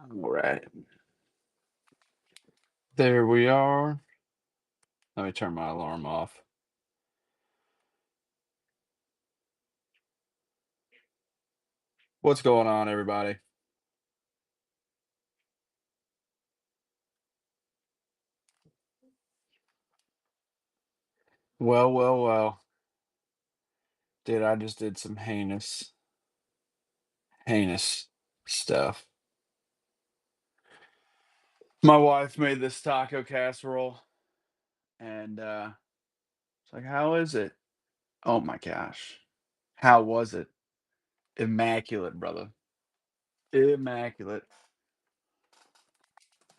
All right. There we are. Let me turn my alarm off. What's going on, everybody? Well, well, well. Dude, I just did some heinous stuff. My wife made this taco casserole, and it's like, how is it? Oh my gosh. How was it? Immaculate, brother. Immaculate.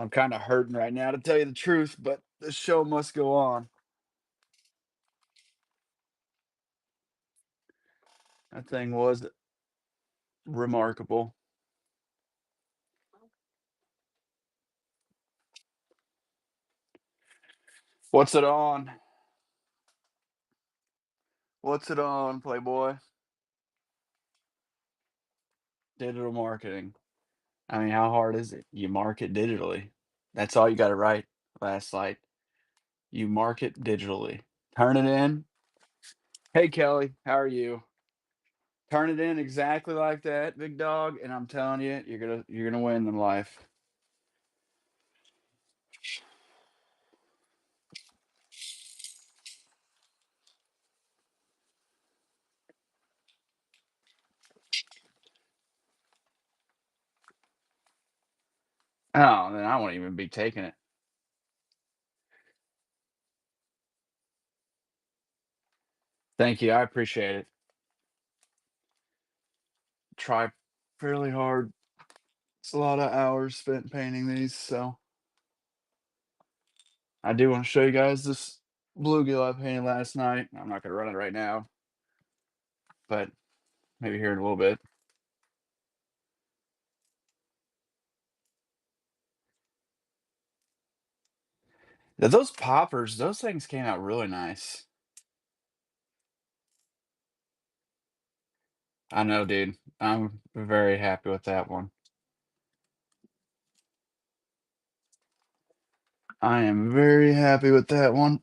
I'm kind of hurting right now to tell you the truth, but the show must go on. That thing was remarkable. What's it on? What's it on, Playboy? Digital marketing. I mean, how hard is it? You market digitally. That's all you got to write. Last light. You market digitally. Turn it in. Hey Kelly, how are you? Turn it in exactly like that, big dog, and I'm telling you, you're gonna win in life. Oh, then I won't even be taking it. Thank you. I appreciate it. Try fairly hard. It's a lot of hours spent painting these, so I do want to show you guys this bluegill I painted last night. I'm not gonna run it right now, but maybe here in a little bit. Yeah, those poppers, those things came out really nice. I know, dude. I'm very happy with that one. I am very happy with that one.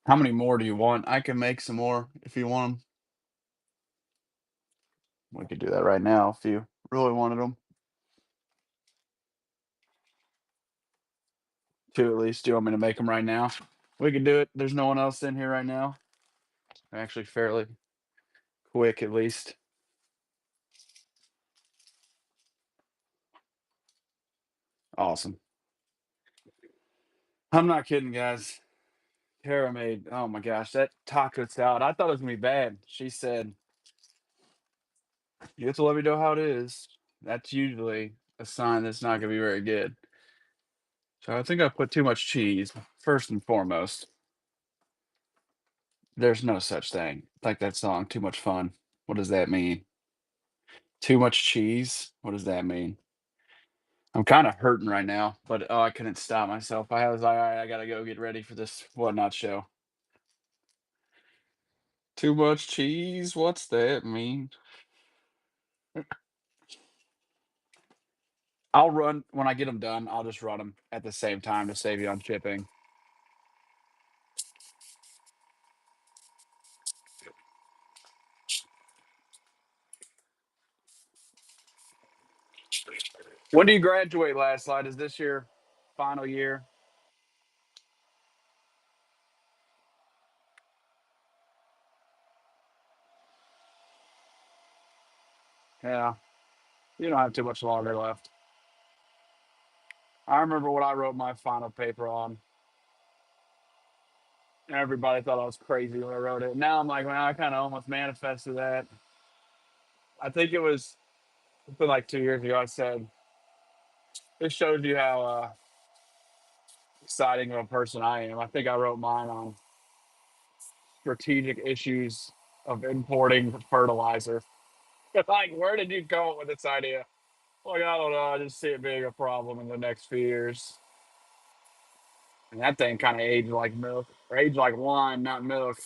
How many more do you want? I can make some more if you want them. We could do that right now if you really wanted them. Two at least. Do you want me to make them right now? We could do it. There's no one else in here right now. Actually, fairly quick at least. Awesome. I'm not kidding, guys. Tara made, oh my gosh, that taco salad. I thought it was gonna be bad. She said, "You have to let me know how it is." That's usually a sign that's not gonna be very good. So I think I put too much cheese, first and foremost. There's no such thing. Like that song, "Too Much Fun." What does that mean? Too much cheese? What does that mean? I'm kinda hurting right now, but, oh, I couldn't stop myself. I was like, "Alright, I gotta go get ready for this Whatnot show." Too much cheese? What's that mean? I'll run when I get them done, I'll just run them at the same time to save you on shipping. When do you graduate, Last Light? Is this your final year? Yeah. You don't have too much longer left. I remember when I wrote my final paper on, everybody thought I was crazy when I wrote it. Now I'm like, well, I kind of almost manifested that. I think it's been like 2 years ago. I said, this shows you how exciting of a person I am. I think I wrote mine on strategic issues of importing fertilizer. Like, where did you come up with this idea? Like, I don't know. I just see it being a problem in the next few years. And that thing kind of aged like milk, or aged like wine, not milk.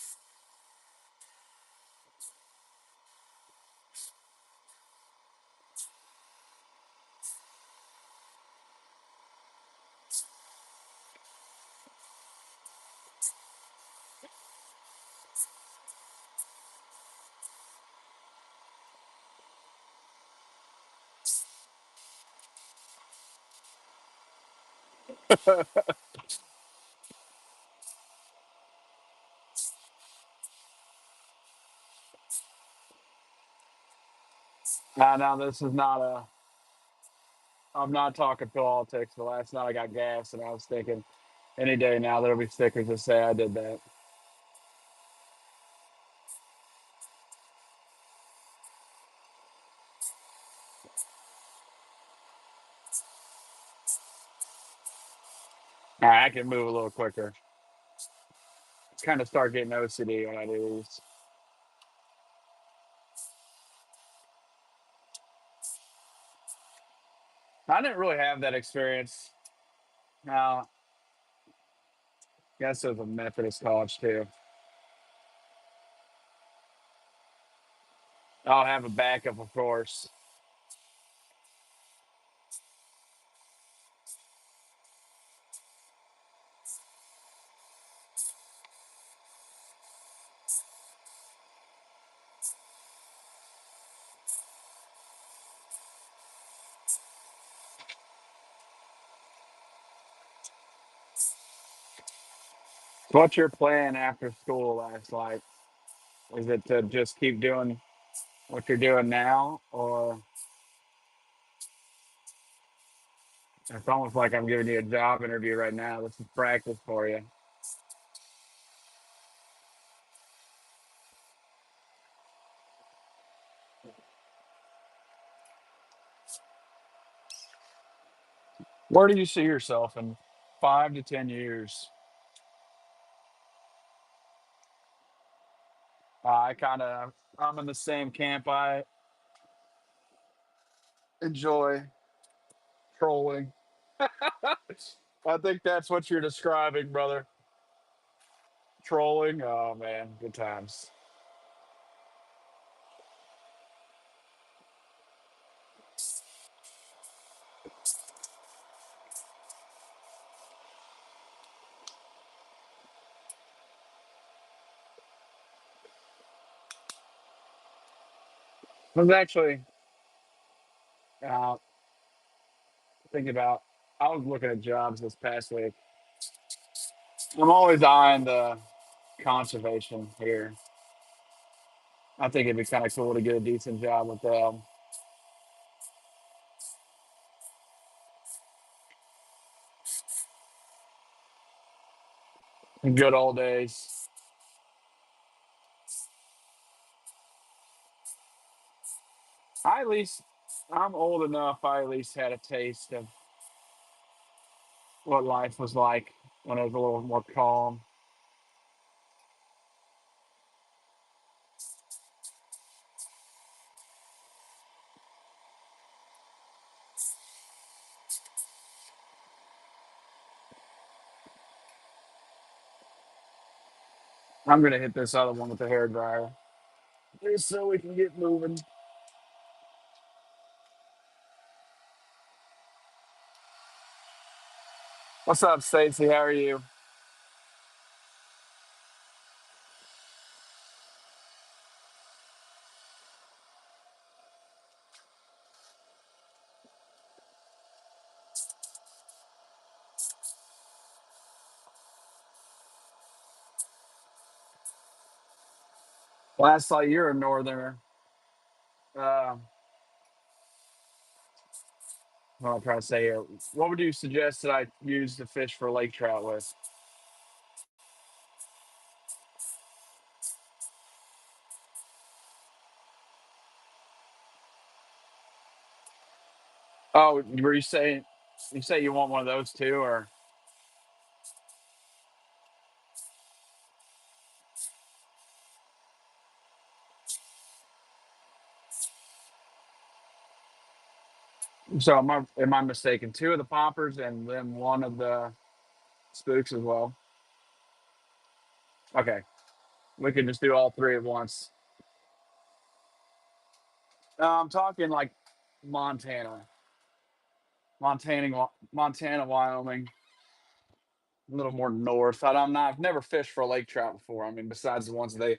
Now this is not a. I'm not talking politics. But last night I got gas, and I was thinking, any day now there'll be stickers that say I did that. All right, I can move a little quicker. Kind of start getting OCD when I do these. I didn't really have that experience. Now, I guess it was a Methodist college too. I'll have a backup, of course. What's your plan after school last night? Is it to just keep doing what you're doing now, or it's almost like I'm giving you a job interview right now? This is practice for you. Where do you see yourself in 5 to 10 years? I kind of, I'm in the same camp. I enjoy trolling. I think that's what you're describing, brother. Trolling. Oh man, good times. I was actually uh, thinking about. I was looking at jobs this past week. I'm always eyeing the conservation here. I think it'd be kind of cool to get a decent job with good old days. I at least I'm old enough. I at least had a taste of what life was like when it was a little more calm. I'm gonna hit this other one with the hair dryer just so we can get moving. What's up, Stacey? How are you? Last night you're a northerner. What I'm trying to say here. What would you suggest that I use to fish for lake trout with? Oh, were you saying you say you want one of those too, or so am I mistaken? Two of the poppers and then one of the spooks as well. Okay, we can just do all three at once. I'm talking like Montana, Montana, Wyoming, a little more north. I've never fished for lake trout before. I mean, besides the ones they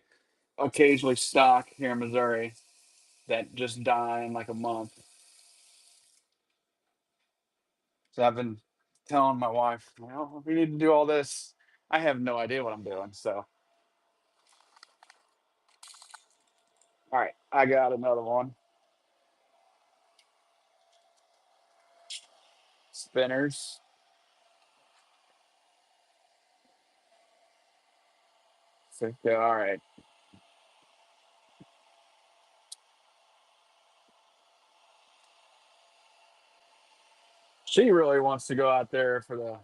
occasionally stock here in Missouri that just die in like a month. So I've been telling my wife, well, we need to do all this. I have no idea what I'm doing. So, all right, I got another one. Spinners. So, yeah, all right. She really wants to go out there for the.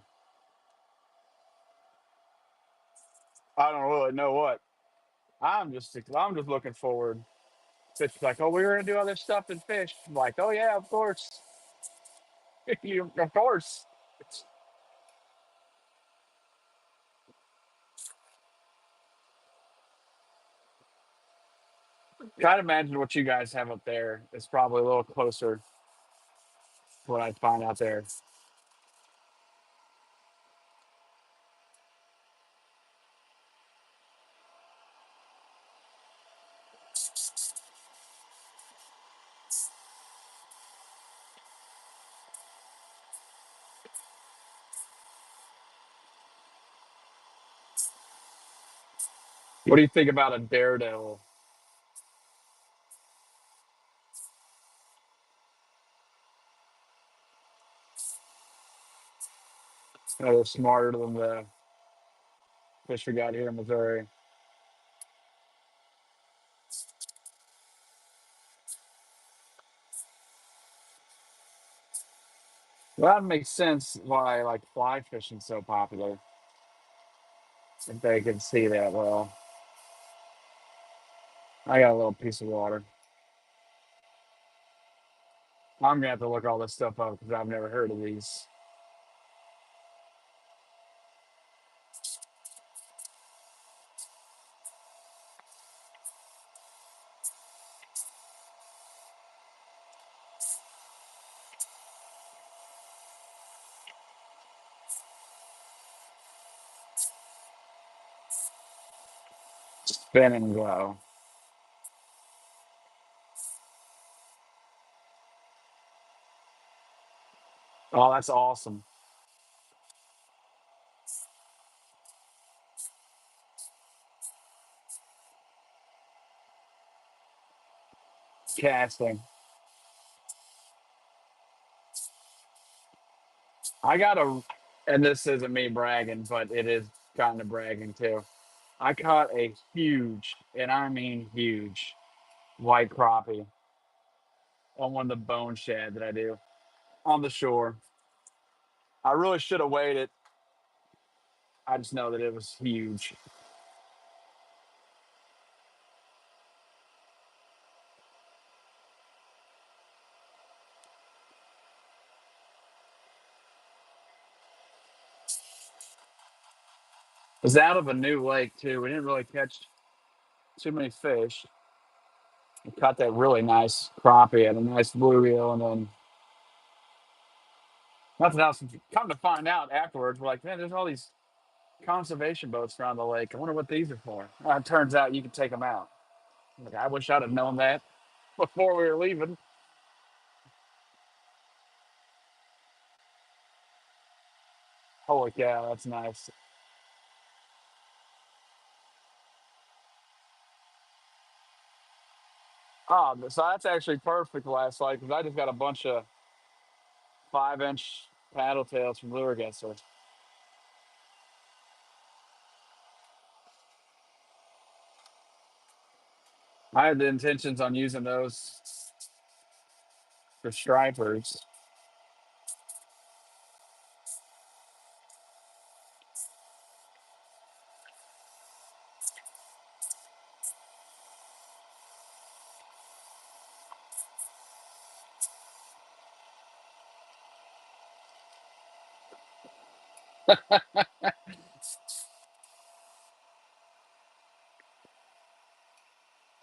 I don't really know what. I'm just looking forward. It's like, oh, we were gonna do all this stuff and fish. I'm like, oh yeah, of course, of course. Try to imagine what you guys have up there. It's probably a little closer to what I find out there. What do you think about a daredevil? They're smarter than the fish we got here in Missouri. Well, that makes sense why like fly fishing's so popular. If they can see that well. I got a little piece of water. I'm gonna have to look all this stuff up because I've never heard of these. Spin and glow. Oh, that's awesome. Casting. I got a, and this isn't me bragging, but it is kind of bragging too. I caught a huge, and I mean huge, white crappie on one of the bone shad that I do on the shore. I really should have weighed it. I just know that it was huge. It was out of a new lake too. We didn't really catch too many fish. We caught that really nice crappie at a nice bluegill, and then nothing else. Come to find out afterwards, we're like, man, there's all these conservation boats around the lake. I wonder what these are for. It turns out you can take them out. Like, I wish I'd have known that before we were leaving. Holy cow, that's nice. Oh, so that's actually perfect last night because I just got a bunch of 5-inch paddle tails from Lure Guesser. I had the intentions on using those for stripers.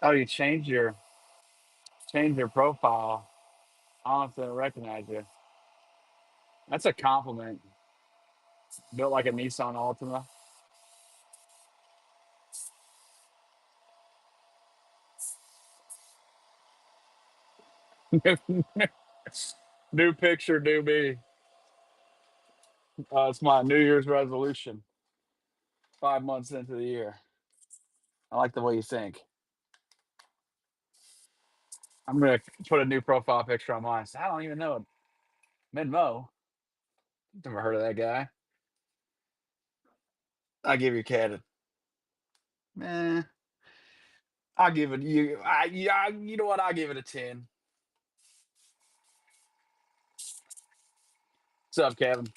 Oh, you change your profile. I don't have to recognize you. That's a compliment. Built like a Nissan Altima. New picture, new me. It's my New Year's resolution. 5 months into the year. I like the way you think. I'm gonna put a new profile picture on mine. So I don't even know it. Midmo. Never heard of that guy. I give you cat a. I'll give it you. Yeah, you know what? I'll give it a 10. What's up, Kevin?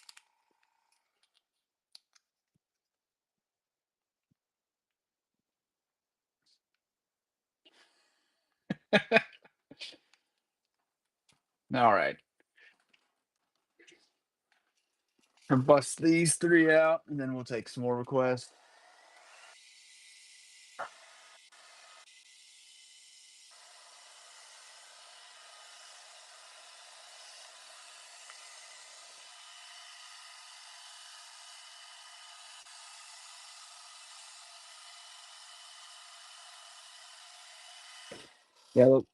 All right. I'll bust these three out, and then we'll take some more requests. Yeah. Look,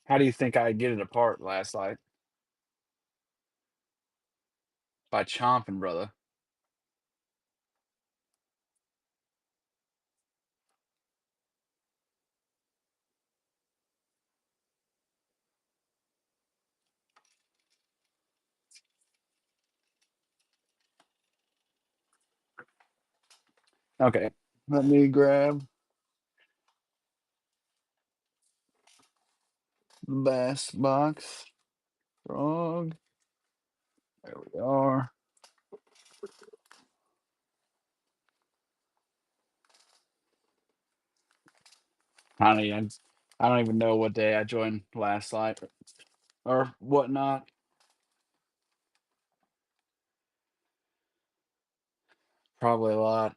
how do you think I get it apart last night? By chomping, brother. Okay. Let me grab the bass box. Frog. There we are. Honey, I don't even know what day I joined last night or whatnot. Probably a lot.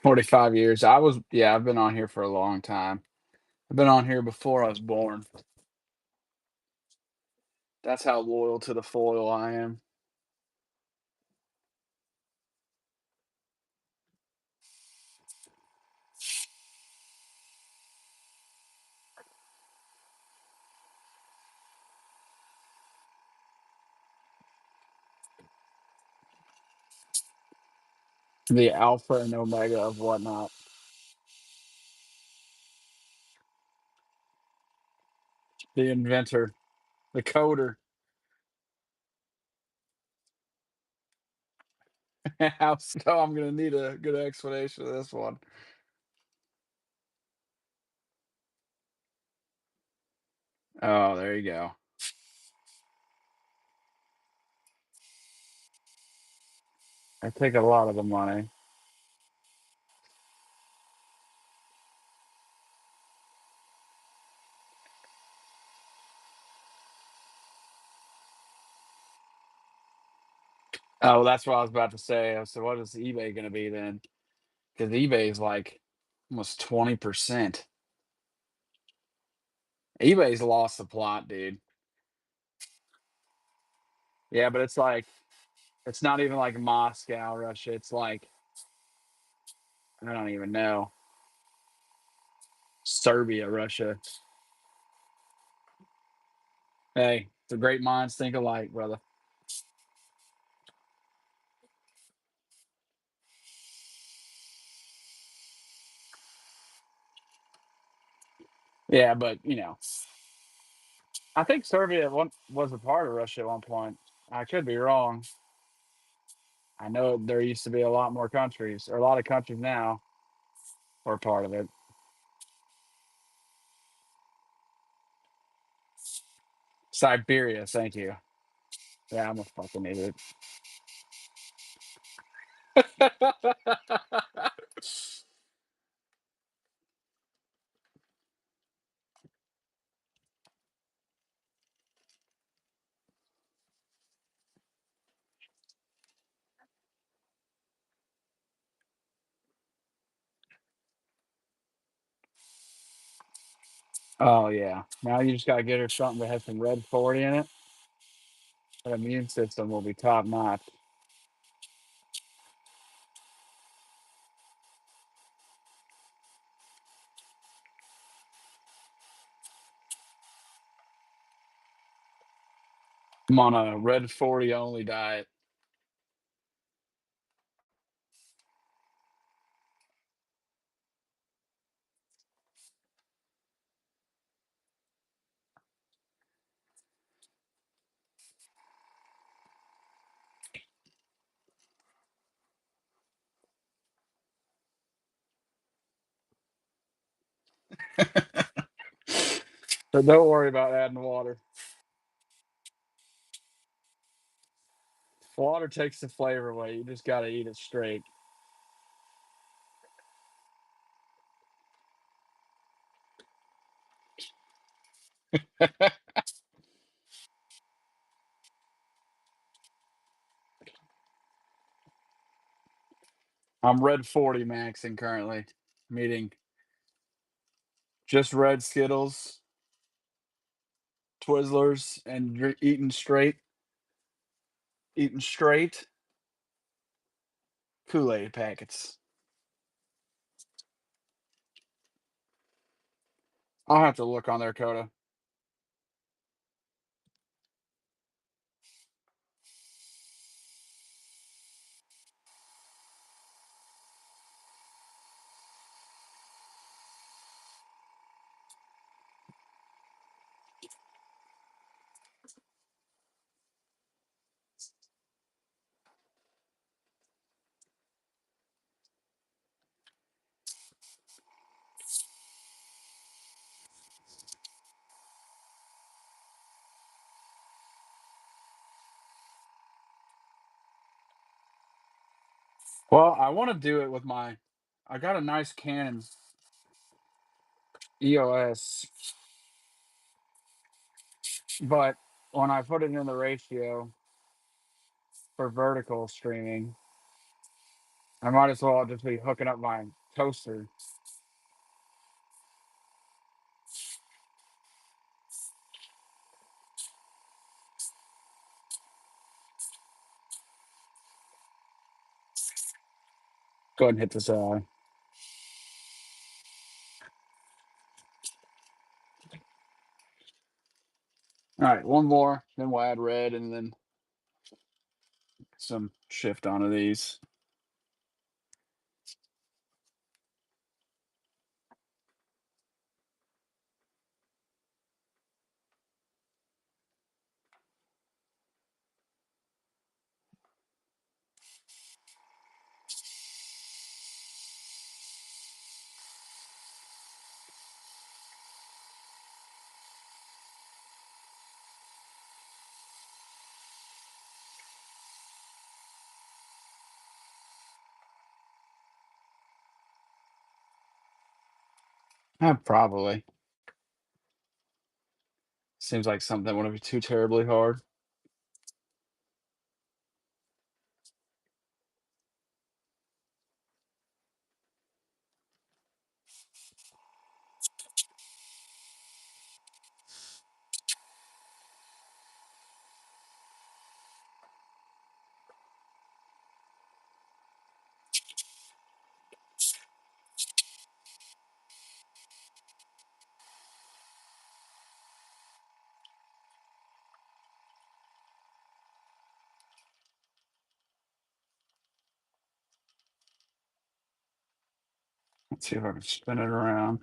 45 years. Yeah, I've been on here for a long time. I've been on here before I was born. That's how loyal to the foil I am. The alpha and omega of whatnot. The inventor, the coder. How so? I'm gonna need a good explanation of this one. Oh, there you go. I take a lot of the money. Oh, that's what I was about to say. I said, what is eBay gonna be then? Because eBay is like almost 20%. eBay's lost the plot, dude. Yeah, but it's like it's not even like Moscow, Russia. It's like I don't even know. Serbia, Russia. Hey, the great minds think alike, brother. Yeah, but I think Serbia was a part of Russia at one point. I could be wrong. I know there used to be a lot more countries, or a lot of countries now are part of it. Siberia, thank you. Yeah, I'm a fucking idiot. Oh yeah. Now you just gotta get her something that has some red 40 in it. Her immune system will be top notch. I'm on a red 40 only diet. So don't worry about adding water. Water takes the flavor away. You just gotta eat it straight. I'm red 40 maxing currently. I'm eating just red Skittles, Twizzlers, and you're eating straight Kool-Aid packets. I'll have to look on their Coda. Well, I want to do it with I got a nice Canon EOS, but when I put it in the ratio for vertical streaming, I might as well just be hooking up my toaster. Go ahead and hit this. All right, one more, then we'll add red and then some shift onto these. Probably. Seems like something that wouldn't be too terribly hard. Let's see if I can spin it around.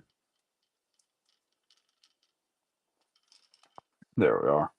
There we are.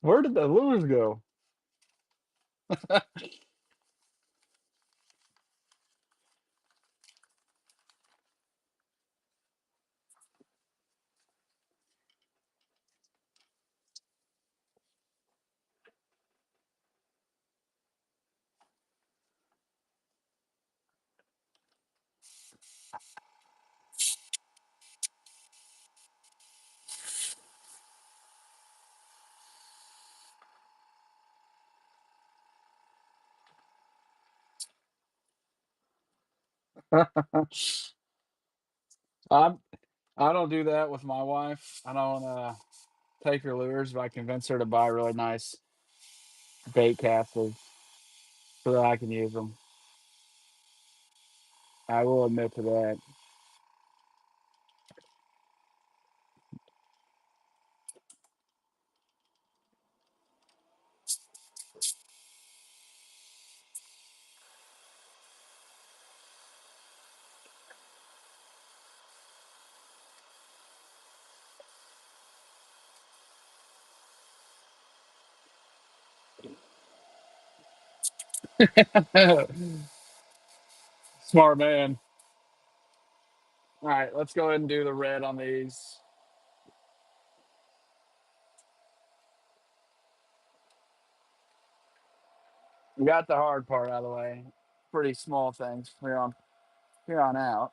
Where did the lures go? I'm, I don't do that with my wife. I don't take her lures, but I convince her to buy really nice bait casters so that I can use them. I will admit to that. Smart man. All right, let's go ahead and do the red on these. We got the hard part out of the way. Pretty small things here on out.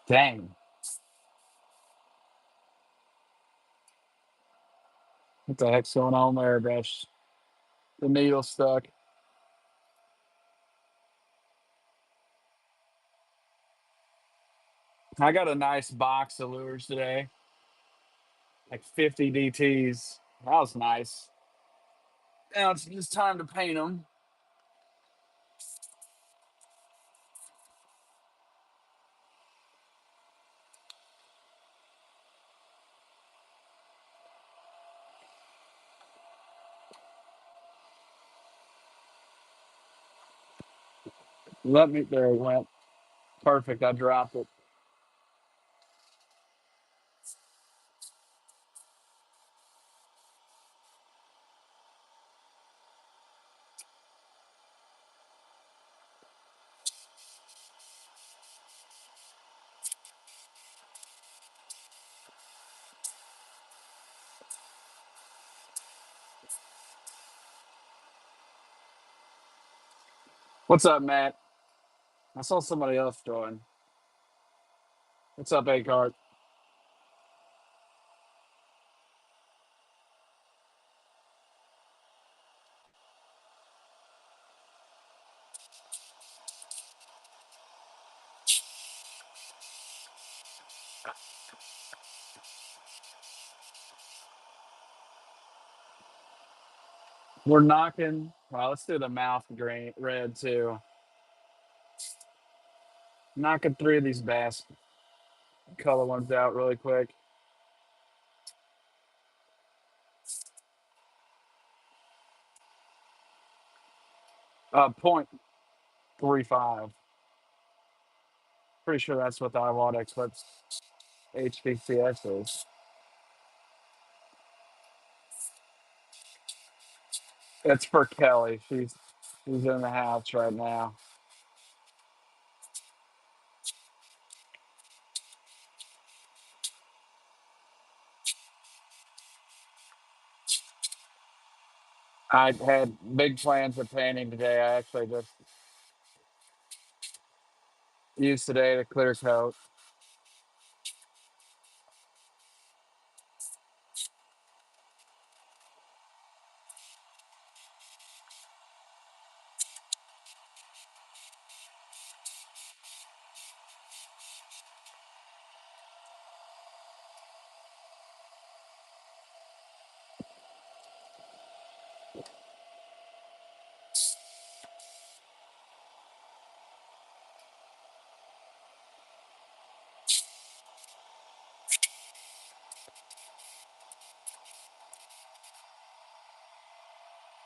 Dang. What the heck's going on there, Brush? The needle stuck. I got a nice box of lures today, like 50 DTs. That was nice. Now it's just time to paint them. There it went. Perfect. I dropped it. What's up, Matt? I saw somebody else join. What's up, A-Cart? We're knocking. Well, let's do the mouth green red too. Knocking three of these bass color ones out really quick. Point 0.35. Pretty sure that's what the iWatt Eclipse HVCS is. It's for Kelly. She's in the house right now. I had big plans of painting today. I actually just Use today to clear coat.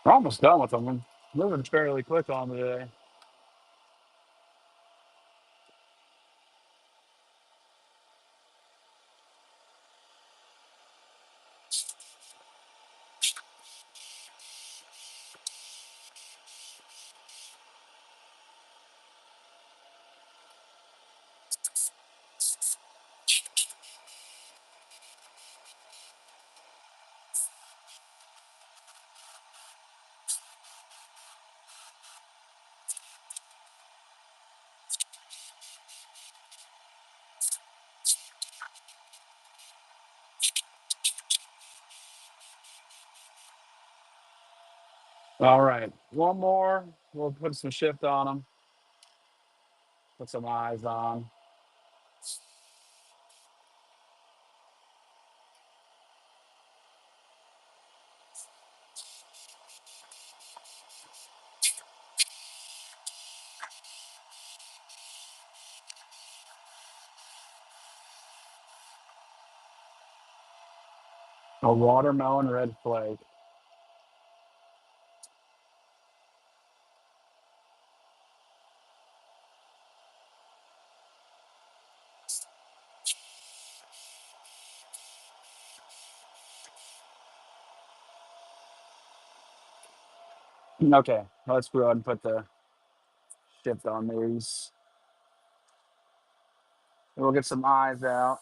We're almost done with them. I'm moving fairly quick on today. All right, one more. We'll put some shift on them. Put some eyes on. A watermelon red flake. Okay, let's go ahead and put the shift on these. We'll get some eyes out.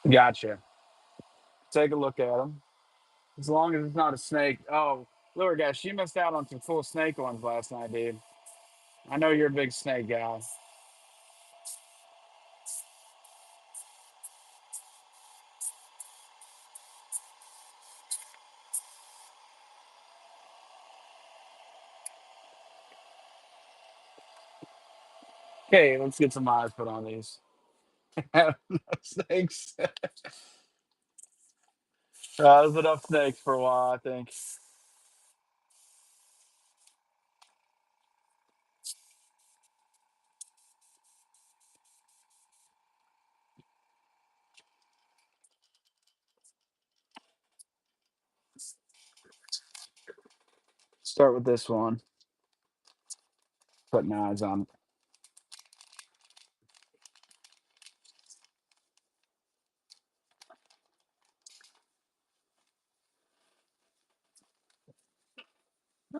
Gotcha. Take a look at them. As long as it's not a snake. Oh, Lure Guys, you missed out on some cool snake ones last night, dude. I know you're a big snake guy. Okay, let's get some eyes put on these. No snakes. There's enough snakes for a while, I think. Start with this one. Putting eyes on.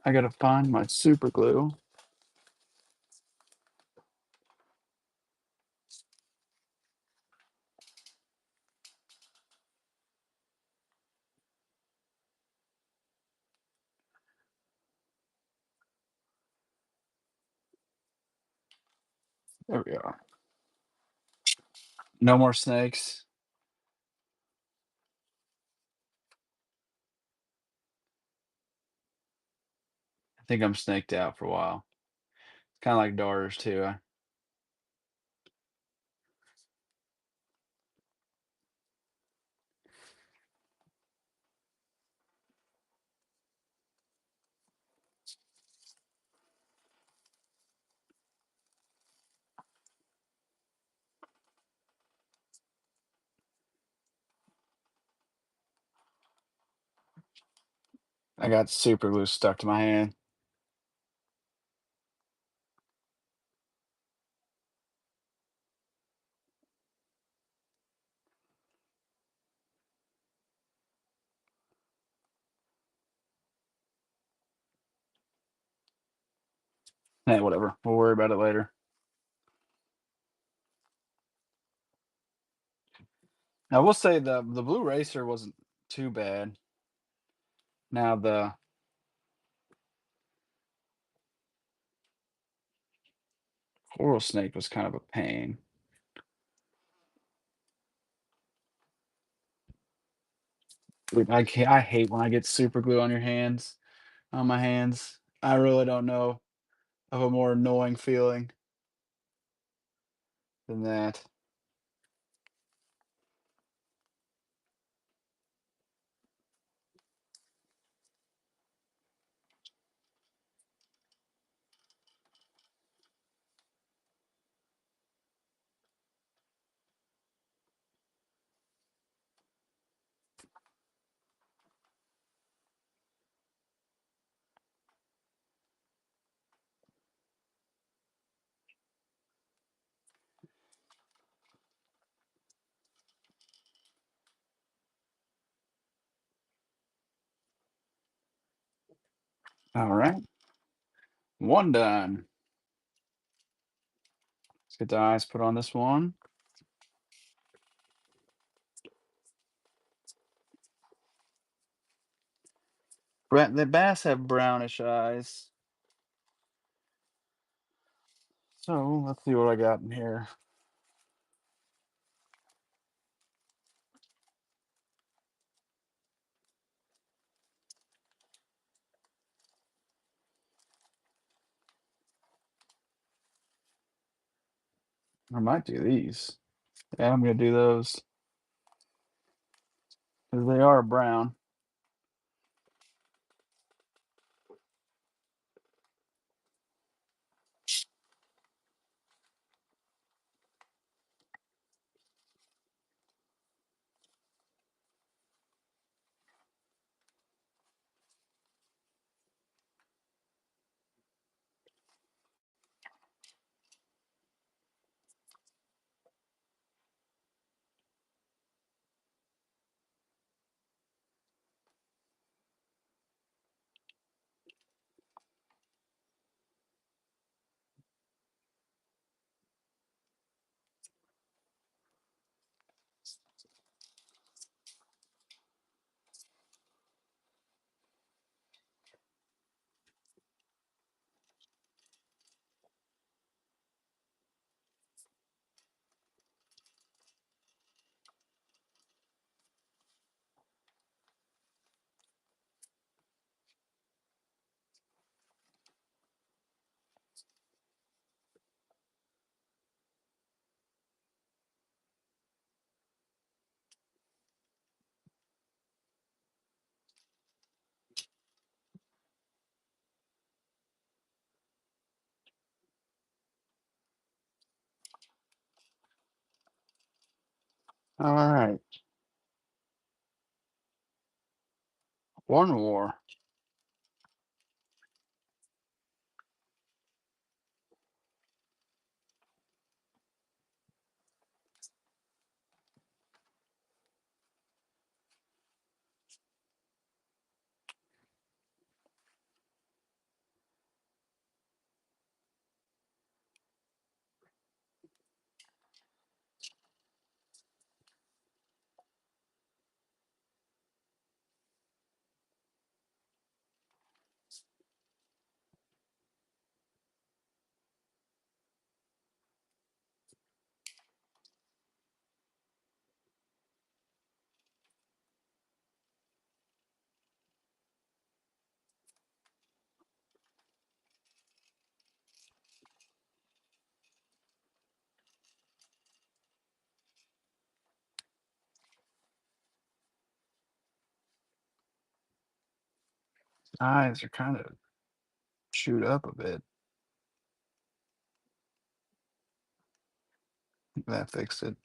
I gotta find my super glue. There we are. No more snakes. I think I'm snaked out for a while. Kinda like darters too. I got super glue stuck to my hand. Hey, whatever. We'll worry about it later. I will say the Blue Racer wasn't too bad. Now the Coral Snake was kind of a pain. Dude, I hate when I get super glue on your hands, on my hands. I really don't know of a more annoying feeling than that. All right, one done. Let's get the eyes put on this one. The bass have brownish eyes. So let's see what I got in here. I might do these. Yeah, I'm gonna do those because they are brown. All right, one more. Eyes are kind of chewed up a bit. That fixed it.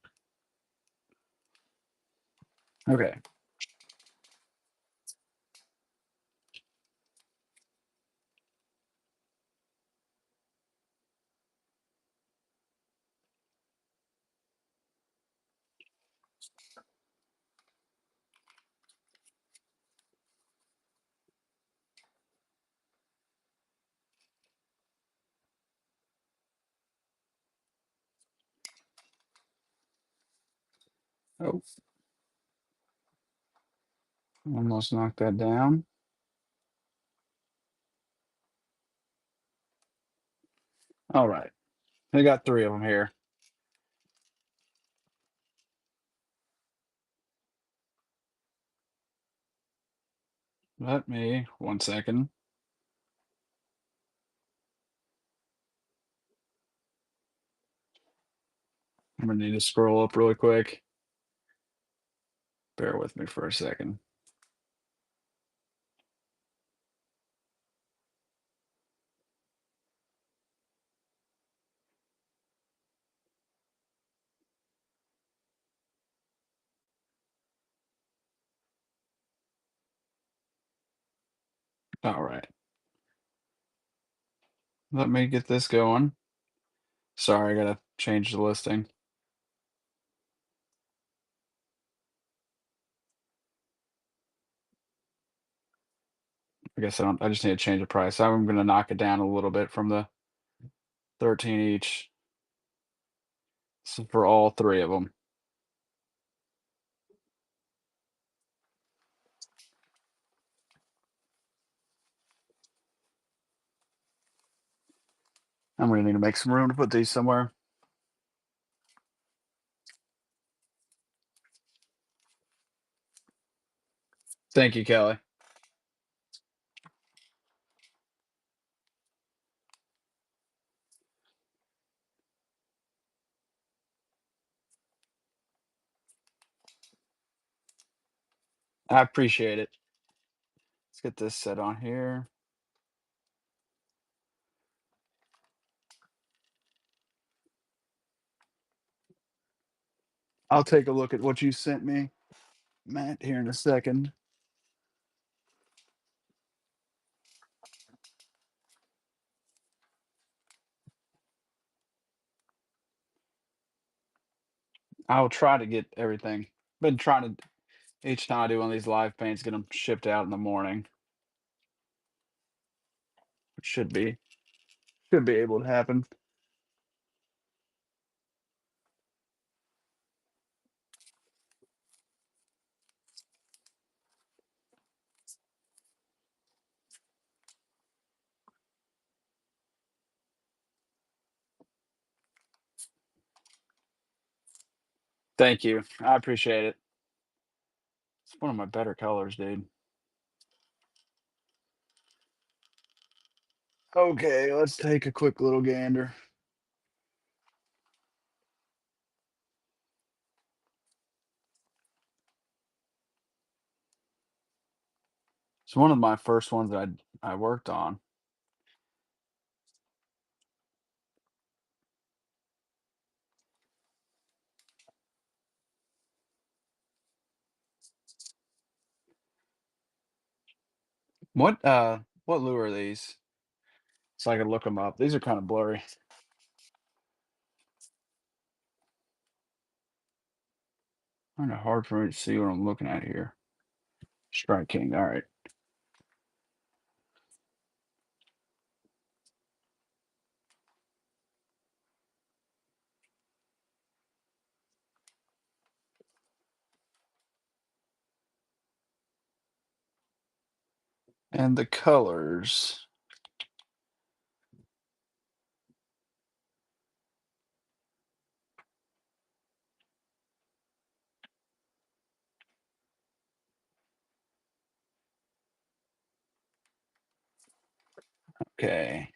Okay. Oh, almost knocked that down. All right. I got three of them here. Let me, 1 second. I'm gonna need to scroll up really quick. Bear with me for a second. All right. Let me get this going. Sorry, I gotta change the listing. I guess I just need to change the price. I'm gonna knock it down a little bit from the 13 each. So for all three of them. I'm gonna need to make some room to put these somewhere. Thank you, Kelly. I appreciate it. Let's get this set on here. I'll take a look at what you sent me, Matt, here in a second. I'll try to get everything. Been trying to each time I do one of these live paints, get them shipped out in the morning. It should be able to happen. Thank you. I appreciate it. It's one of my better colors, dude. Okay, let's take a quick little gander. It's one of my first ones that I worked on. What lure are these? So I can look them up. These are kind of blurry. Kind of hard for me to see what I'm looking at here. Strike King. All right. And the colors. Okay.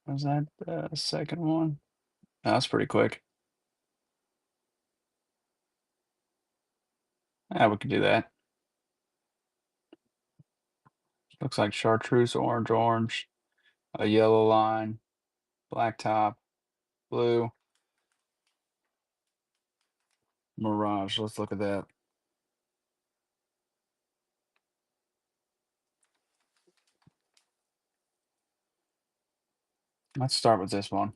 Was that the second one? Oh, that's pretty quick. Yeah, we could do that. Looks like chartreuse, orange, a yellow line, black top, blue, mirage. Let's look at that. Let's start with this one.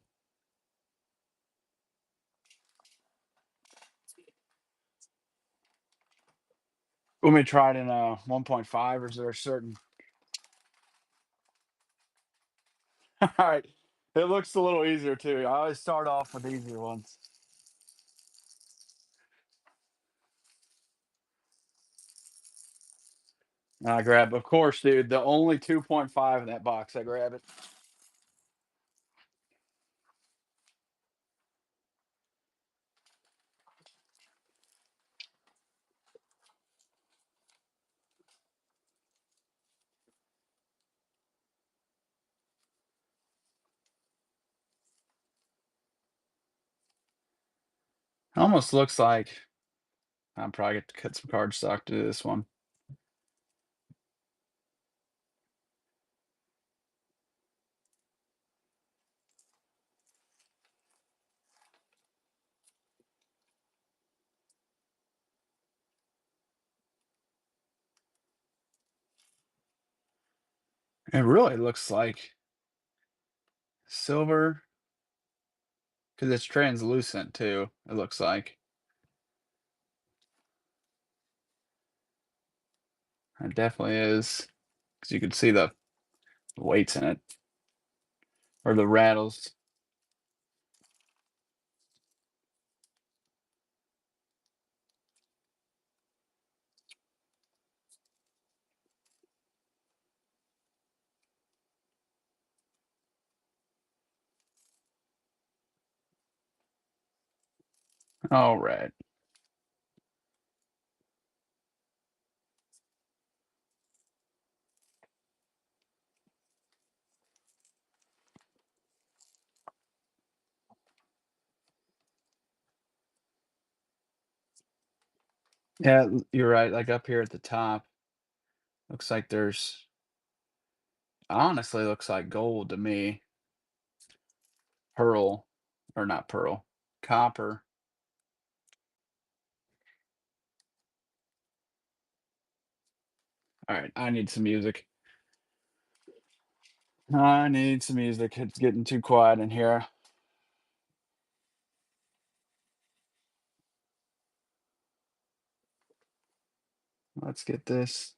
Let me try it in 1.5, or is there a certain? All right. It looks a little easier too. I always start off with easier ones. And I grab, of course, dude, the only 2.5 in that box. I grab it. Almost looks like I'm probably get to cut some cardstock to this one. It really looks like silver because it's translucent too. It looks like it definitely is because you can see the weights in it or the rattles. All right. Yeah, you're right. Like up here at the top, looks like there's honestly looks like gold to me. Pearl, or not pearl, copper. All right, I need some music. I need some music. It's getting too quiet in here. Let's get this.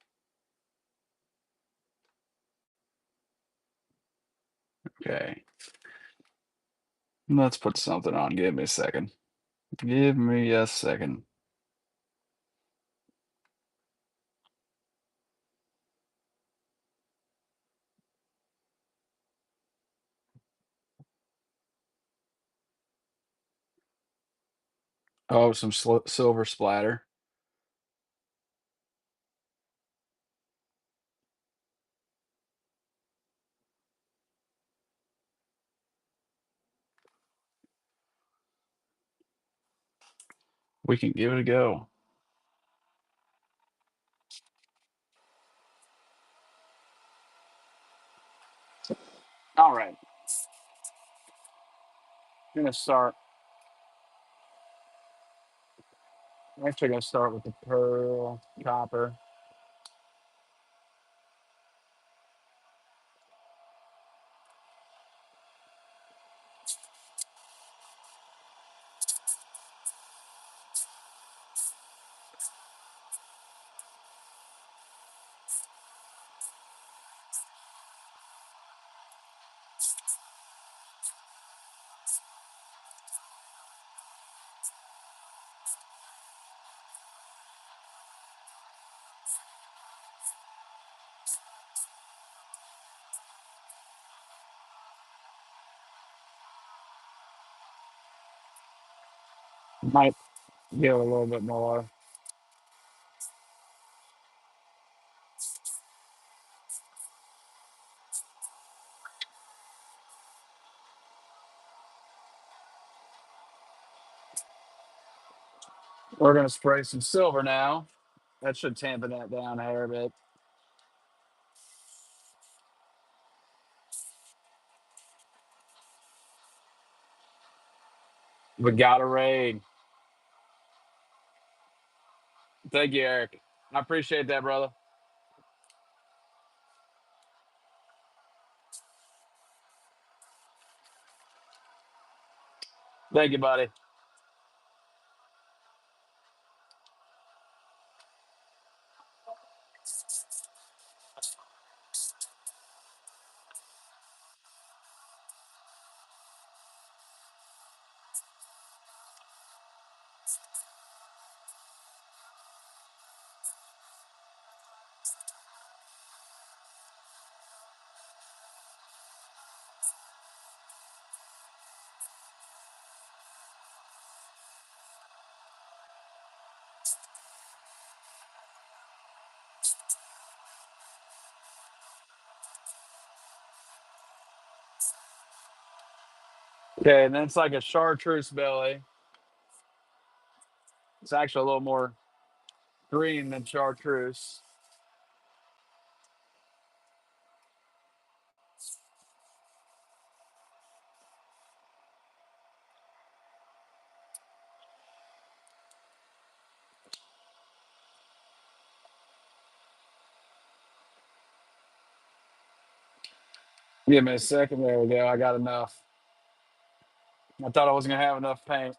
Okay. Let's put something on. Give me a second. Give me a second. Oh, some silver splatter. We can give it a go. All right. I'm gonna start. I'm actually gonna start with the pearl copper. Might give a little bit more. We're gonna spray some silver now. That should tampen that down a hair bit. We got a raid. Thank you, Eric. I appreciate that, brother. Thank you, buddy. Okay, and then it's like a chartreuse belly. It's actually a little more green than chartreuse. Give me a second. There we go. I got enough. I thought I wasn't going to have enough paint.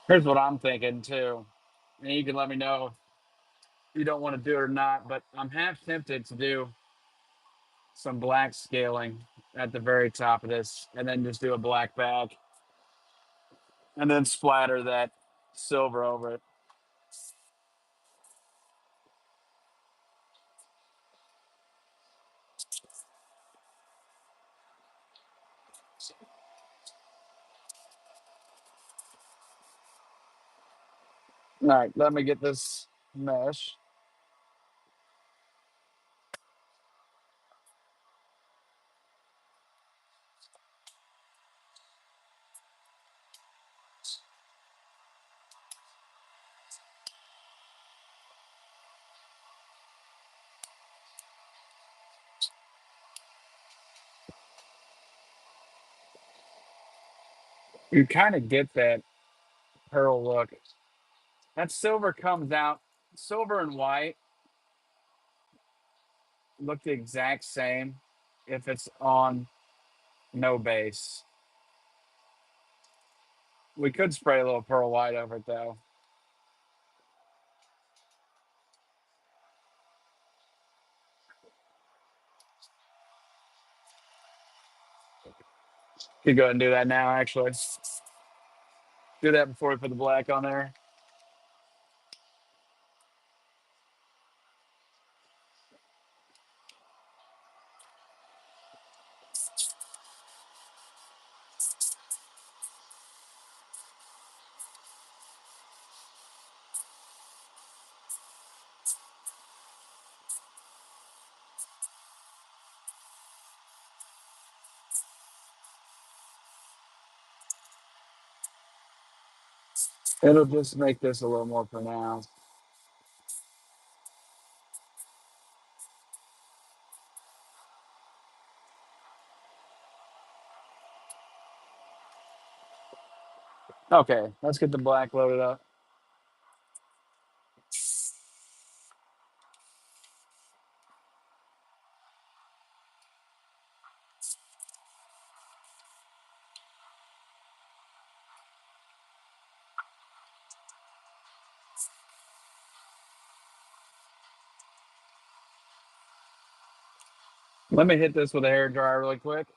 Here's what I'm thinking, too. And you can let me know if you don't want to do it or not, but I'm half tempted to do some black scaling at the very top of this and then just do a black back and then splatter that silver over it. All right, let me get this mesh. You kind of get that pearl look. That silver comes out, silver and white look the exact same if it's on no base. We could spray a little pearl white over it though. Could go ahead and do that now, actually. Do that before we put the black on there. It'll just make this a little more pronounced. Okay, let's get the black loaded up. Let me hit this with a hair dryer really quick.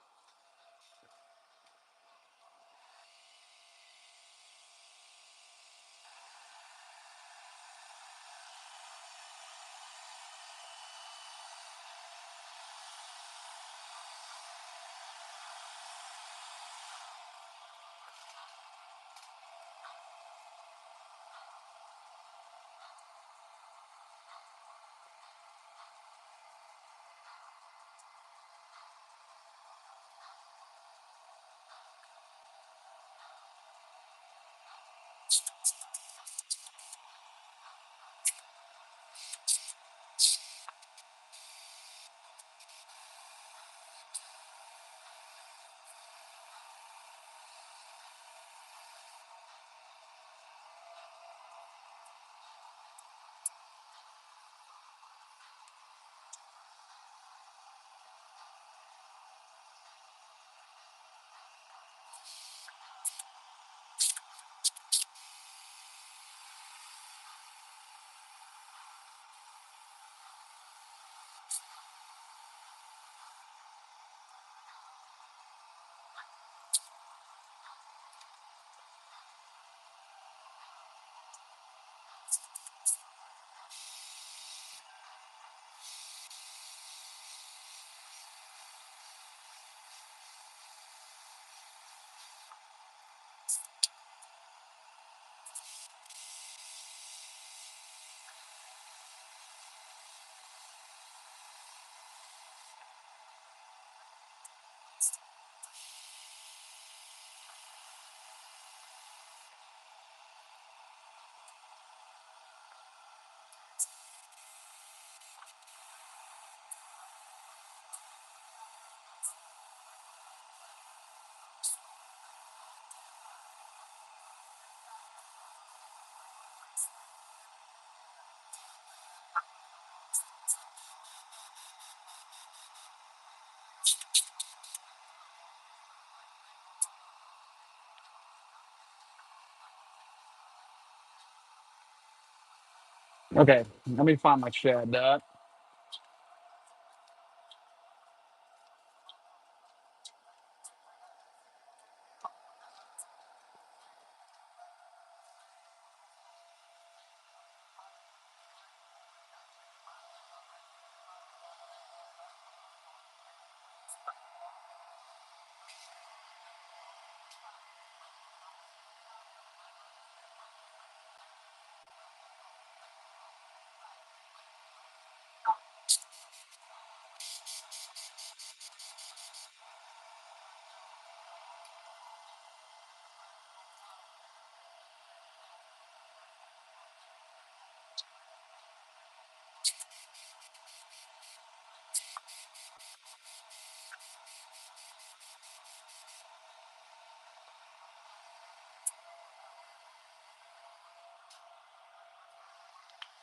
Okay, let me find my chat, Dot.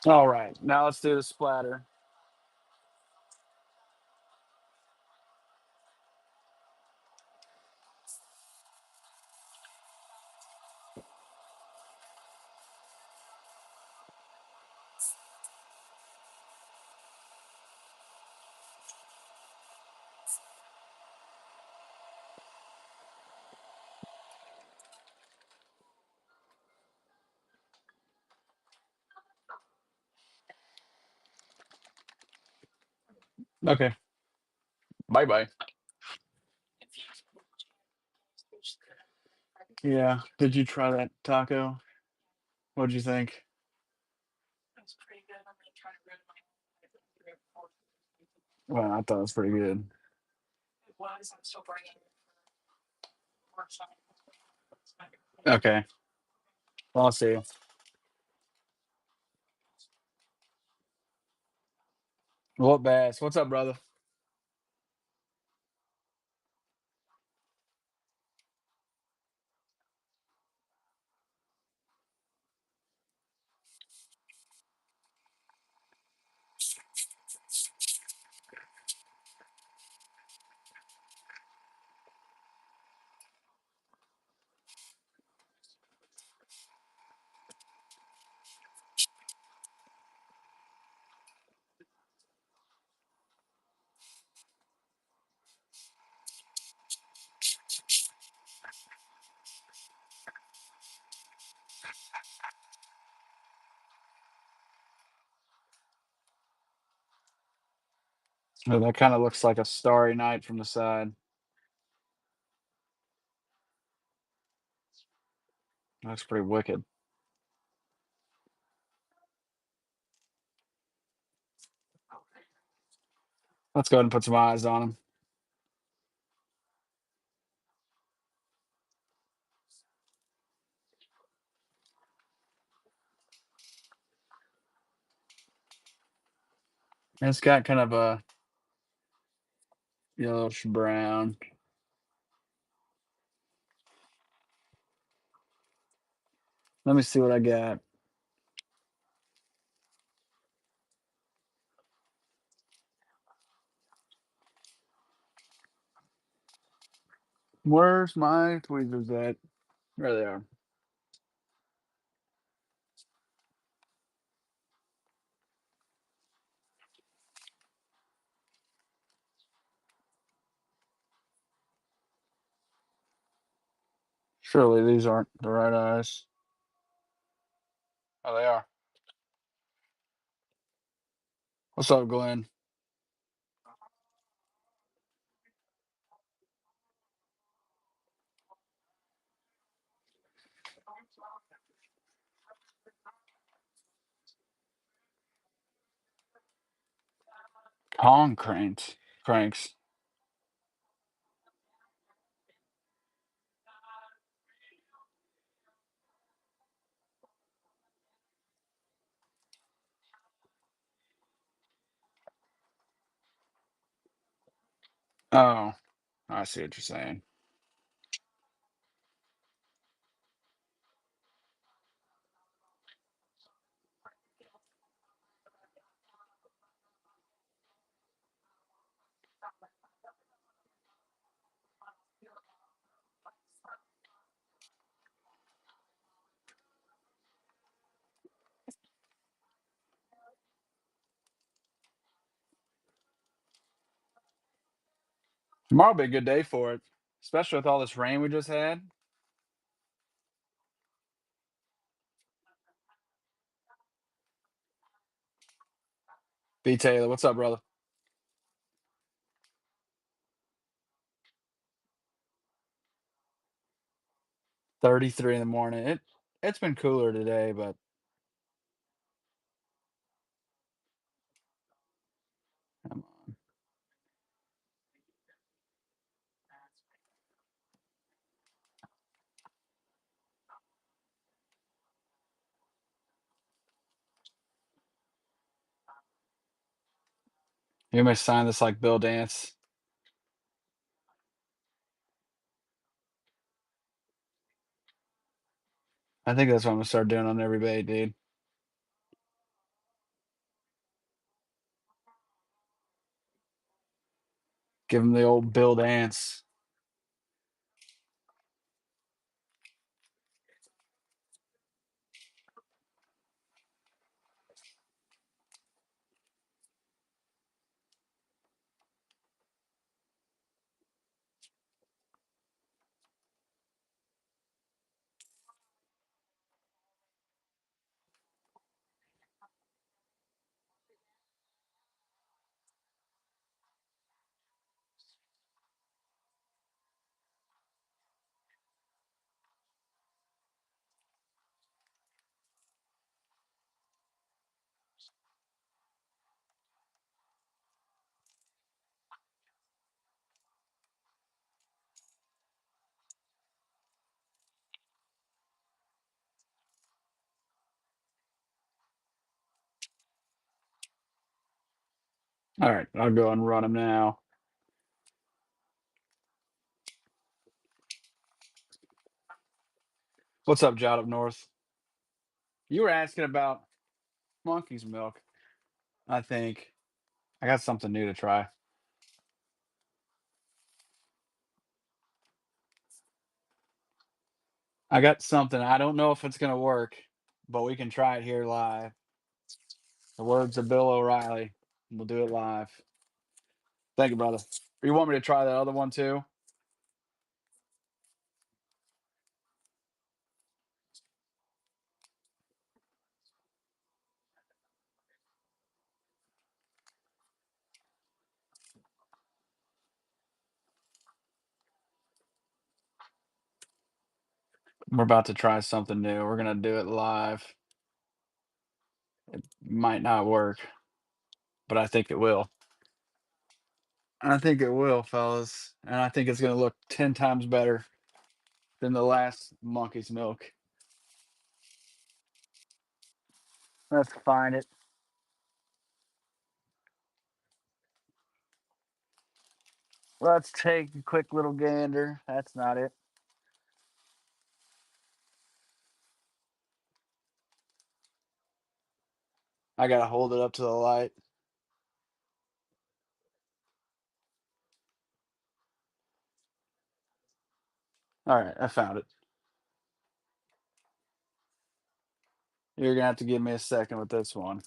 All right, now let's do the splatter. Okay, bye bye. Yeah, did you try that taco? What'd you think? Well, I thought it was pretty good. Okay, well, I'll see. What bass? What's up, brother? Oh, that kind of looks like a starry night from the side. That's pretty wicked. Let's go ahead and put some eyes on him. It's got kind of a yellowish brown. Let me see what I got. Where's my tweezers at? There they are. Surely these aren't the right eyes. Oh, they are. What's up, Glenn? Kong cranks. Cranks. Oh, I see what you're saying. Tomorrow will be a good day for it, especially with all this rain we just had. B Taylor, what's up, brother? 33 in the morning. It's been cooler today, but come on. You may sign this like Bill Dance. I think that's what I'm gonna start doing on every bait, dude. Give him the old Bill Dance. All right, I'll go and run him now. What's up, Jot up north? You were asking about monkey's milk. I think I got something new to try. I got something. I don't know if it's gonna work, but we can try it here live. The words of Bill O'Reilly. We'll do it live. Thank you, brother. You want me to try that other one too? We're about to try something new. We're gonna do it live. It might not work, but I think it will. I think it will, fellas. And I think it's gonna look 10 times better than the last monkey's milk. Let's find it. Let's take a quick little gander. That's not it. I gotta hold it up to the light. All right, I found it. You're gonna have to give me a second with this one.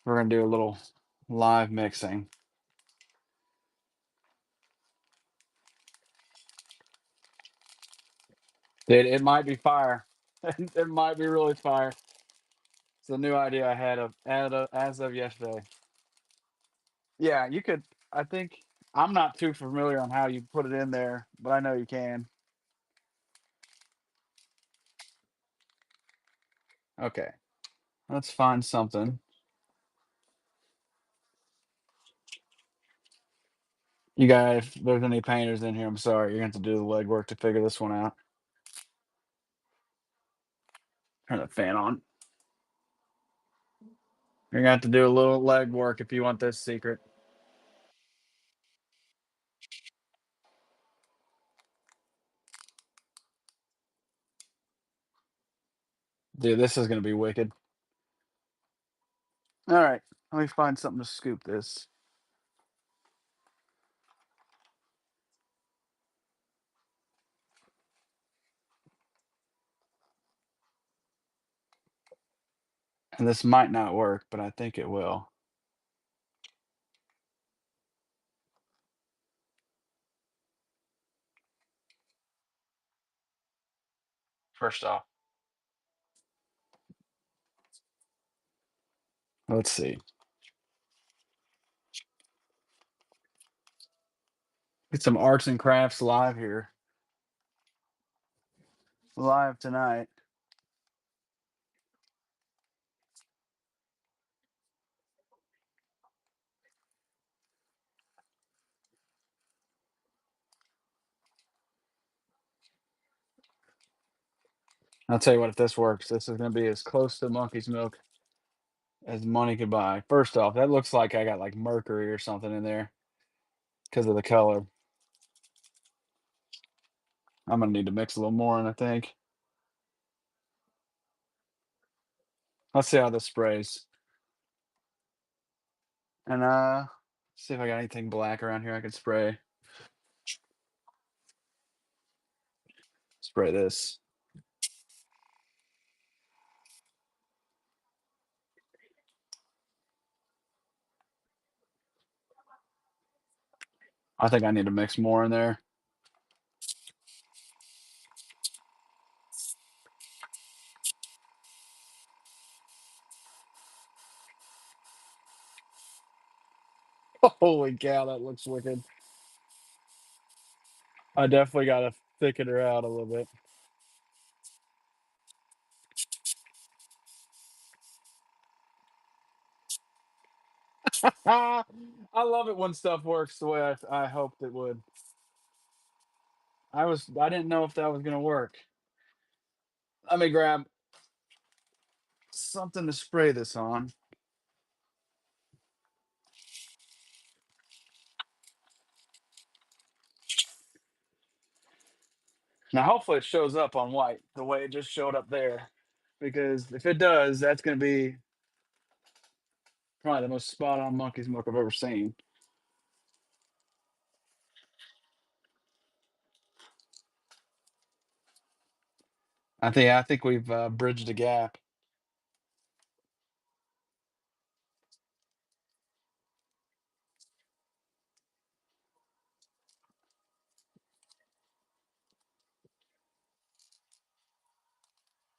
We're gonna do a little live mixing. It might be fire. It might be really fire. It's a new idea I had as of yesterday. Yeah, you could. I think I'm not too familiar on how you put it in there, but I know you can. Okay, let's find something. You guys, if there's any painters in here, I'm sorry. You're gonna have to do the legwork to figure this one out. Turn the fan on. You're gonna have to do a little legwork if you want this secret. Dude, this is gonna be wicked. All right, let me find something to scoop this. And this might not work, but I think it will. first off. Let's see. Get some arts and crafts live here. Live tonight. I'll tell you what, if this works, this is gonna be as close to monkey's milk as money could buy. First off, that looks like I got like mercury or something in there because of the color. I'm gonna need to mix a little more in, I think. Let's see how this sprays. And see if I got anything black around here I could spray. Spray this. I think I need to mix more in there. Holy cow, that looks wicked. I definitely gotta thicken her out a little bit. I love it when stuff works the way I hoped it would. I didn't know if that was gonna work. Let me grab something to spray this on. Now hopefully it shows up on white the way it just showed up there. Because if it does, that's gonna be probably the most spot on monkey's milk I've ever seen. I think we've bridged a gap.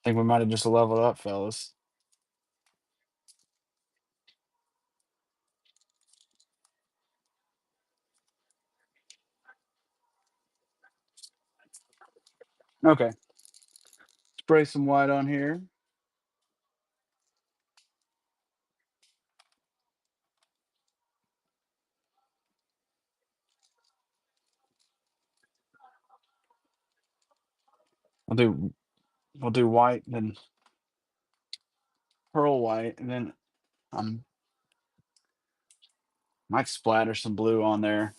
I think we might have just leveled up, fellas. Okay, spray some white on here. We'll do we'll do white, then pearl white, and then um might splatter some blue on there.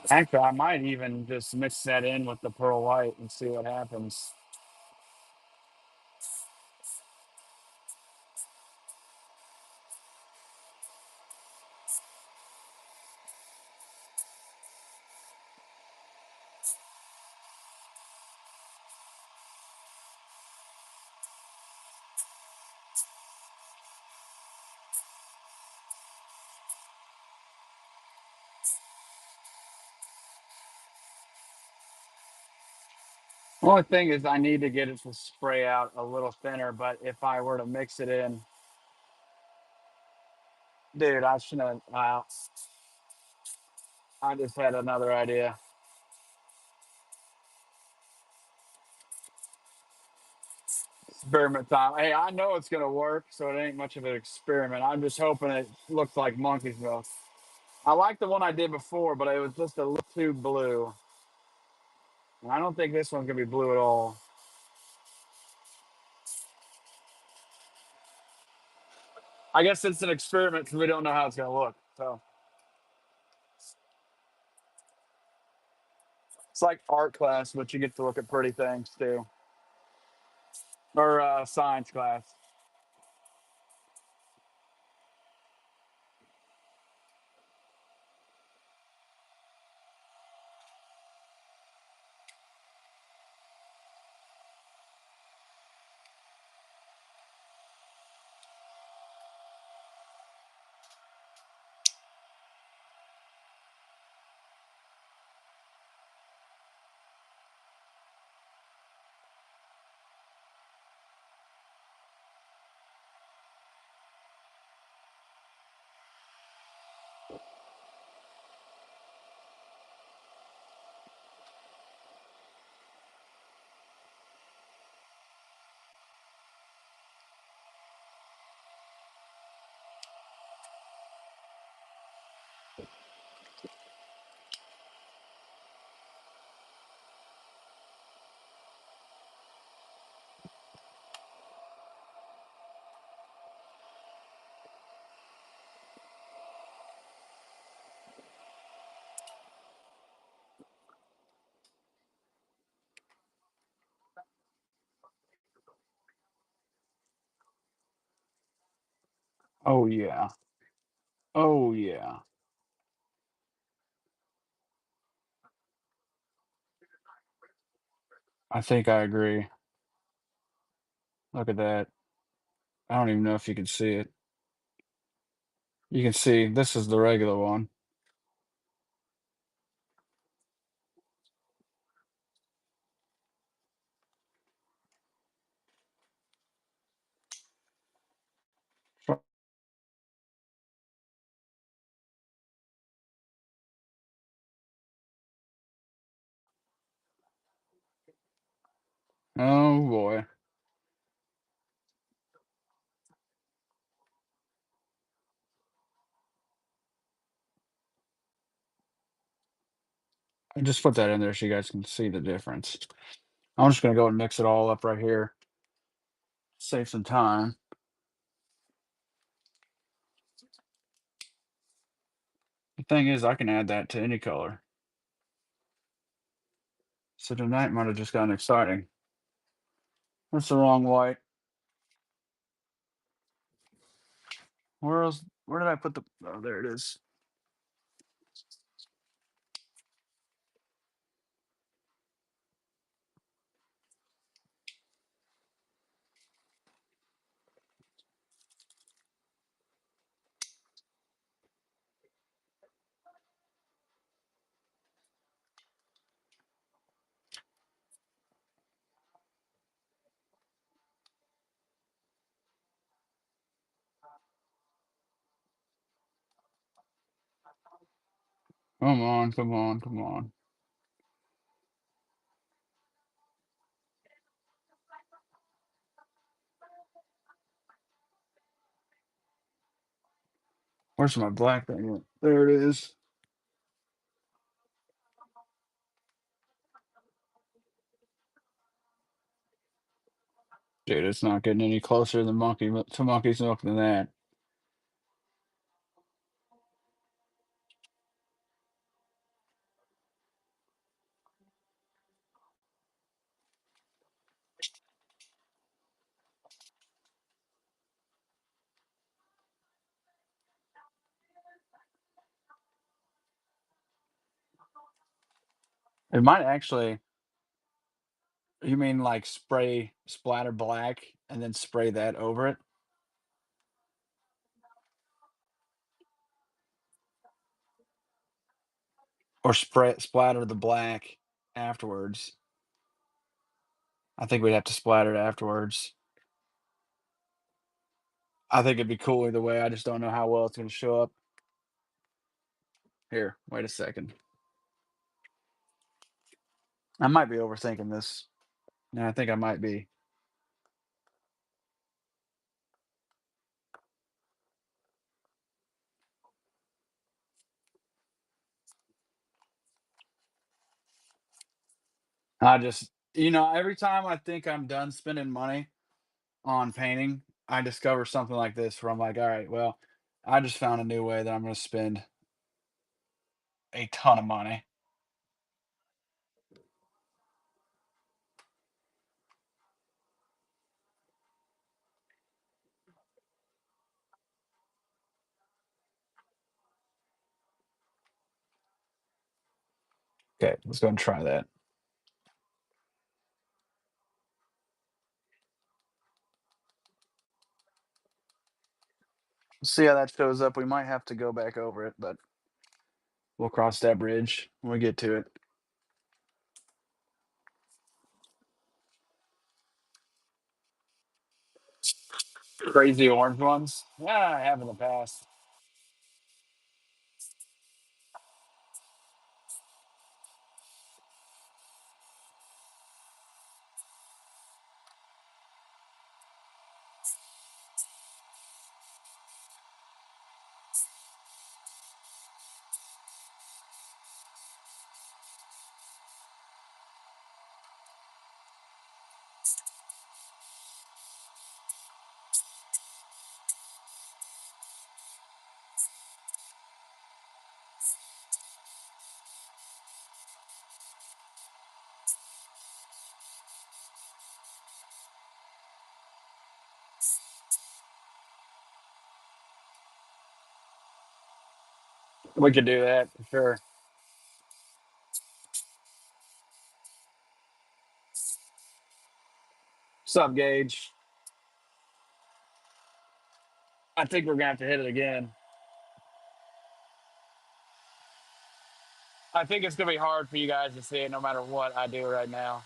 Actually, I might even just mix that in with the pearl white and see what happens. Only thing is I need to get it to spray out a little thinner, but if I were to mix it in, dude, I shouldn't have. I just had another idea. Experiment time. Hey, I know it's gonna work, so it ain't much of an experiment. I'm just hoping it looks like monkey's milk. I like the one I did before, but it was just a little too blue. And I don't think this one's gonna be blue at all. I guess it's an experiment because we don't know how it's gonna look. So it's like art class, but you get to look at pretty things too, or science class. Oh, yeah. Oh, yeah. I think I agree. Look at that. I don't even know if you can see it. You can see this is the regular one. Oh, boy. I just put that in there so you guys can see the difference. I'm just gonna go and mix it all up right here. Save some time. The thing is, I can add that to any color. So tonight might have just gotten exciting. That's the wrong white. Where else? Where did I put the? Oh, there it is. Come on, come on, come on. Where's my black thing? There it is. Dude, it's not getting any closer than to monkey's milk than that. It might actually. You mean like spray splatter black and then spray that over it, or spray splatter the black afterwards? I think we'd have to splatter it afterwards. I think it'd be cool either way. I just don't know how well it's going to show up. Here, wait a second. I might be overthinking this. No, I think I might be. I just, every time I think I'm done spending money on painting, I discover something like this where I'm like, all right, well, I just found a new way that I'm going to spend a ton of money. Okay, let's go and try that. See how that shows up. We might have to go back over it, but we'll cross that bridge when we get to it. Crazy orange ones? Yeah, I have in the past. We could do that for sure. What's up, Gage? I think we're gonna have to hit it again. I think it's gonna be hard for you guys to see it no matter what I do right now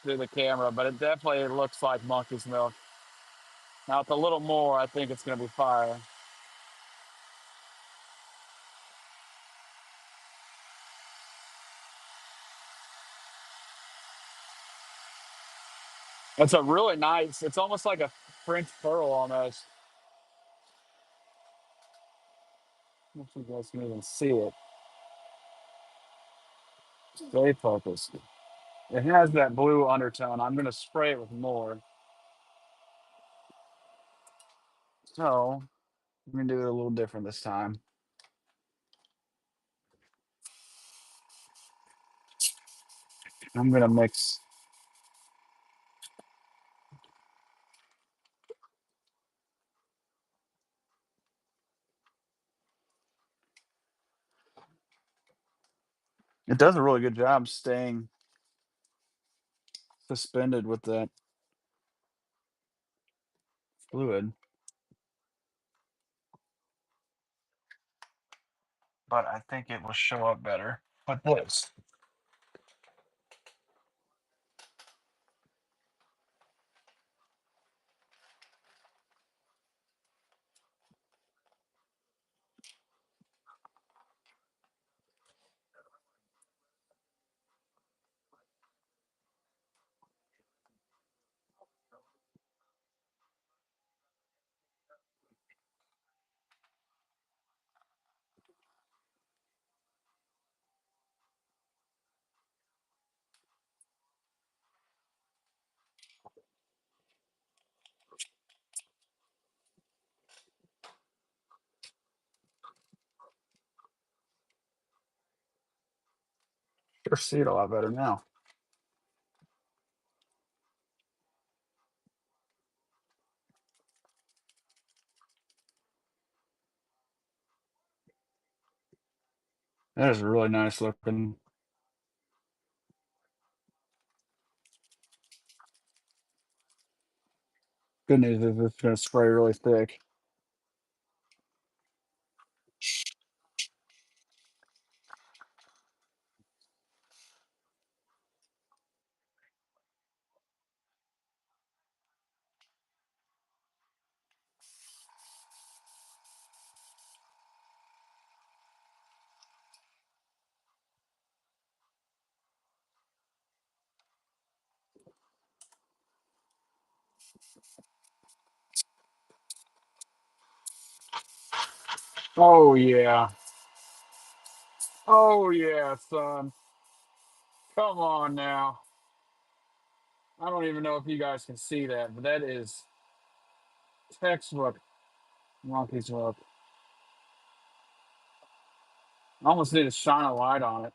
through the camera, but it definitely looks like monkey's milk. Now with a little more, I think it's gonna be fire. It's a really nice, it's almost like a French pearl almost. I don't know if you guys can even see it. Stay focused. It has that blue undertone. I'm gonna spray it with more. So I'm gonna do it a little different this time. I'm gonna mix. It does a really good job staying suspended with that fluid. But I think it will show up better with this. Sure see it a lot better now. That is really nice looking. Good news is it's gonna spray really thick. Oh yeah. Oh yeah, son. Come on now. I don't even know if you guys can see that, but that is textbook monkey's milk. I almost need to shine a light on it.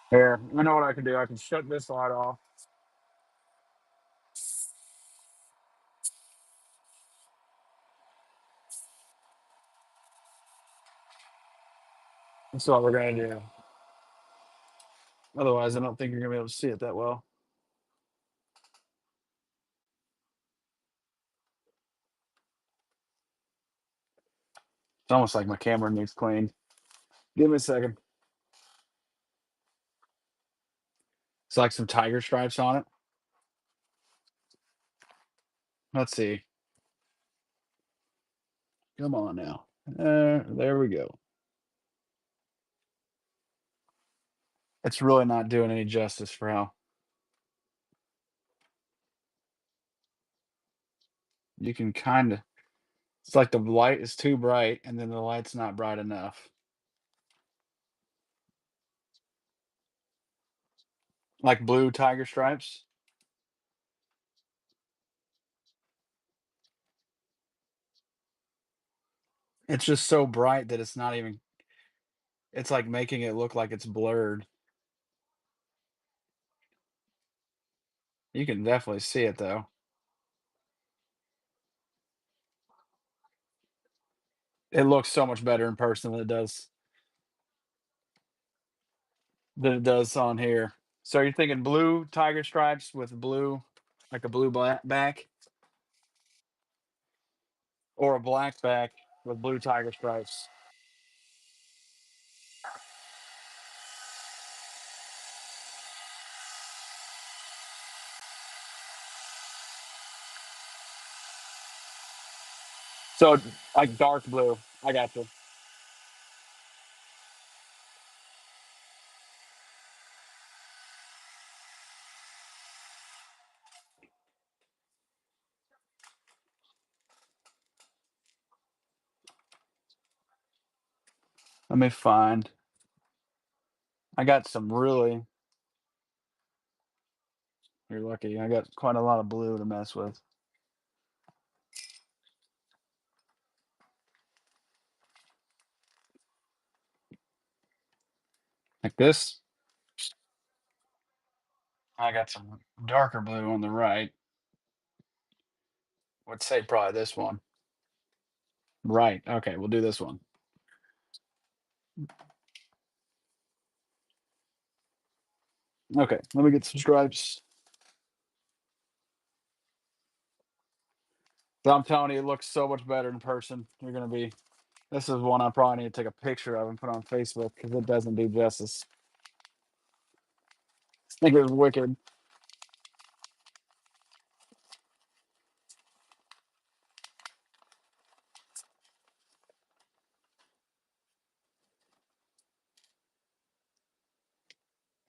Here, I know what I can do. I can shut this light off. That's what we're gonna do. Otherwise, I don't think you're gonna be able to see it that well. It's almost like my camera needs cleaned. Give me a second. It's like some tiger stripes on it. Let's see. Come on now. There we go. It's really not doing any justice for how you can kind of. It's like the light is too bright, and then the light's not bright enough. Like blue tiger stripes. It's just so bright that it's not even it's like making it look like it's blurred. You can definitely see it though. It looks so much better in person than it does on here. So you're thinking blue tiger stripes with blue, like a blue black back, or a black back with blue tiger stripes. So like dark blue. I got you. Let me find. I got some really. You're lucky. I got quite a lot of blue to mess with. Like this. I got some darker blue on the right. Would say probably this one. Right. Okay, we'll do this one. Okay, let me get some stripes. So I'm telling you, it looks so much better in person. You're gonna be. This is one I probably need to take a picture of and put on Facebook because it doesn't do justice. I think it was wicked.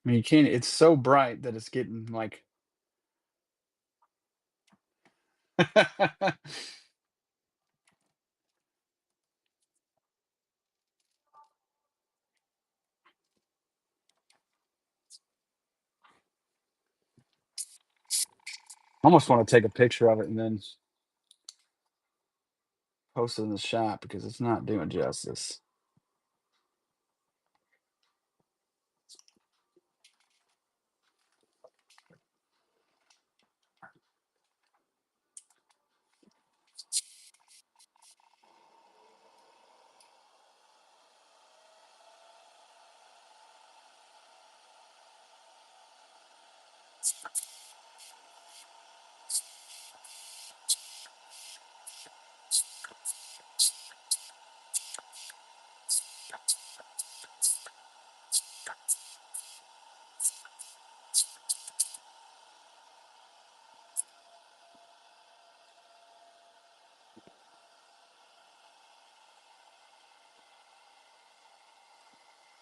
I mean, you can't. It's so bright that it's getting like. I almost want to take a picture of it and then post it in the shop because it's not doing justice.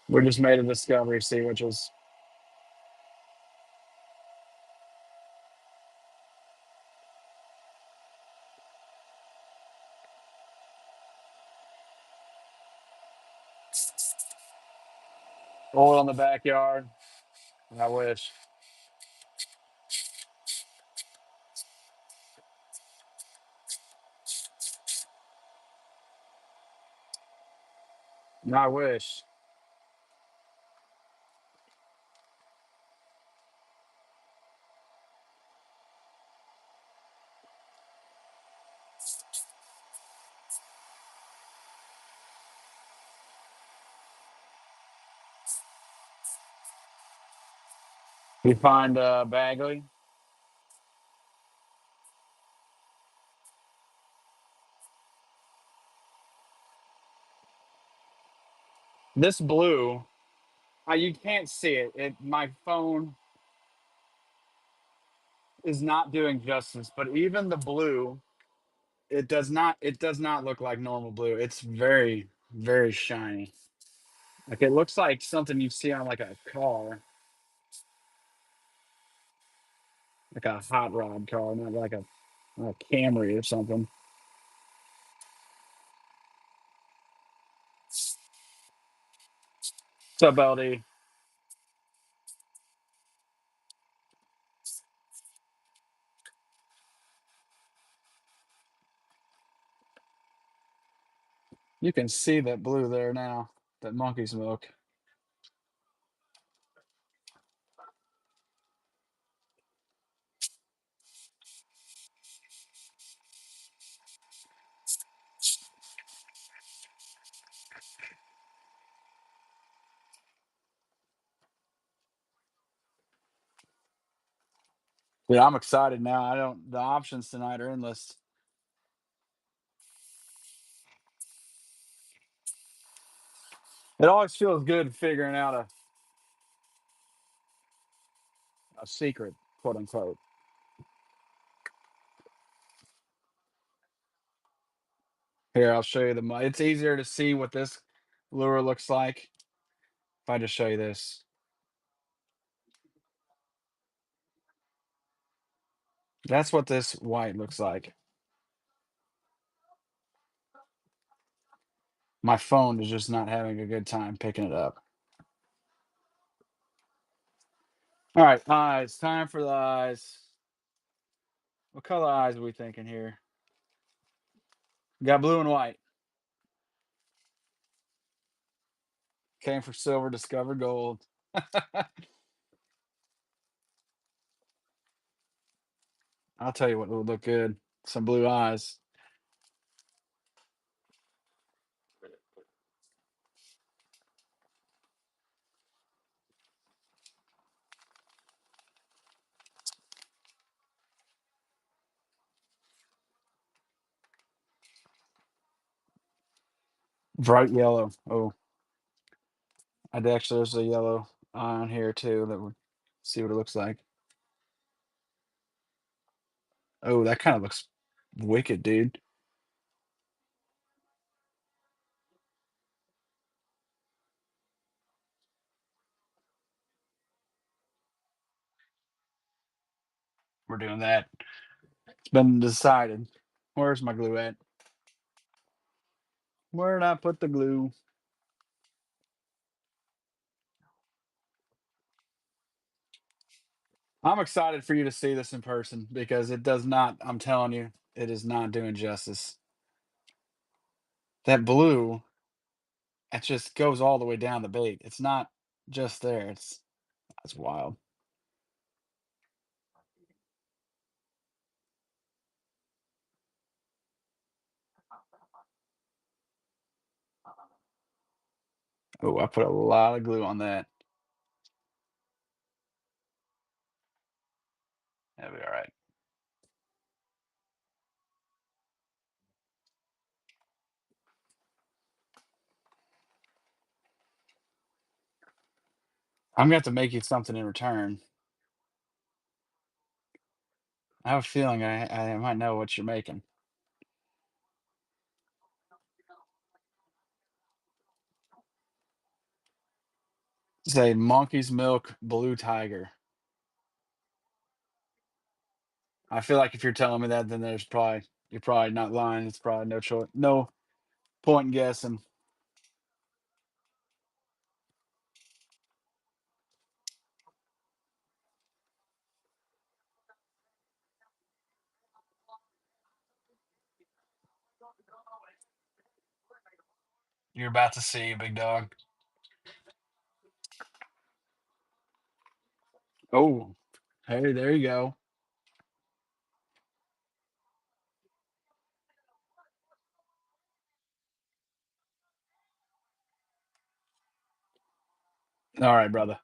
We just made a discovery, see, which is oil in the backyard. I wish. I wish. We find Bagley. This blue, you can't see it. My phone is not doing justice, but even the blue, it does not look like normal blue. It's very, very shiny. Like it looks like something you see on like a car, like a hot rod car, not like a Camry or something. What's up, LD? You can see that blue there now, that monkey's milk. Yeah, I'm excited now. The options tonight are endless. It always feels good figuring out a secret, quote unquote. Here, I'll show you it's easier to see what this lure looks like if I just show you this. That's what this white looks like. My phone is just not having a good time picking it up. All right, eyes. Time for the eyes. What color eyes are we thinking here? Got blue and white. Came for silver, discovered gold. I'll tell you what would look good. Some blue eyes. Bright yellow. Oh, there's a yellow eye on here too that would see what it looks like. Oh, that kind of looks wicked, dude. We're doing that. It's been decided. Where's my glue at? Where did I put the glue? I'm excited for you to see this in person because it does not, I'm telling you, it is not doing justice. That blue, it just goes all the way down the bait. It's not just there. That's wild. Oh, I put a lot of glue on that. That'll be all right. I'm gonna have to make you something in return. I have a feeling I might know what you're making. Say monkey's milk blue tiger. I feel like if you're telling me that, then you're probably not lying. It's probably no choice, no point in guessing. You're about to see, big dog. Oh, hey, there you go. All right, brother.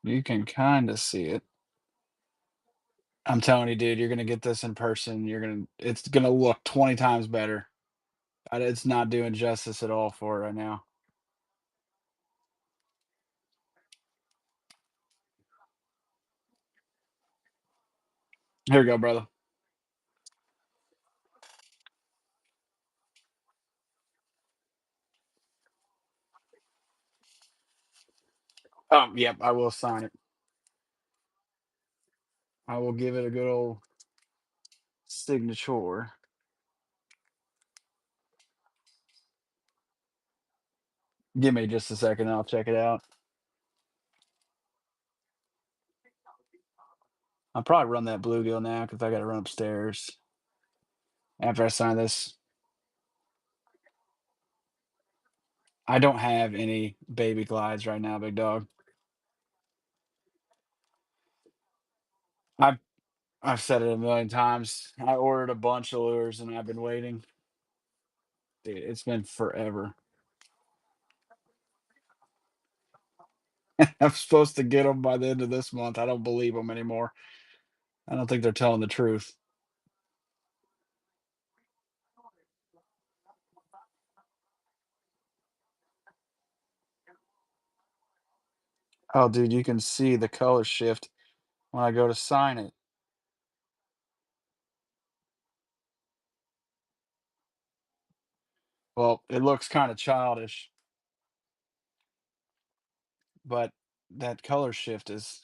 You can kind of see it. I'm telling you, dude, you're gonna get this in person. It's gonna look 20 times better. It's not doing justice at all for it right now. Here we go, brother. Yep, I will sign it. I will give it a good old signature. Give me just a second, and I'll check it out. I'll probably run that bluegill now because I got to run upstairs after I sign this. I don't have any baby glides right now, big dog. I've I've said it a million times. I ordered a bunch of lures and I've been waiting. Dude, it's been forever. I'm supposed to get them by the end of this month. I don't believe them anymore. I don't think they're telling the truth. Oh, dude, you can see the color shift when I go to sign it. Well, it looks kind of childish, but that color shift is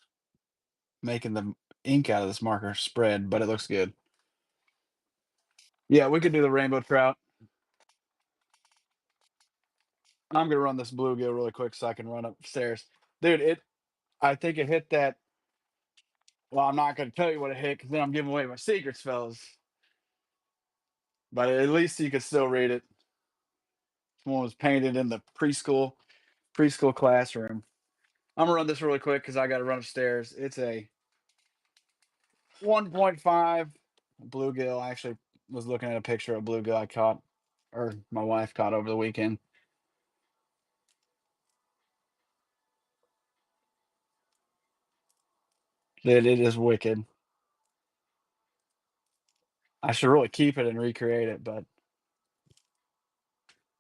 making the ink out of this marker spread, but it looks good. Yeah, we could do the rainbow trout. I'm gonna run this bluegill really quick so I can run upstairs. Dude, I think it hit that. Well, I'm not gonna tell you what it hit because then I'm giving away my secrets, fellas. But at least you could still read it. This one was painted in the preschool classroom. I'm gonna run this really quick because I gotta run upstairs. It's a 1.5 bluegill. I actually was looking at a picture of bluegill I caught, or my wife caught over the weekend. It is wicked. I should really keep it and recreate it, but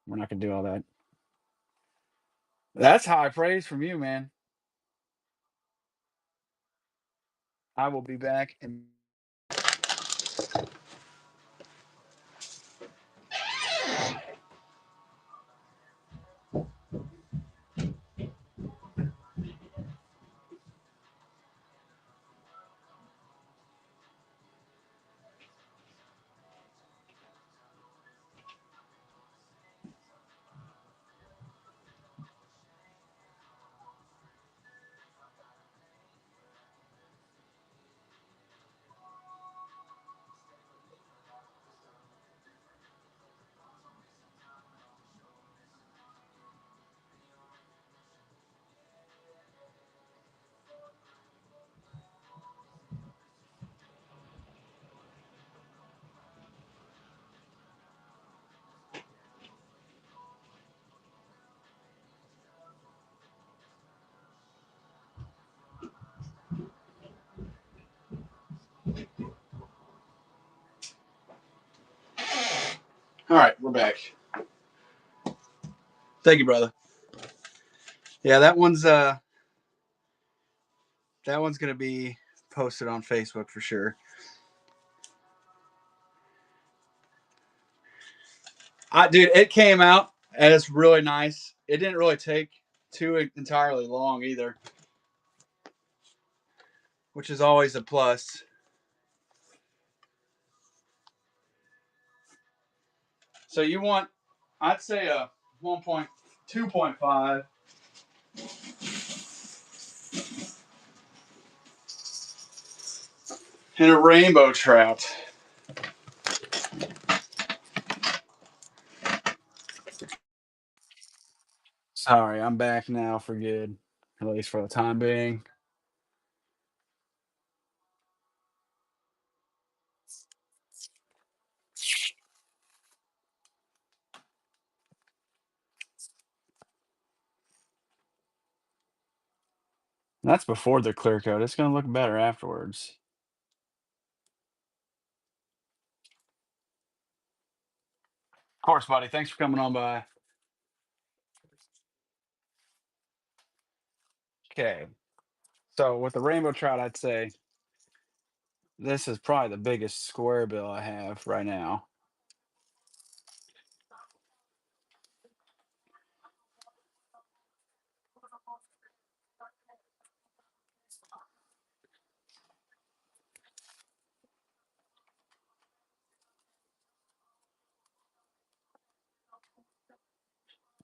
we're not gonna do all that. That's high praise from you, man. I will be back and all right, we're back. Thank you, brother. Yeah, that one's gonna be posted on Facebook for sure. Dude, it came out and it's really nice. It didn't really take too entirely long either, which is always a plus. So you want, I'd say a 1.2.5 and a rainbow trout. Sorry, I'm back now for good, at least for the time being. That's before the clear coat. It's gonna look better afterwards. Of course, buddy. Thanks for coming on by. Okay. So with the rainbow trout, I'd say this is probably the biggest square bill I have right now.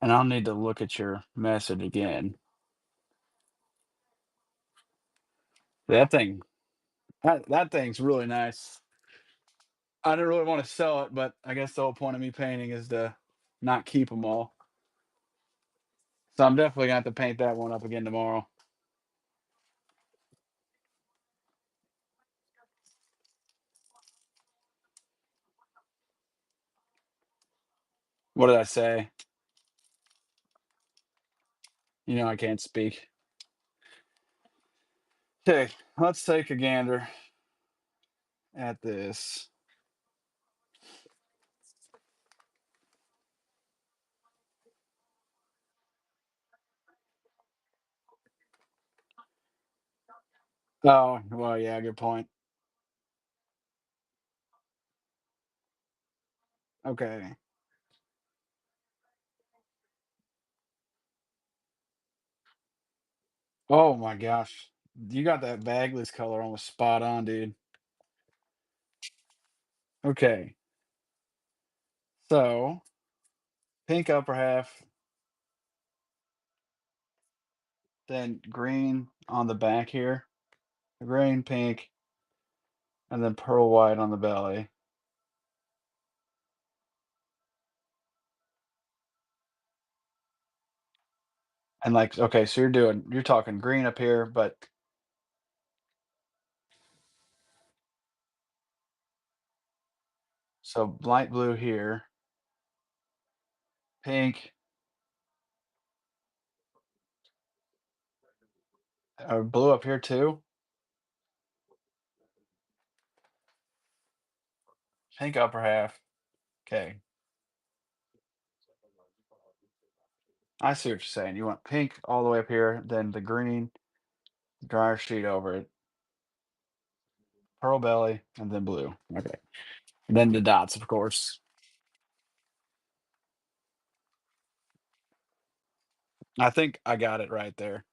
And I'll need to look at your message again. That thing, that thing's really nice. I didn't really want to sell it, but I guess the whole point of me painting is to not keep them all. So I'm definitely gonna have to paint that one up again tomorrow. What did I say? You know I can't speak. Okay, let's take a gander at this. Oh, well, yeah, good point. Okay. Oh my gosh. You got that Bagley's color almost spot on, dude. Okay. So, pink upper half, then green on the back here. Green, pink, and then pearl white on the belly. And like, okay, so you're talking green up here, but so light blue here, pink, blue up here too. Pink upper half. Okay. I see what you're saying. You want pink all the way up here, then the green dryer sheet over it, pearl belly, and then blue. Okay. And then the dots, of course. I think I got it right there.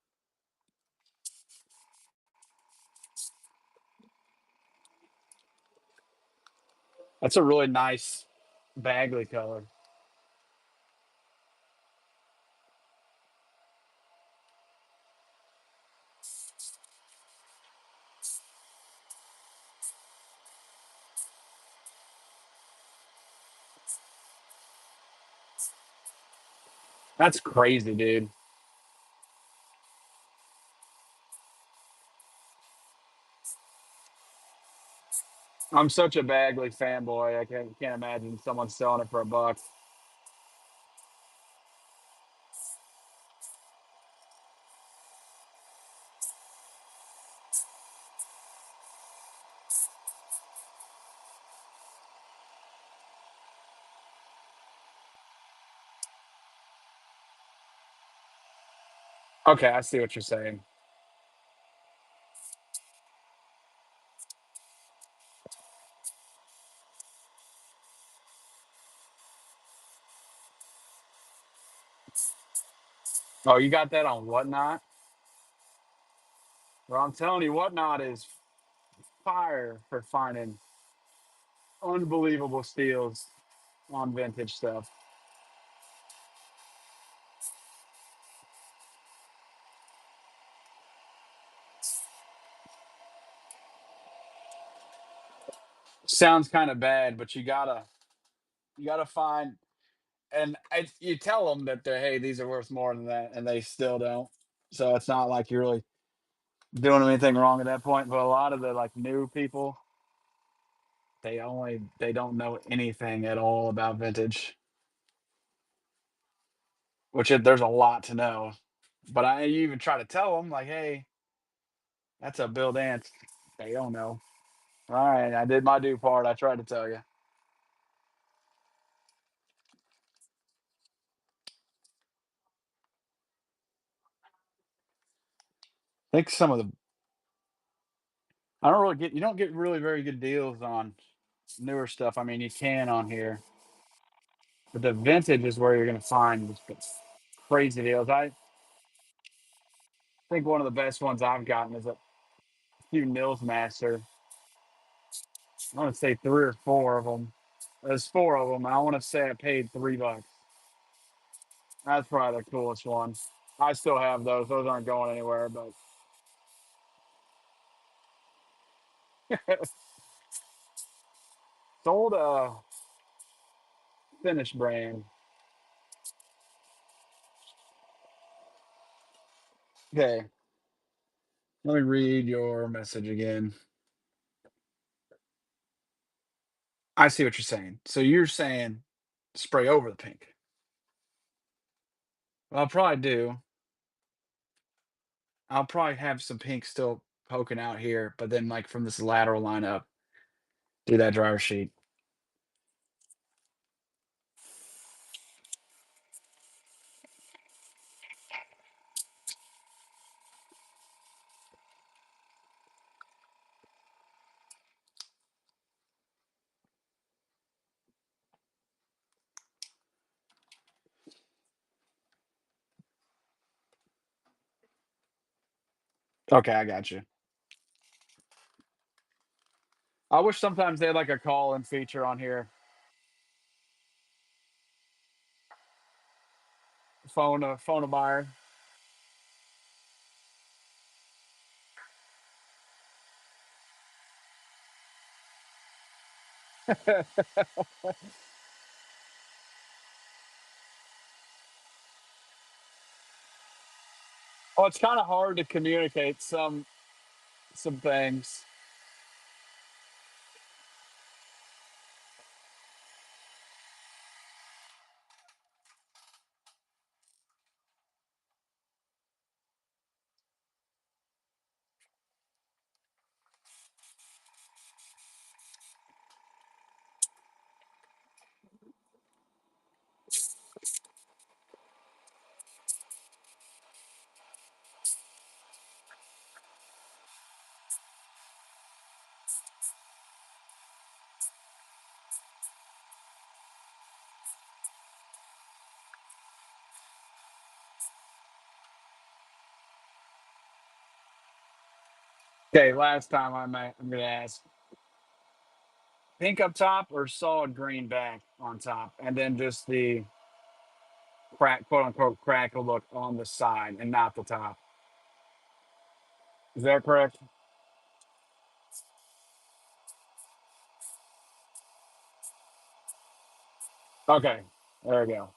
That's a really nice Bagley color. That's crazy, dude. I'm such a Bagley fanboy. I can't imagine someone selling it for $1. Okay, I see what you're saying. Oh, you got that on Whatnot? Well, I'm telling you, Whatnot is fire for finding unbelievable steals on vintage stuff. Sounds kind of bad, but you gotta find, and you tell them that they're, hey, these are worth more than that, and they still don't. So it's not like you're really doing anything wrong at that point. But a lot of the like new people, they don't know anything at all about vintage, which there's a lot to know. But I you even try to tell them like, hey, that's a Bill Dance. They don't know. All right, I did my due part. I tried to tell you. I think some of the I don't really get you don't get really very good deals on newer stuff. I mean, you can on here, but the vintage is where you're going to find just crazy deals. I think one of the best ones I've gotten is a few Nils Master. I want to say three or four of them. There's four of them. I want to say I paid $3. That's probably the coolest one. I still have those. Those aren't going anywhere, but Sold a Finnish brand. Okay, let me read your message again. I see what you're saying. So you're saying spray over the pink. Well, I'll probably do. I'll probably have some pink still poking out here, but then like from this lateral line up, do that dryer sheet. Okay, I got you. I wish sometimes they had like a call-in feature on here. Phone a buyer. Well, it's kind of hard to communicate some things. Okay, last time I'm gonna ask pink up top or solid green back on top, and then just the crack, quote unquote, crackle look on the side and not the top. Is that correct? Okay, there we go.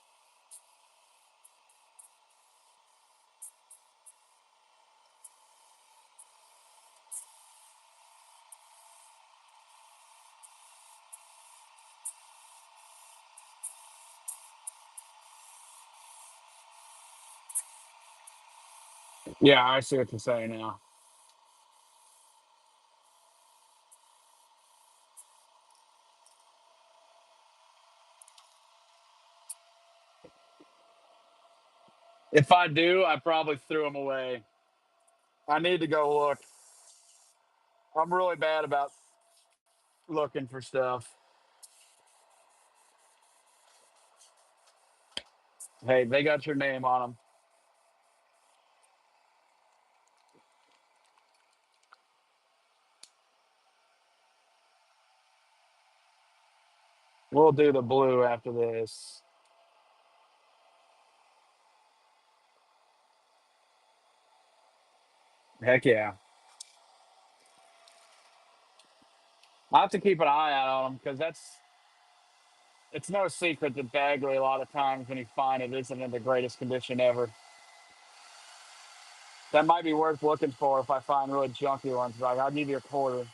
Yeah, I see what you're saying now. If I do, I probably threw them away. I need to go look. I'm really bad about looking for stuff. Hey, they got your name on them. We'll do the blue after this. Heck yeah. I have to keep an eye out on them because it's no secret that Bagley a lot of times when you find it isn't in the greatest condition ever. That might be worth looking for if I find really junky ones. Like I'll give you a quarter.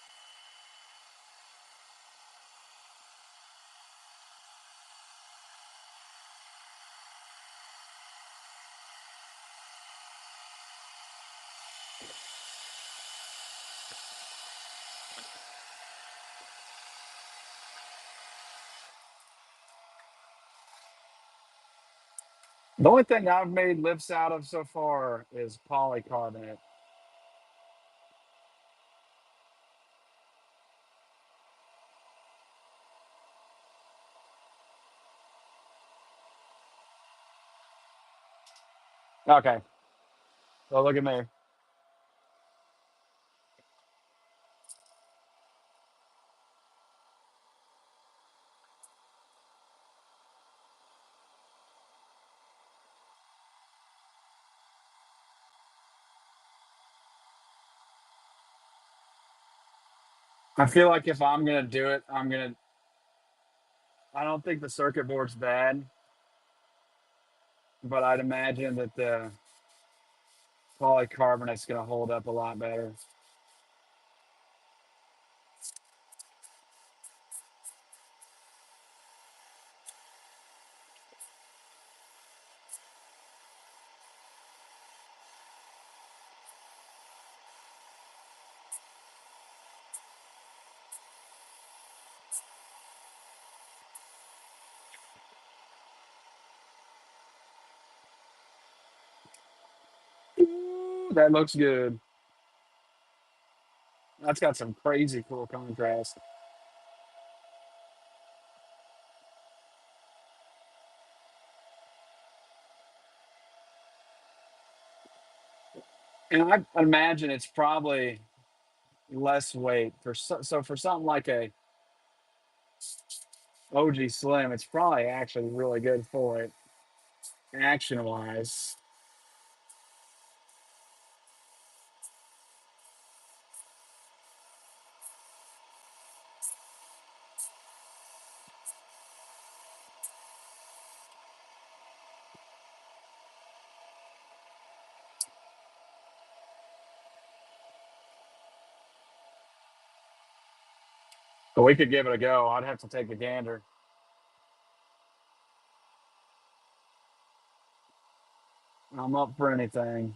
The only thing I've made lips out of so far is polycarbonate. Okay, so look at me. I feel like if I'm gonna do it, I don't think the circuit board's bad, but I'd imagine that the polycarbonate's gonna hold up a lot better. Ooh, that looks good. That's got some crazy cool contrast. And I imagine it's probably less weight for so for something like a OG Slim, it's probably actually really good for it action wise. But we could give it a go. I'd have to take a gander. I'm up for anything.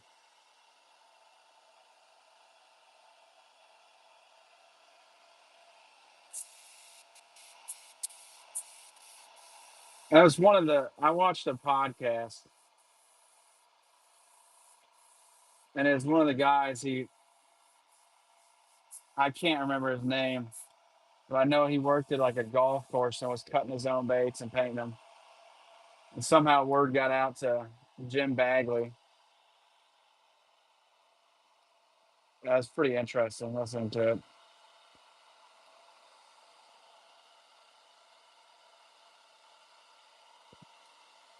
That was one of the I watched a podcast and it was one of the guys I can't remember his name, but I know he worked at like a golf course and was cutting his own baits and painting them. And somehow word got out to Jim Bagley. That was pretty interesting listening to it.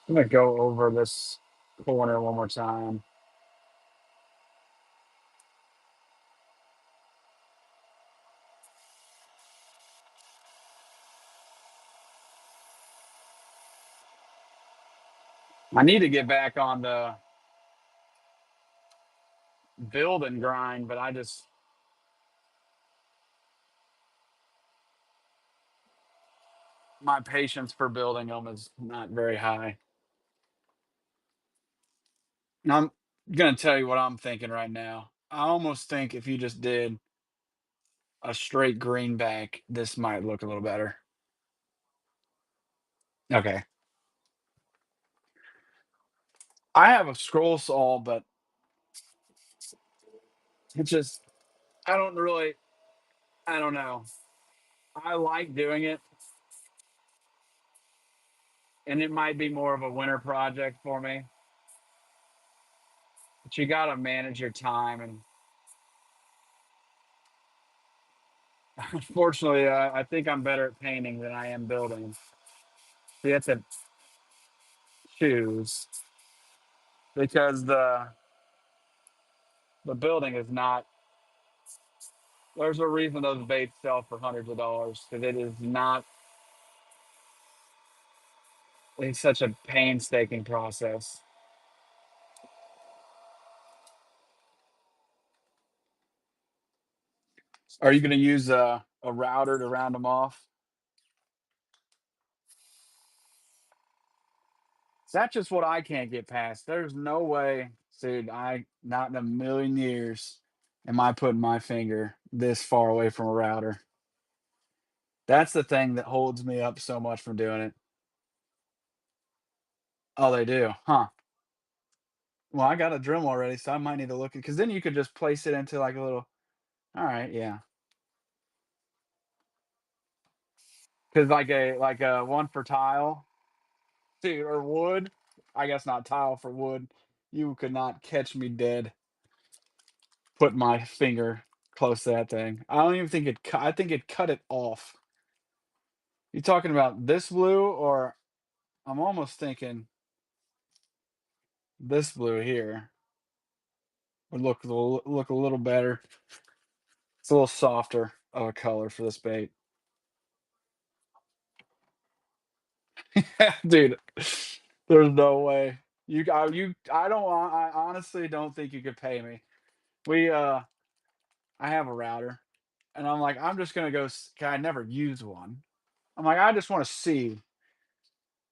I'm gonna go over this corner one more time. I need to get back on the build and grind, but my patience for building them is not very high. And I'm gonna tell you what I'm thinking right now. I almost think if you just did a straight greenback, this might look a little better. Okay. I have a scroll saw, but it's just I don't really I don't know. I like doing it, and it might be more of a winter project for me. But you got to manage your time, and unfortunately, I think I'm better at painting than I am building. So you have to choose because the building is not. There's a reason those baits sell for hundreds of dollars because it is not. It's such a painstaking process. Are you going to use a router to round them off? That's just what I can't get past. There's no way, dude. I not in a million years am I putting my finger this far away from a router. That's the thing that holds me up so much from doing it. Oh, they do, huh? Well, I got a Dremel already, so I might need to look at because then you could just place it into like a little. All right, yeah. Because like a one for tile, dude, or wood. I guess not tile for wood. You could not catch me dead. Put my finger close to that thing. I don't even think it cut. I think it cut it off. You talking about this blue, or I'm almost thinking this blue here would look a little better. It's a little softer. of a color for this bait. Dude, there's no way. I don't I honestly don't think you could pay me. We, I have a router, and I'm like, I'm just gonna go 'cause I never use one. I'm like, I just wanna see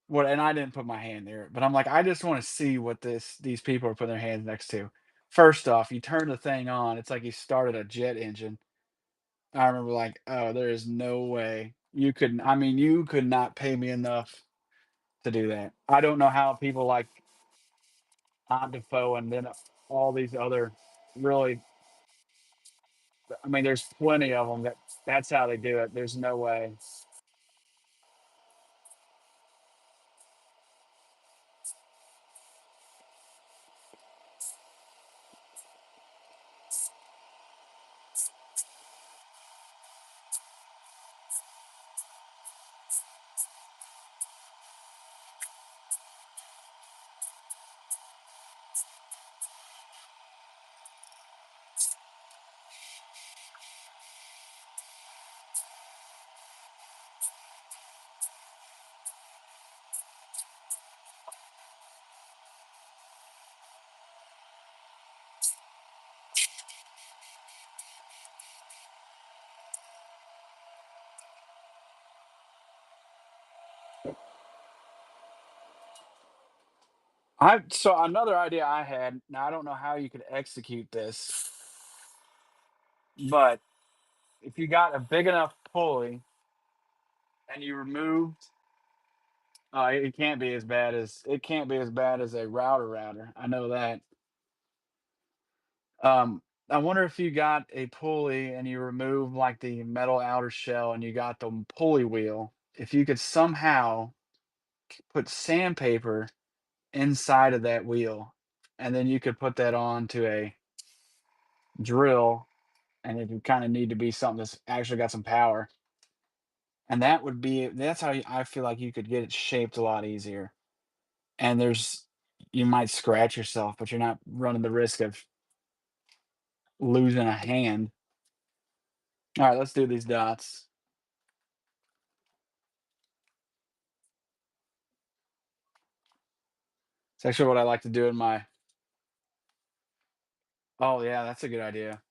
what, and I didn't put my hand near it, but I'm like, I just wanna see what these people are putting their hands next to. First off, you turn the thing on, it's like you started a jet engine. I remember like, "Oh, there is no way you could." I mean, you could not pay me enough to do that. I don't know how people like Aunt Defoe and then all these other really, I mean, there's plenty of them that's how they do it. There's no way. I so another idea I had, now I don't know how you could execute this, but if you got a big enough pulley and you removed, it can't be as bad as a router. I know that. I wonder if you got a pulley and you remove like the metal outer shell and you got the pulley wheel, if you could somehow put sandpaper inside of that wheel, and then you could put that onto a drill, and it would kind of need to be something that's actually got some power. And that's how I feel like you could get it shaped a lot easier. And you might scratch yourself, but you're not running the risk of losing a hand. All right, let's do these dots. It's actually what I like to do in my. Oh yeah, that's a good idea.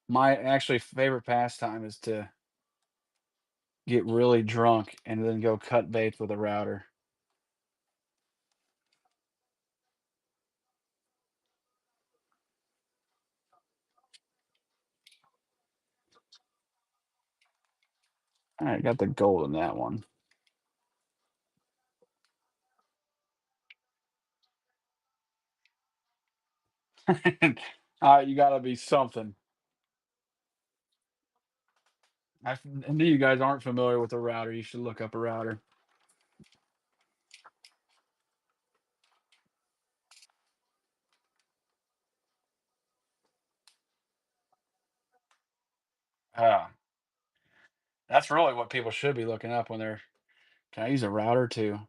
My actually favorite pastime is to get really drunk and then go cut bait with a router. All right, got the gold in that one. All right, you gotta be something. I knew you guys aren't familiar with a router. You should look up a router. Ah, that's really what people should be looking up when they're. Can I use a router to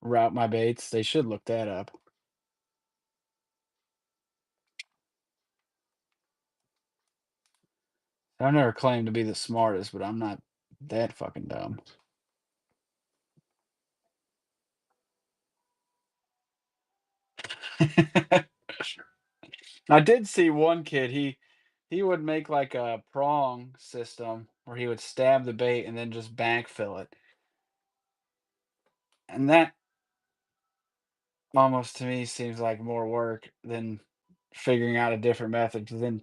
route my baits? They should look that up. I never claimed to be the smartest, but I'm not that fucking dumb. I did see one kid. He would make like a prong system where he would stab the bait and then just backfill it, and that almost to me seems like more work than figuring out a different method. Because then,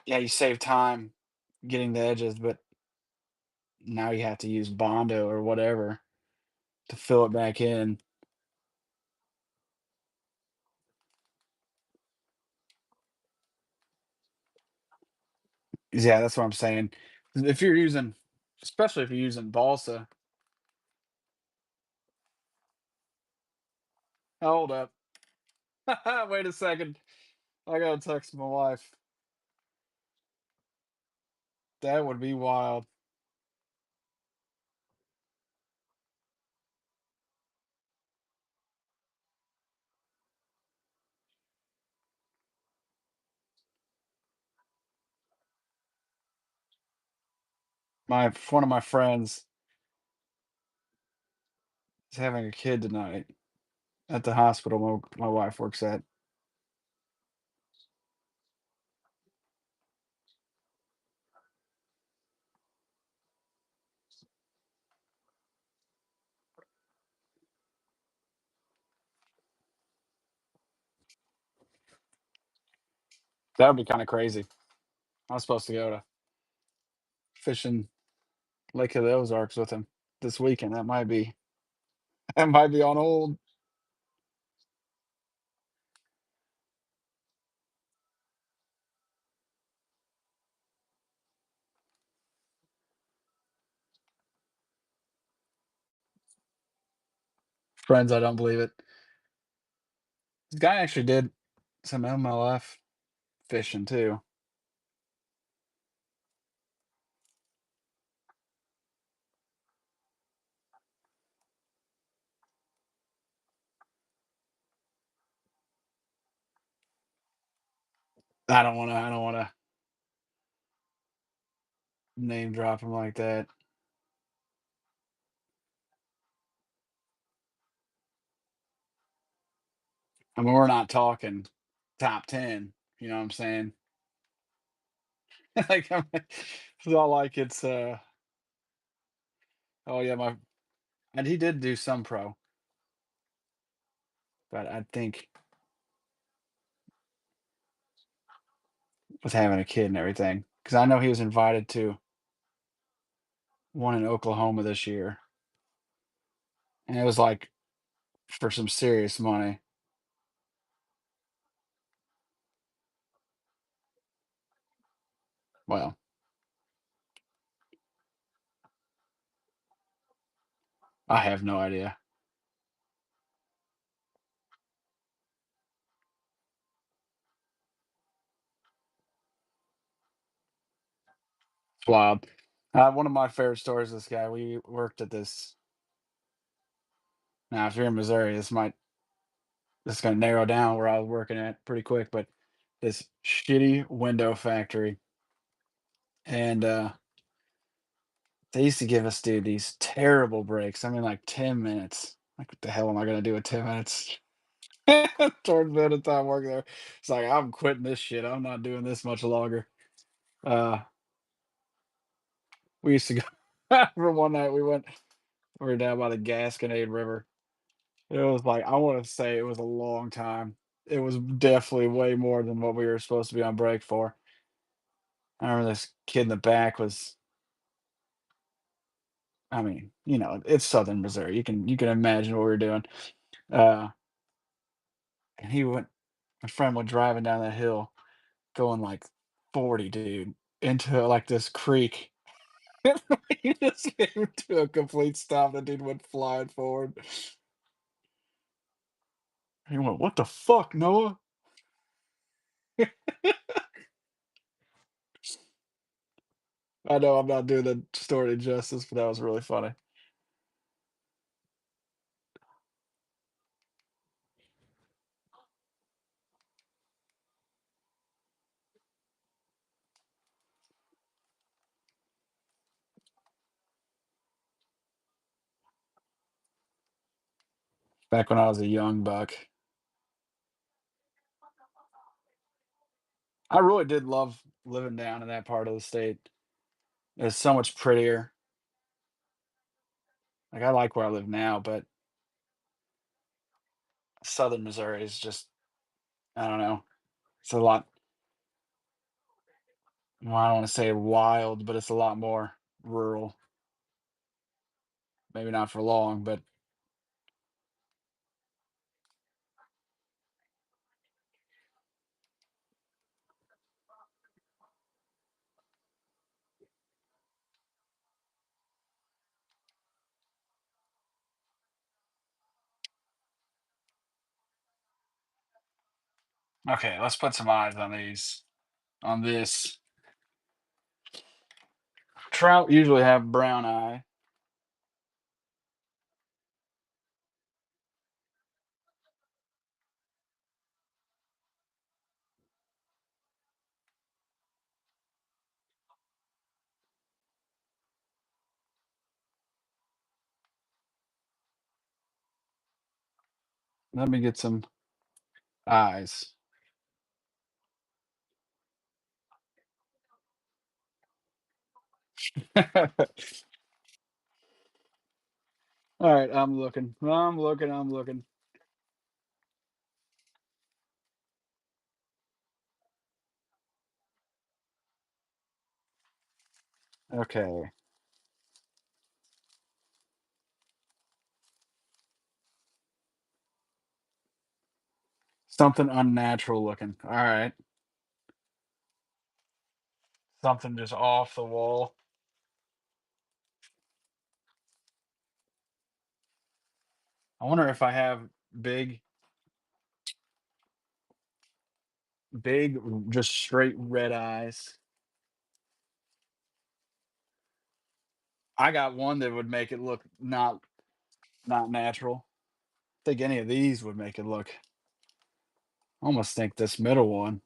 yeah, you save time getting the edges, but now you have to use Bondo or whatever to fill it back in. Yeah, that's what I'm saying. If you're using, especially if you're using balsa. Hold up. Wait a second. I gotta text my wife. That would be wild. My one of my friends is having a kid tonight at the hospital my wife works at. That would be kinda crazy. I was supposed to go to fishing Lake of the Ozarks with him this weekend. That might be on hold. Friends, I don't believe it. This guy actually did some MLF fishing too. I don't wanna name drop him like that. I mean, we're not talking top 10, you know what I'm saying? Like, I mean, it's not like oh, yeah, my and he did do some pro, but I think with having a kid and everything, because I know he was invited to one in Oklahoma this year, and it was, like, for some serious money. Well, I have no idea. It's wild. One of my favorite stories, this guy, we worked at this now, if you're in Missouri, this is gonna narrow down where I was working at pretty quick, but this shitty window factory, and, they used to give us, dude, these terrible breaks. I mean, like 10 minutes. Like, what the hell am I gonna do with 10 minutes? Towards the end of time working there. It's like, I'm quitting this shit. I'm not doing this much longer. Uh, we used to go for one night, we were down by the Gasconade River. It was like, I wanna say it was a long time. It was definitely way more than what we were supposed to be on break for. I remember this kid in the back was I mean, it's Southern Missouri. You can imagine what we were doing. Uh, and my friend went driving down that hill going like 40, dude, into like this creek. He just came to a complete stop. The dude went flying forward. He went, "What the fuck, Noah?" I know I'm not doing the story justice, but that was really funny. Back when I was a young buck, I really did love living down in that part of the state. It's so much prettier. Like I like where I live now, but Southern Missouri is just I don't know. It's a lot well, I don't wanna say wild, but it's a lot more rural. Maybe not for long, but okay, let's put some eyes on these. On this. Trout usually have brown eye. Let me get some eyes. All right, I'm looking. I'm looking. I'm looking. Okay. Something unnatural looking. All right. Something just off the wall. I wonder if I have big, big, just straight red eyes. I got one that would make it look not natural. I think any of these would make it look. I almost think this middle one.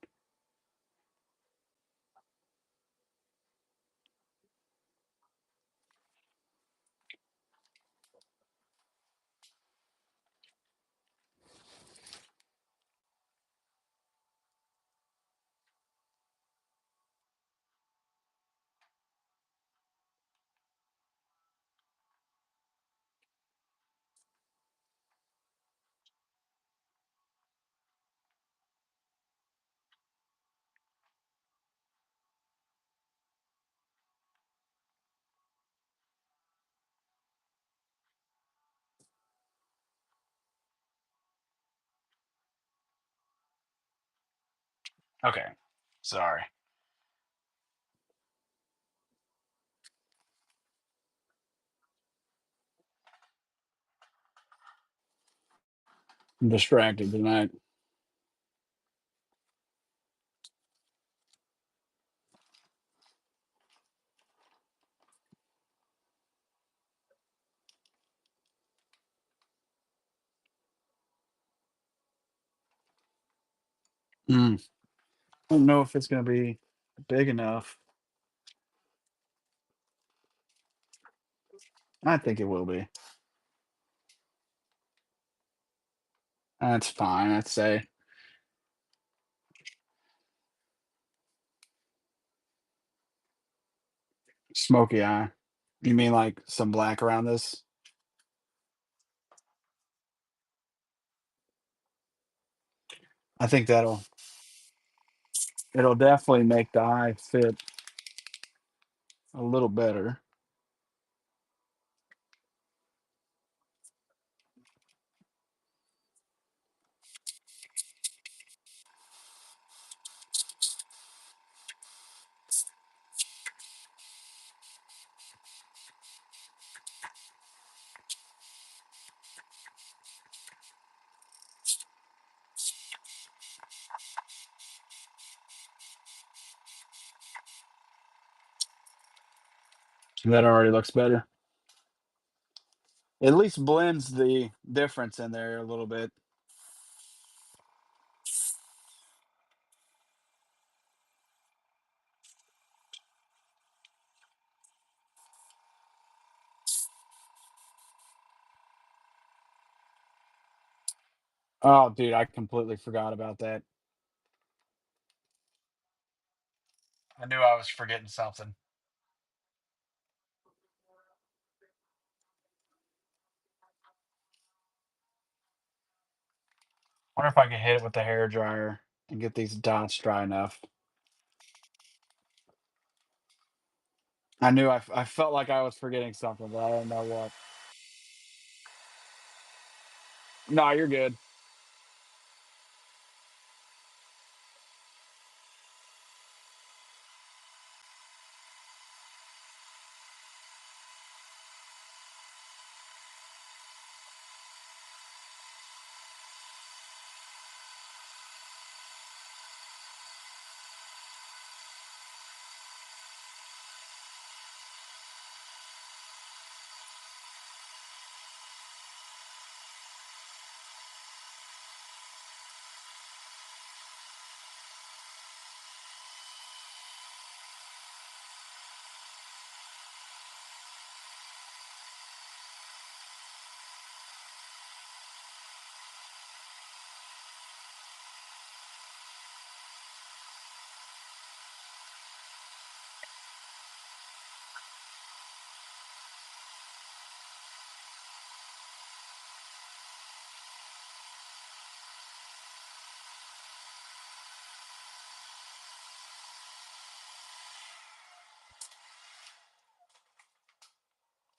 Okay. Sorry. I'm distracted tonight. Mm. I don't know if it's gonna be big enough. I think it will be. That's fine. I'd say smoky eye. You mean like some black around this? I think it'll definitely make the eye fit a little better. That already looks better. At least blends the difference in there a little bit. Oh, dude, I completely forgot about that. I knew I was forgetting something. Wonder if I could hit it with the hair dryer and get these dots dry enough. I felt like I was forgetting something, but I don't know what. No, you're good.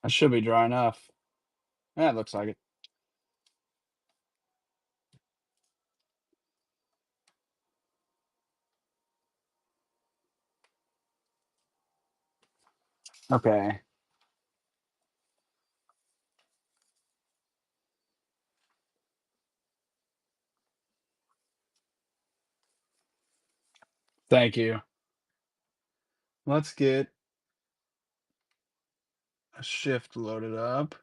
That should be dry enough. Yeah, it looks like it. Okay. Thank you. Let's get a shift loaded up.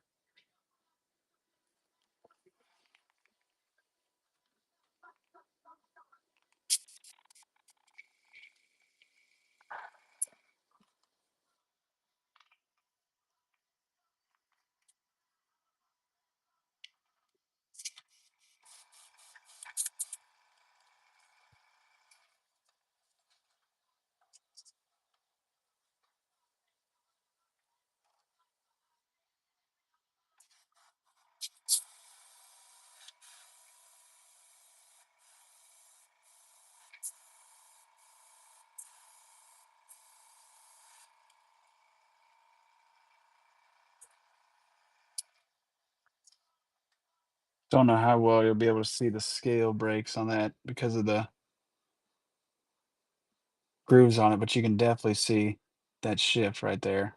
Don't know how well you'll be able to see the scale breaks on that because of the grooves on it, but you can definitely see that shift right there.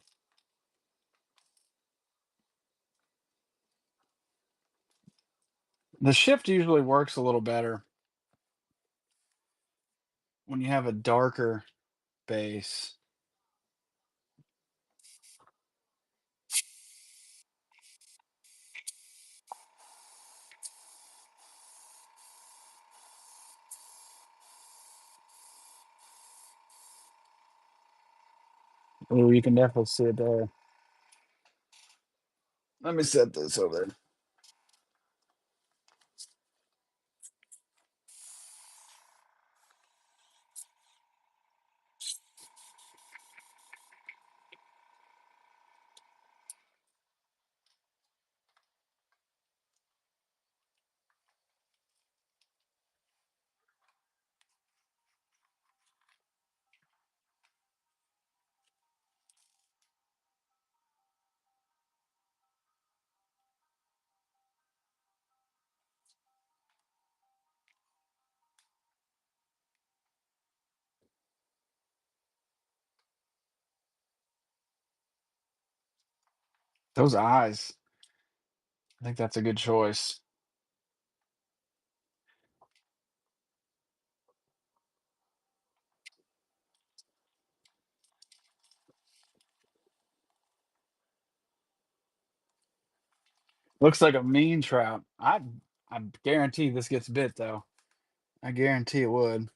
The shift usually works a little better when you have a darker base. Oh, you can definitely see it there. Let me set this over there. Those eyes, I think that's a good choice. Looks like a mean trout. I guarantee this gets bit though. I guarantee it would.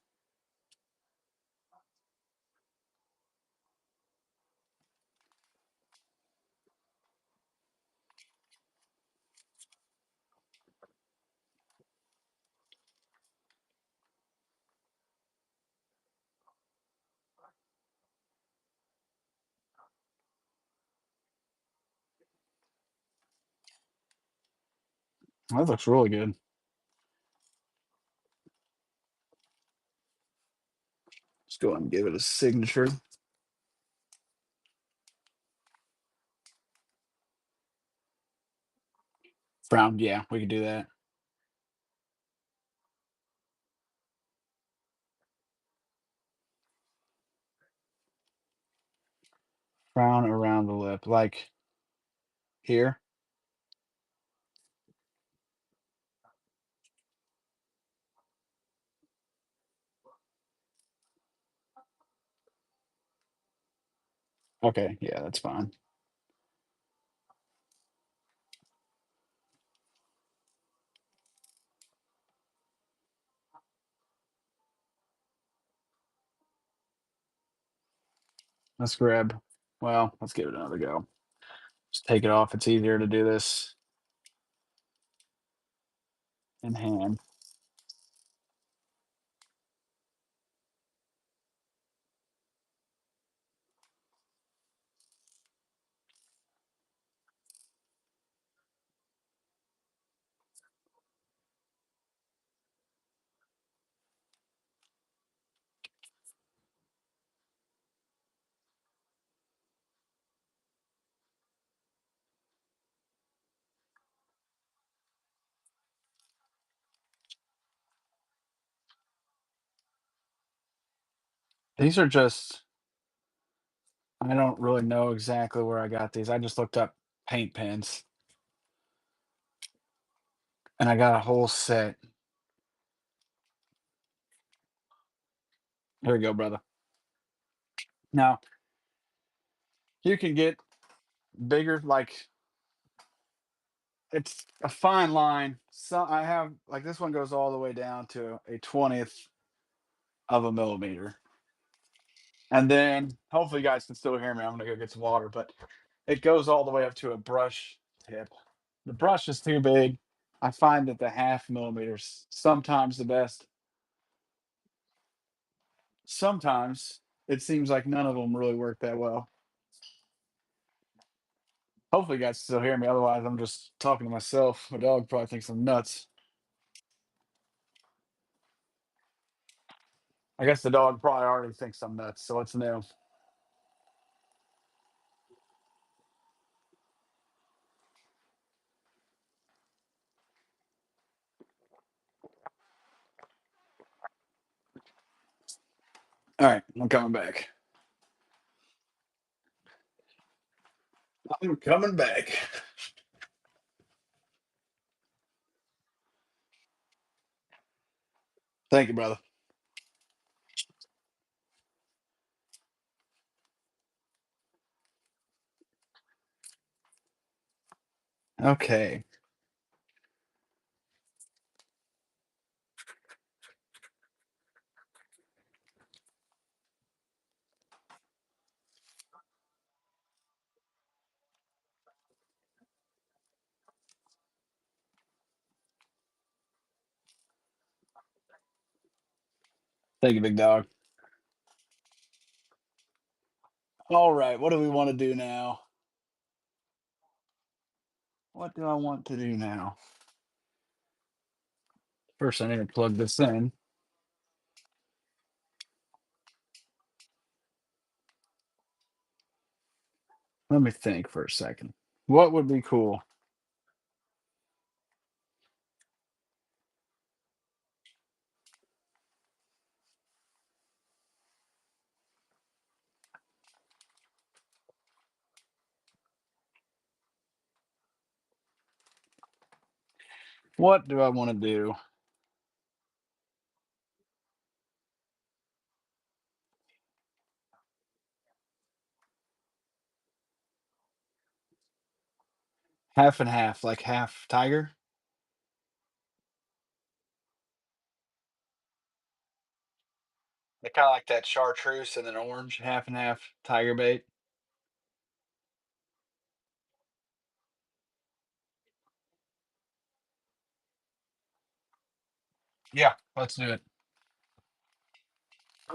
That looks really good. Let's go ahead and give it a signature. Frown, yeah, we could do that. Frown around the lip, like here. Okay, yeah, that's fine. Let's grab. Well, let's give it another go. Just take it off. It's easier to do this in hand. These are just I don't really know exactly where I got these. I just looked up paint pens and I got a whole set. Here we go, brother. Now, you can get bigger, like it's a fine line. So I have like this one goes all the way down to a 20th of a millimeter. And then hopefully you guys can still hear me. I'm gonna go get some water, but it goes all the way up to a brush tip. The brush is too big. I find that the half millimeters sometimes the best. Sometimes it seems like none of them really work that well. Hopefully you guys still hear me. Otherwise, I'm just talking to myself. My dog probably thinks I'm nuts. I guess the dog probably already thinks I'm nuts, so it's new. All right, I'm coming back. I'm coming back. Thank you, brother. Okay. Thank you, big dog. All right, what do we want to do now? What do I want to do now? First, I need to plug this in. Let me think for a second. What would be cool? What do I want to do? Half and half, like half tiger. They kind of like that chartreuse and then orange, half and half tiger bait. Yeah, let's do it.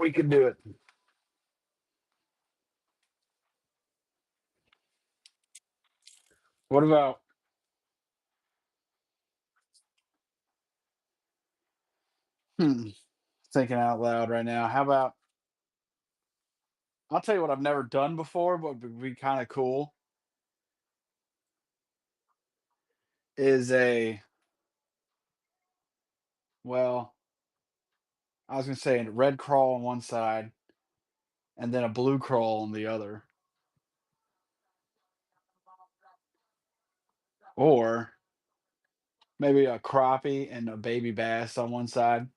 We can do it. What about hmm, thinking out loud right now? How about I'll tell you what I've never done before, but would be kind of cool is a well, I was gonna say a red crawl on one side and then a blue crawl on the other. Or maybe a crappie and a baby bass on one side.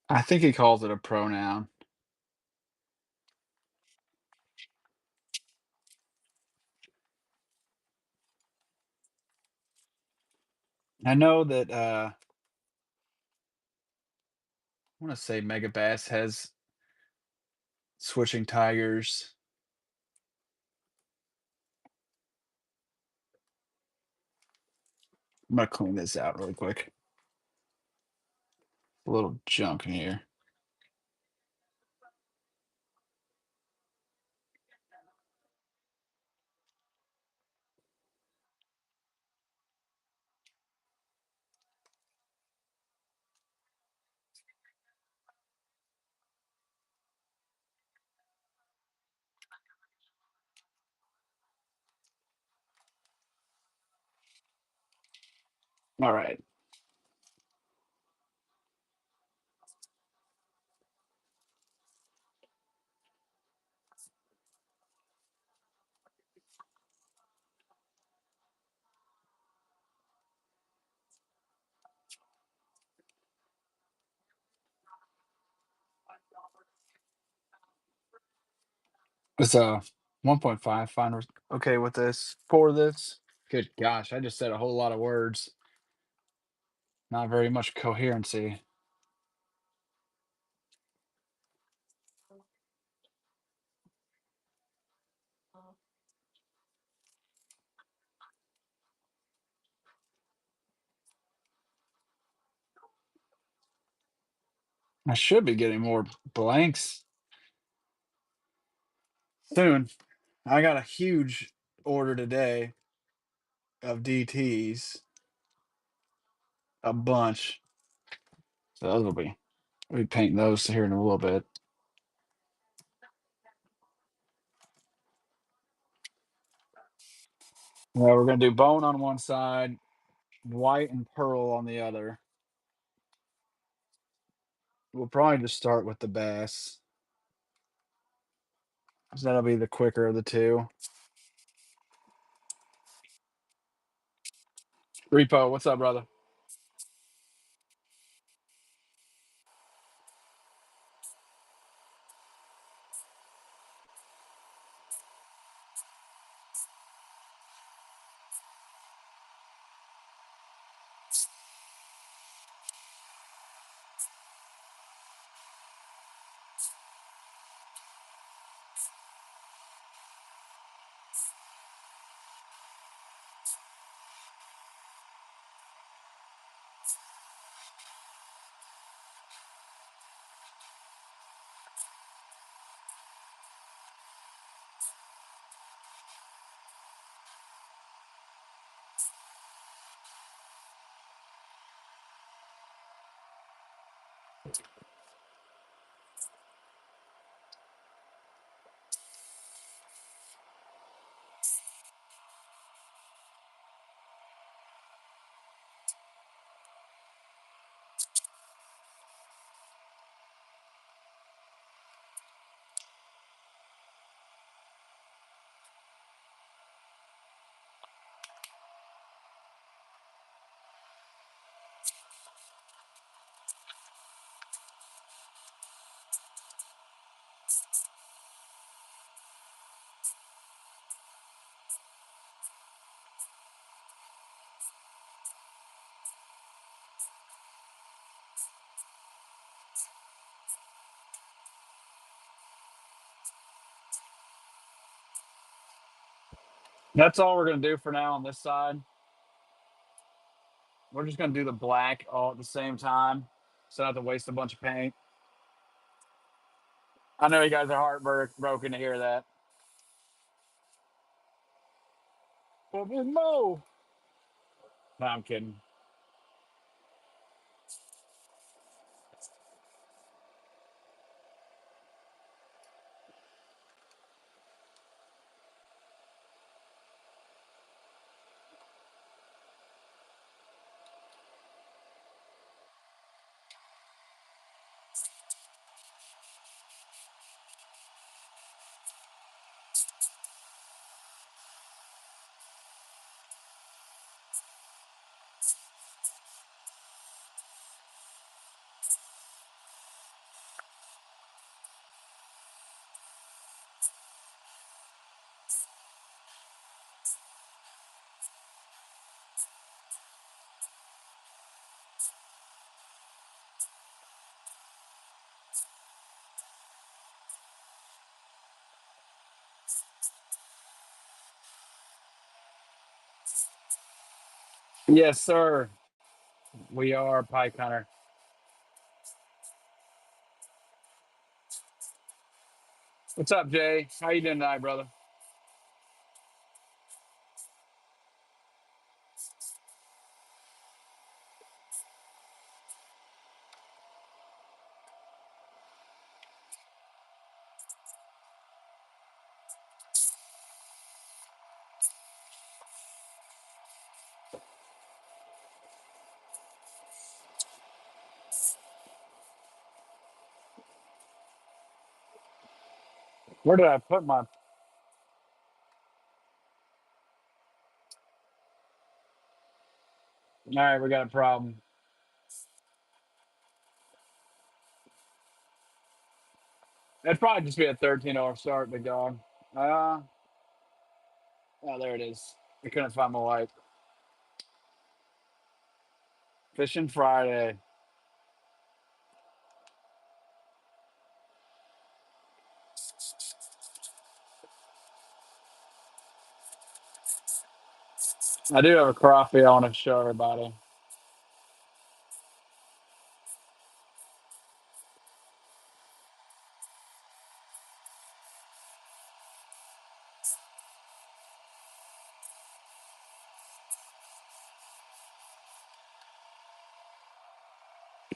I think he calls it a pronoun. I know that I want to say Mega Bass has switching tigers. I'm gonna clean this out really quick. A little junk in here. All right. It's 1.5. Fine. Okay with this. For this. Good gosh, I just said a whole lot of words. Not very much coherency. I should be getting more blanks soon. I got a huge order today of DTs, a bunch. So those will be. We'll be painting those here in a little bit. Well, we're gonna do bone on one side, white and pearl on the other. We'll probably just start with the bass. 'Cause that'll be the quicker of the two. Repo, what's up, brother? That's all we're gonna do for now on this side. We're just gonna do the black all at the same time, so I don't have to waste a bunch of paint. I know you guys are heartbroken to hear that. But with Mo. No, I'm kidding. Yes, sir. We are Pike Hunter. What's up, Jay? How you doing tonight, brother? Where did I put my? All right, we got a problem. It'd probably just be a 13-hour start, big dog. Uh, oh, there it is. I couldn't find my light. Fishing Friday. I do have a crappie I want to show everybody.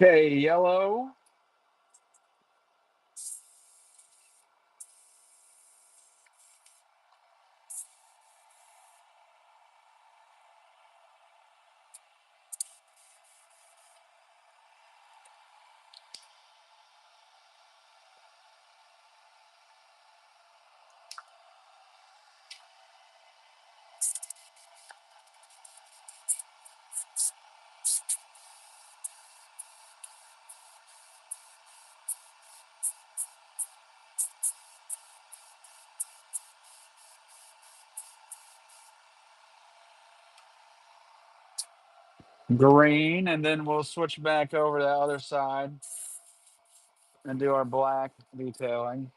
Okay, yellow. Green, and then we'll switch back over to the other side and do our black detailing.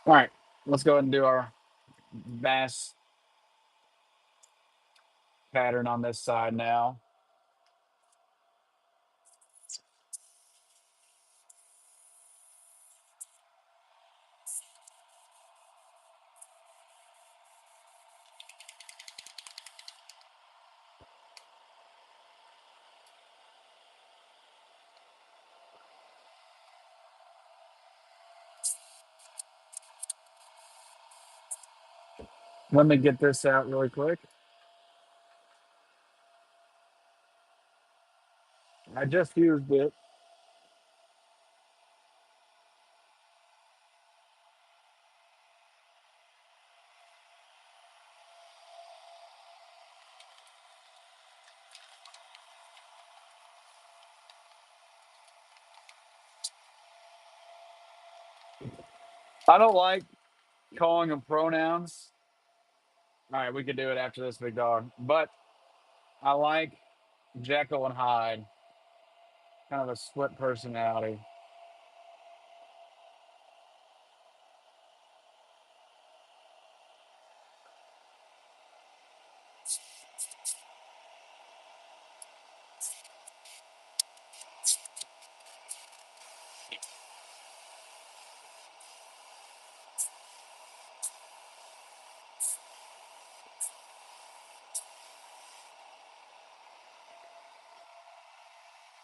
All right, let's go ahead and do our bass pattern on this side now. Let me get this out really quick. I just used it. I don't like calling them pronouns. All right, we could do it after this, big dog. But I like Jekyll and Hyde, kind of a split personality.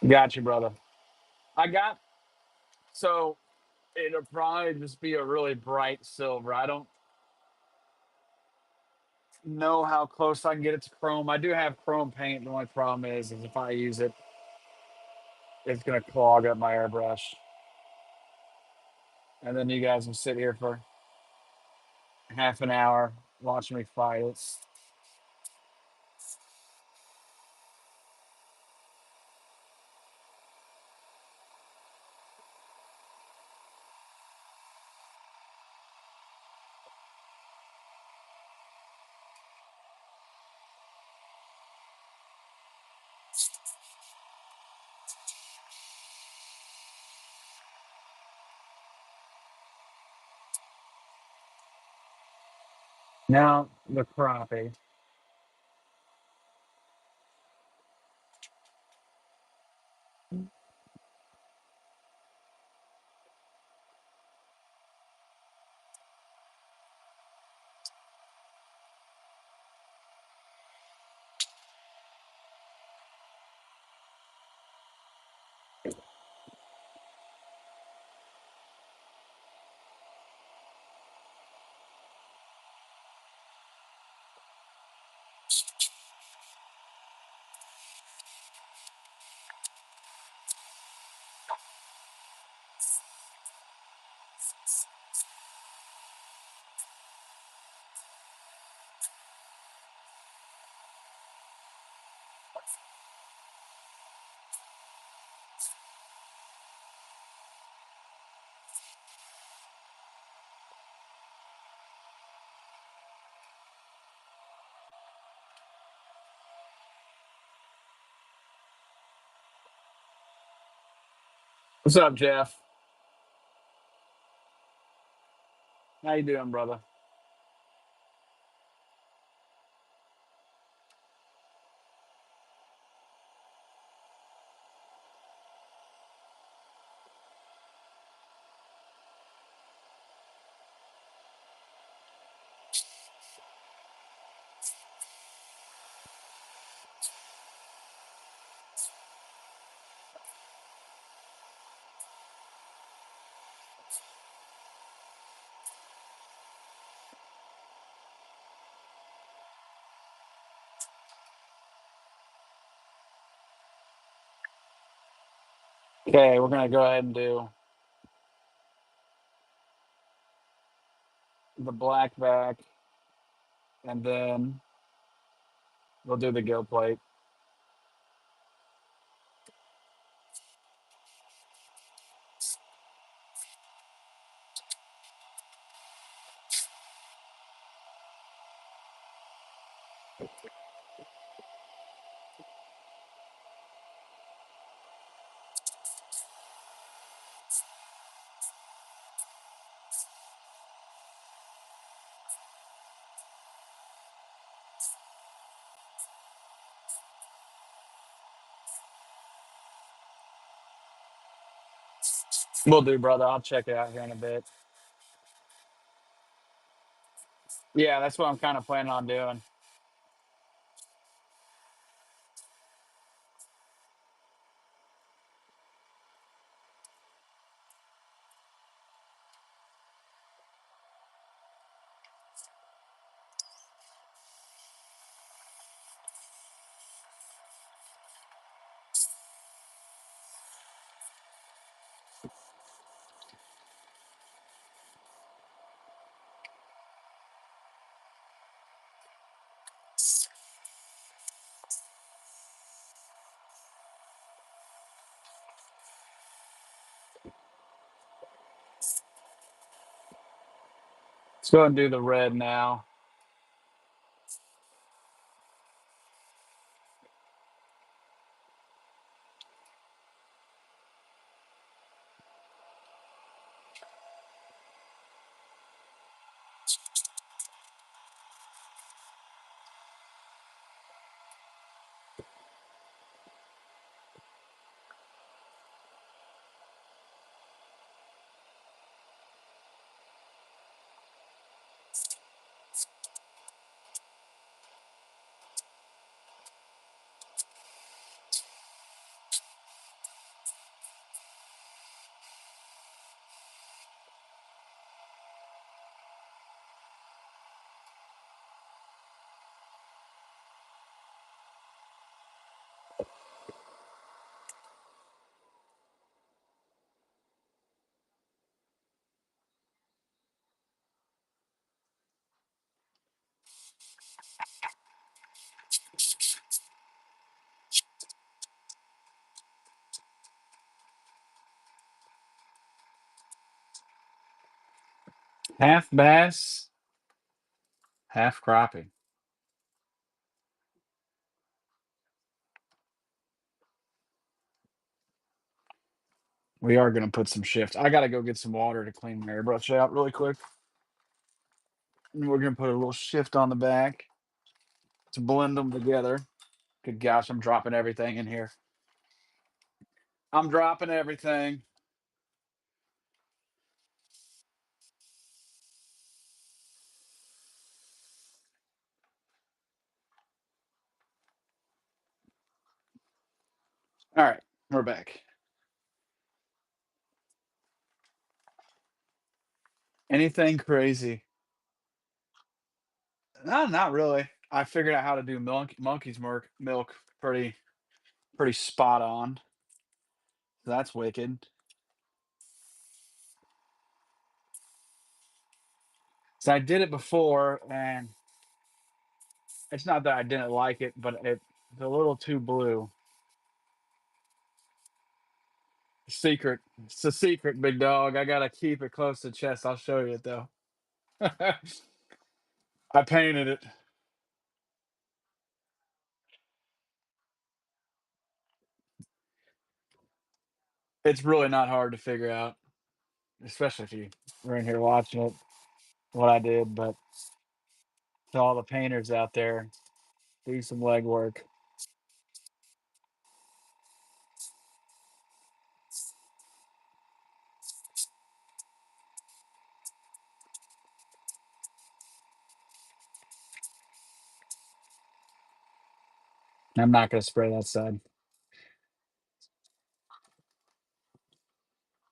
Got you, brother. I got so it'll probably just be a really bright silver. I don't know how close I can get it to chrome. I do have chrome paint. The only problem is if I use it, it's gonna clog up my airbrush. And then you guys can sit here for half an hour watching me fight it. Now the crappie. What's up, Jeff? How you doing, brother? Okay, we're gonna go ahead and do the black back, and then we'll do the gill plate. We'll do, brother. I'll check it out here in a bit. Yeah, that's what I'm kind of planning on doing. Let's go and do the red now. Half bass, half crappie. We are gonna put some shift. I gotta go get some water to clean my airbrush out really quick. And we're gonna put a little shift on the back to blend them together. Good gosh, I'm dropping everything in here. I'm dropping everything. All right, we're back. Anything crazy? No, not really. I figured out how to do monkey's milk pretty spot on. So that's wicked. So I did it before, and it's not that I didn't like it, but it's a little too blue. Secret. It's a secret, big dog. I gotta keep it close to the chest. I'll show you it though. I painted it. It's really not hard to figure out, especially if you were in here watching it, what I did. But to all the painters out there, do some legwork. I'm not gonna spray that side.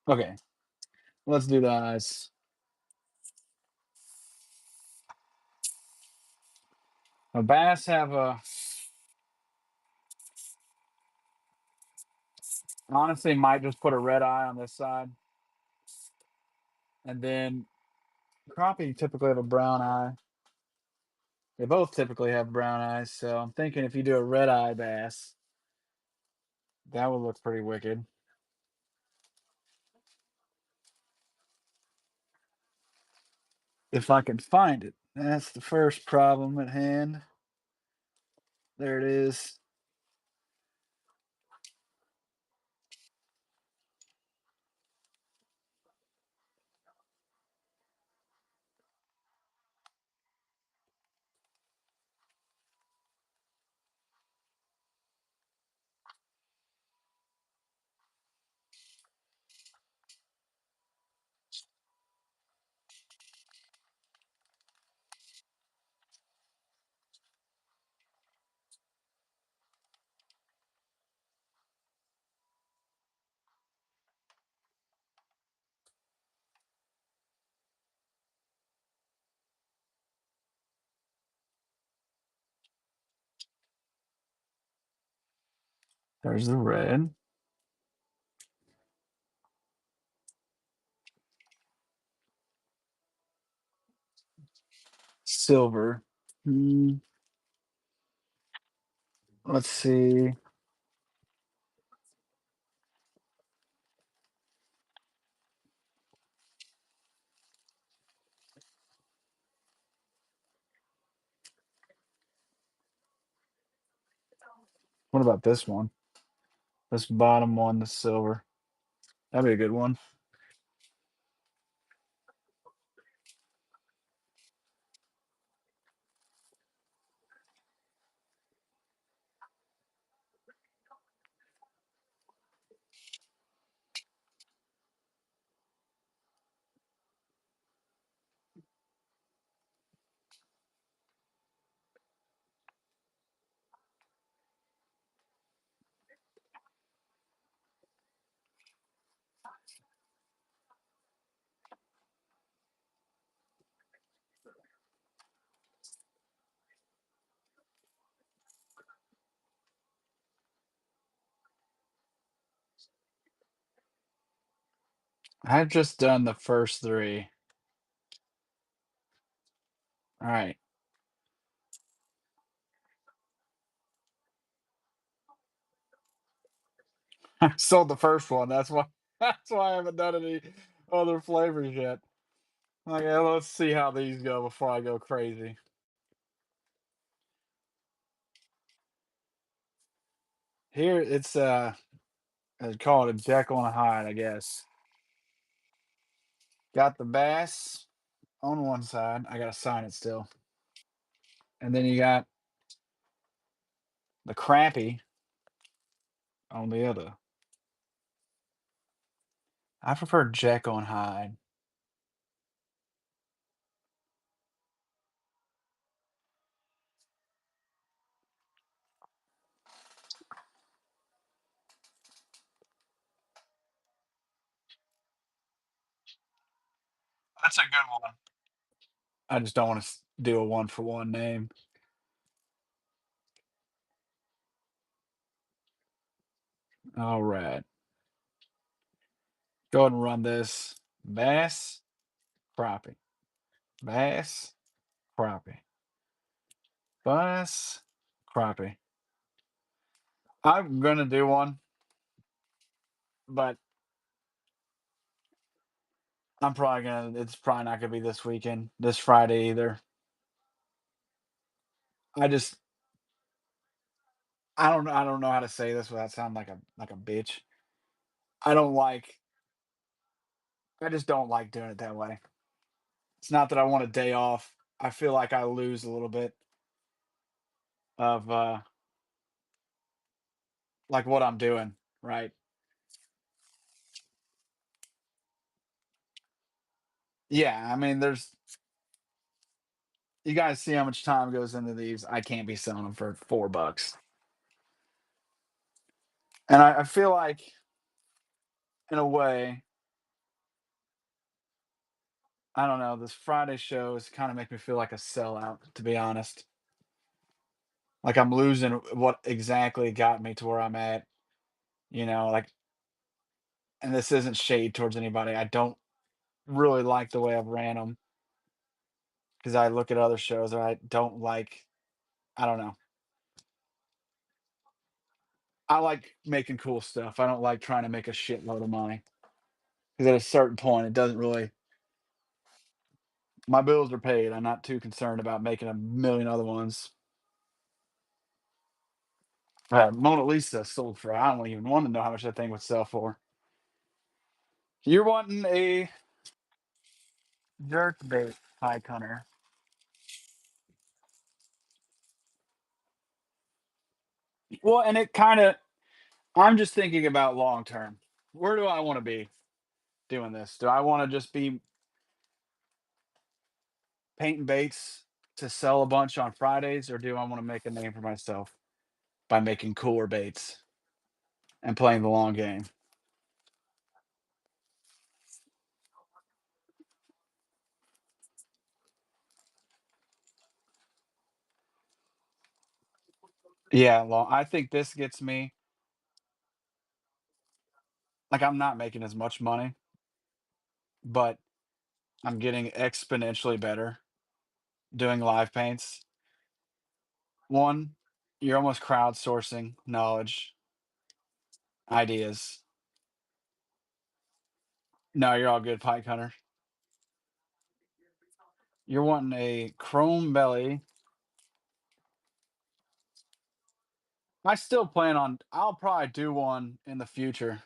Okay, let's do the eyes. Now, bass have a honestly might just put a red eye on this side, and then crappie typically have a brown eye. They both typically have brown eyes, so I'm thinking if you do a red eye bass, that would look pretty wicked. If I can find it. That's the first problem at hand. There it is. There's the red. Silver. Hmm, let's see. What about this one? This bottom one, the silver. That'd be a good one. I've just done the first three. All right. I sold the first one. That's why that's why I haven't done any other flavors yet. Okay, let's see how these go before I go crazy. Here it's I'd call it a Jekyll and Hyde, I guess. Got the bass on one side. I gotta sign it still. And then you got the crappie on the other. I prefer Jekyll and Hyde. That's a good one. I just don't want to do a one for one name. All right. Go ahead and run this. Bass, crappie. Bass, crappie. Bass, crappie. I'm gonna do one, but it's probably not gonna be this weekend, this Friday either. I just I don't know how to say this without sounding like a bitch. I don't like I just don't like doing it that way. It's not that I want a day off. I feel like I lose a little bit of like what I'm doing, right? Yeah, I mean there's you guys see how much time goes into these. I can't be selling them for $4. And I feel like in a way, I don't know, this Friday shows kind of make me feel like a sellout, to be honest. Like I'm losing what exactly got me to where I'm at, like, and this isn't shade towards anybody. I don't really like the way I've ran them because I look at other shows and I don't like, I don't know. I like making cool stuff. I don't like trying to make a shitload of money because at a certain point, it doesn't really, my bills are paid. I'm not too concerned about making a million other ones. Mona Lisa sold for, I don't even want to know how much that thing would sell for. You're wanting a jerk bait pike hunter. Well, and it kind of, I'm just thinking about long term. Where do I want to be doing this? Do I want to just be painting baits to sell a bunch on Fridays, or do I want to make a name for myself by making cooler baits and playing the long game? Yeah, long. I think this gets me like I'm not making as much money, but I'm getting exponentially better doing live paints. One, you're almost crowdsourcing knowledge, ideas. No, you're all good, pike hunter. You're wanting a chrome belly. I still plan on. I'll probably do one in the future.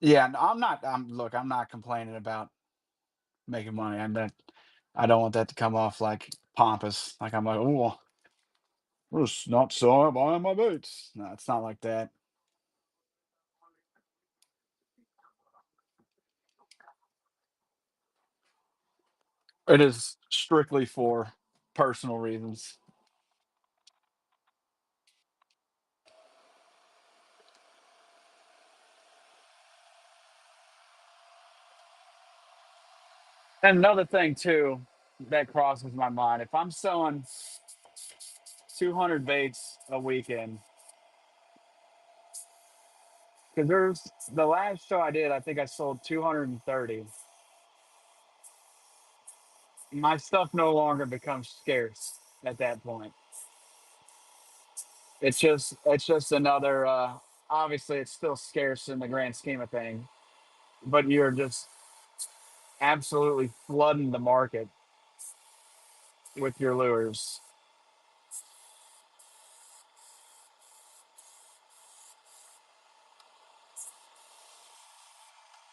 Yeah, I'm not. Look. I'm not complaining about making money. I'm not. I don't want that to come off like pompous. Like I'm like, oh, we're just not selling buying my boots. No, it's not like that. It is strictly for personal reasons. And another thing too that crosses my mind: if I'm selling 200 baits a weekend, because there's the last show I did, I think I sold 230. My stuff no longer becomes scarce at that point. It's just another obviously it's still scarce in the grand scheme of things, but you're just absolutely flooding the market with your lures.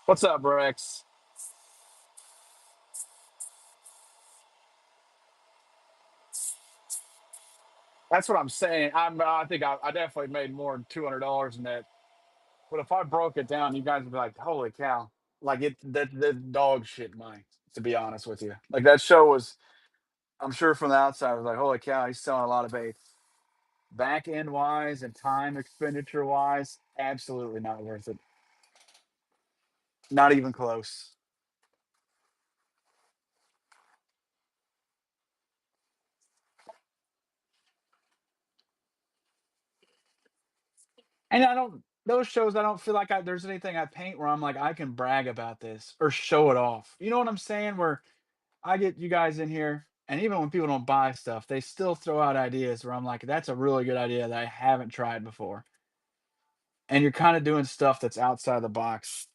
What's up, Rex? That's what I'm saying. I think I definitely made more than $200 in that. But if I broke it down, you guys would be like, "Holy cow!" Like the dog shit money. To be honest with you, like that show was. I'm sure from the outside, I was like, "Holy cow!" He's selling a lot of baits. Back end wise and time expenditure wise, absolutely not worth it. Not even close. And I don't those shows, I don't feel like there's anything I paint where I'm like, I can brag about this or show it off. You know what I'm saying? Where I get you guys in here, and even when people don't buy stuff, they still throw out ideas where I'm like, that's a really good idea that I haven't tried before. And you're kind of doing stuff that's outside the box.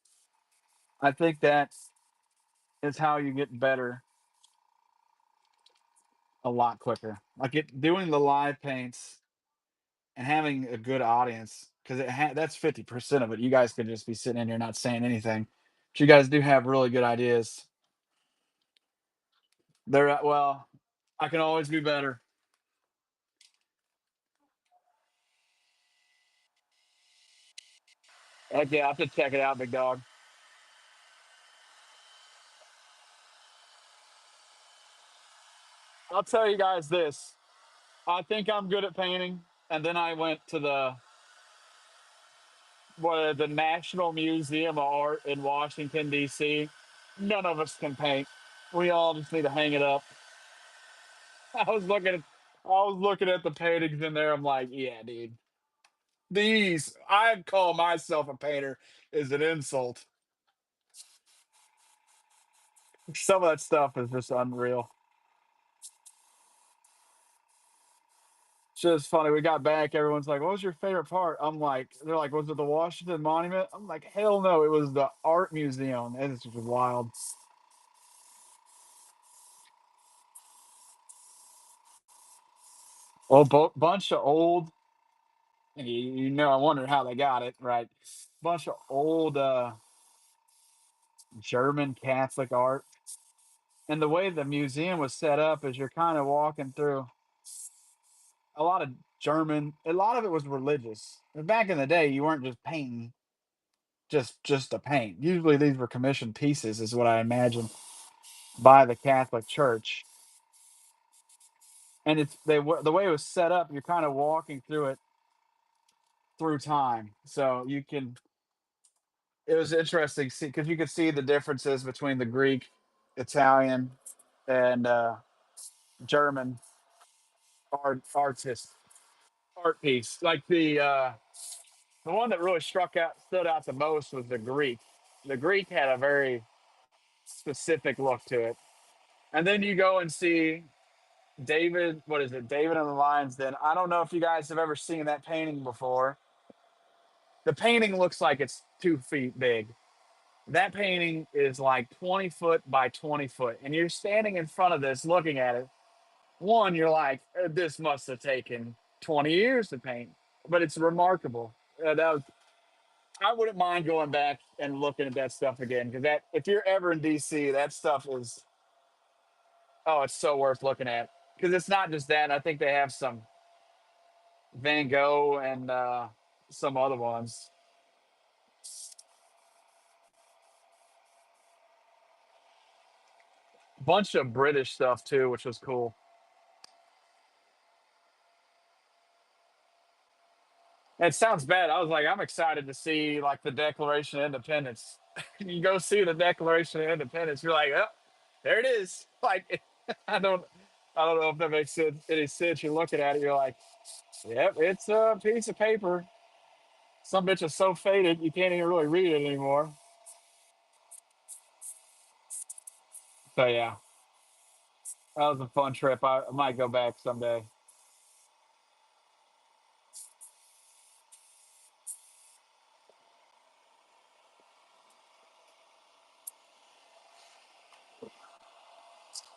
I think that is how you get better a lot quicker. Like doing the live paints and having a good audience, because that's 50% of it. You guys could just be sitting in here not saying anything, but you guys do have really good ideas. Well, I can always be better. Heck yeah, I have to check it out, big dog. I'll tell you guys this. I think I'm good at painting, and then I went to the National Museum of Art in Washington D.C. None of us can paint. We all just need to hang it up. I was looking at the paintings in there. I'm like, yeah, dude. I'd call myself a painter is an insult. Some of that stuff is just unreal. It's just funny. We got back. Everyone's like, "What was your favorite part?" They're like, "Was it the Washington Monument?" I'm like, "Hell no! It was the art museum." And it's just wild. Well, bunch of old. I wonder how they got it right. Bunch of old German Catholic art, and the way the museum was set up is you're kind of walking through a lot of German. A lot of it was religious. And back in the day, you weren't just painting just to paint. Usually, these were commissioned pieces, is what I imagine, by the Catholic Church. And the way it was set up. You're kind of walking through it through time, so you can. It was interesting see because you could see the differences between the Greek, Italian, and German art piece. Like the one that really stood out the most was the Greek. The Greek had a very specific look to it. And then you go and see David, what is it? David and the Lions Den. I don't know if you guys have ever seen that painting before. The painting looks like it's 2 feet big. That painting is like 20 foot by 20 foot. And you're standing in front of this looking at it. One, you're like, this must have taken 20 years to paint, but it's remarkable. I wouldn't mind going back and looking at that stuff again because if you're ever in DC, that stuff is it's so worth looking at because it's not just that. I think they have some Van Gogh and some other ones. Bunch of British stuff too, which was cool. It sounds bad. I was like, I'm excited to see like the Declaration of Independence. You go see the Declaration of Independence, you're like, oh, there it is. Like, I don't know if that makes any sense. You're looking at it, you're like, yep, it's a piece of paper. Some bitch is so faded you can't even really read it anymore. So yeah, that was a fun trip. I might go back someday.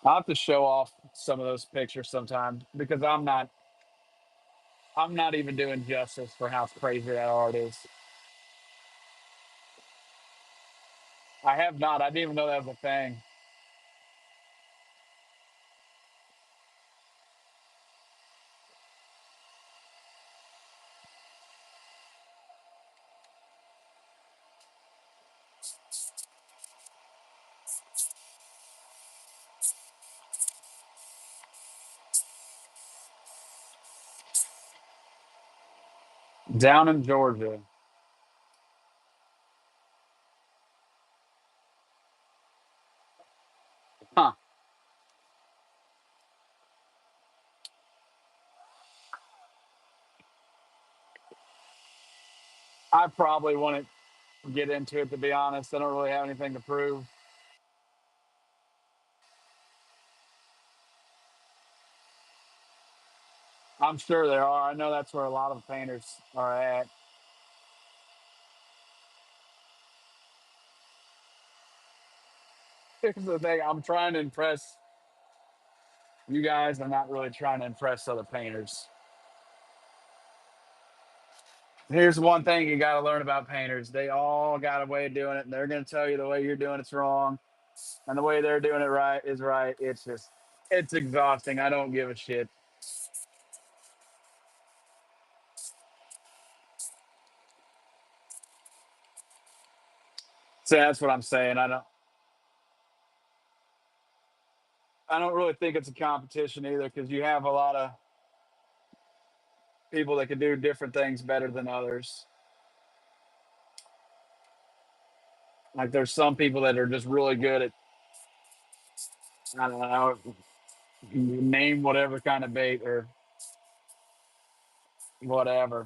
I'll have to show off some of those pictures sometime because I'm not even doing justice for how crazy that art is. I have not. I didn't even know that was a thing. Down in Georgia. Huh. I probably wouldn't get into it, to be honest. I don't really have anything to prove. I'm sure there are. I know that's where a lot of painters are at. Here's the thing, I'm trying to impress you guys. I'm not really trying to impress other painters. Here's one thing you got to learn about painters. They all got a way of doing it, and they're going to tell you the way you're doing it's wrong, and the way they're doing it right is right. It's exhausting. I don't give a shit. So that's what I'm saying. I don't really think it's a competition either, because you have a lot of people that can do different things better than others. Like there's some people that are just really good at, I don't know, name whatever kind of bait or whatever.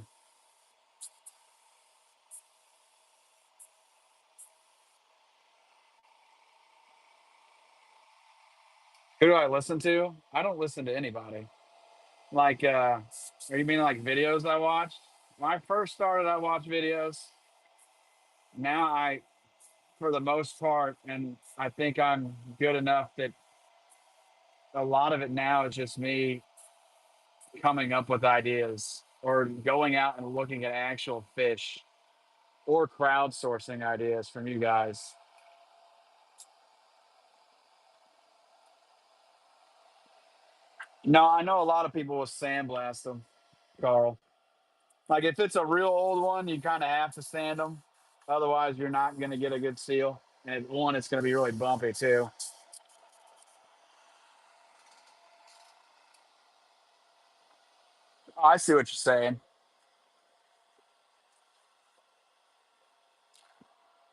Who do I listen to? I don't listen to anybody. Like, are you mean like videos I watched? When I first started, I watched videos. Now for the most part, and I think I'm good enough that a lot of it now is just me coming up with ideas or going out and looking at actual fish or crowdsourcing ideas from you guys. No, I know a lot of people will sandblast them, Carl. Like if it's a real old one, you kind of have to sand them. Otherwise, you're not going to get a good seal. And one, it's going to be really bumpy too. Oh, I see what you're saying.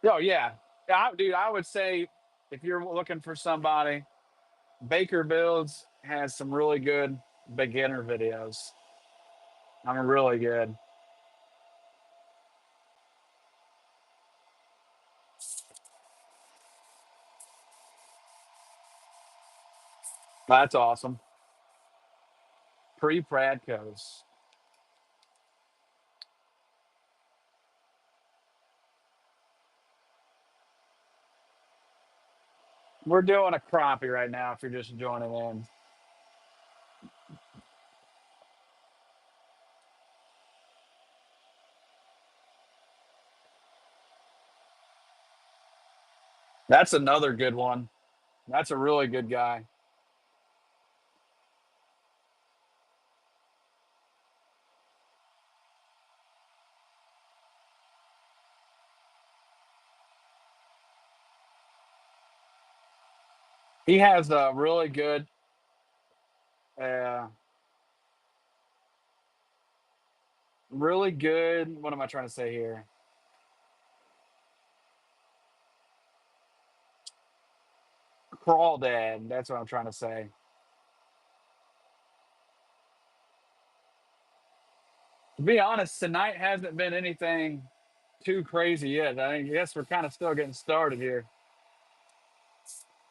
Oh yeah, dude. I would say if you're looking for somebody, Baker Builds has some really good beginner videos. I'm really good. That's awesome. Pre Pradcos. We're doing a crappie right now. If you're just joining in, that's another good one. That's a really good guy. He has a uh, really good. What am I trying to say here? Crawdad. That's what I'm trying to say. To be honest, tonight hasn't been anything too crazy yet. I guess we're kind of still getting started here.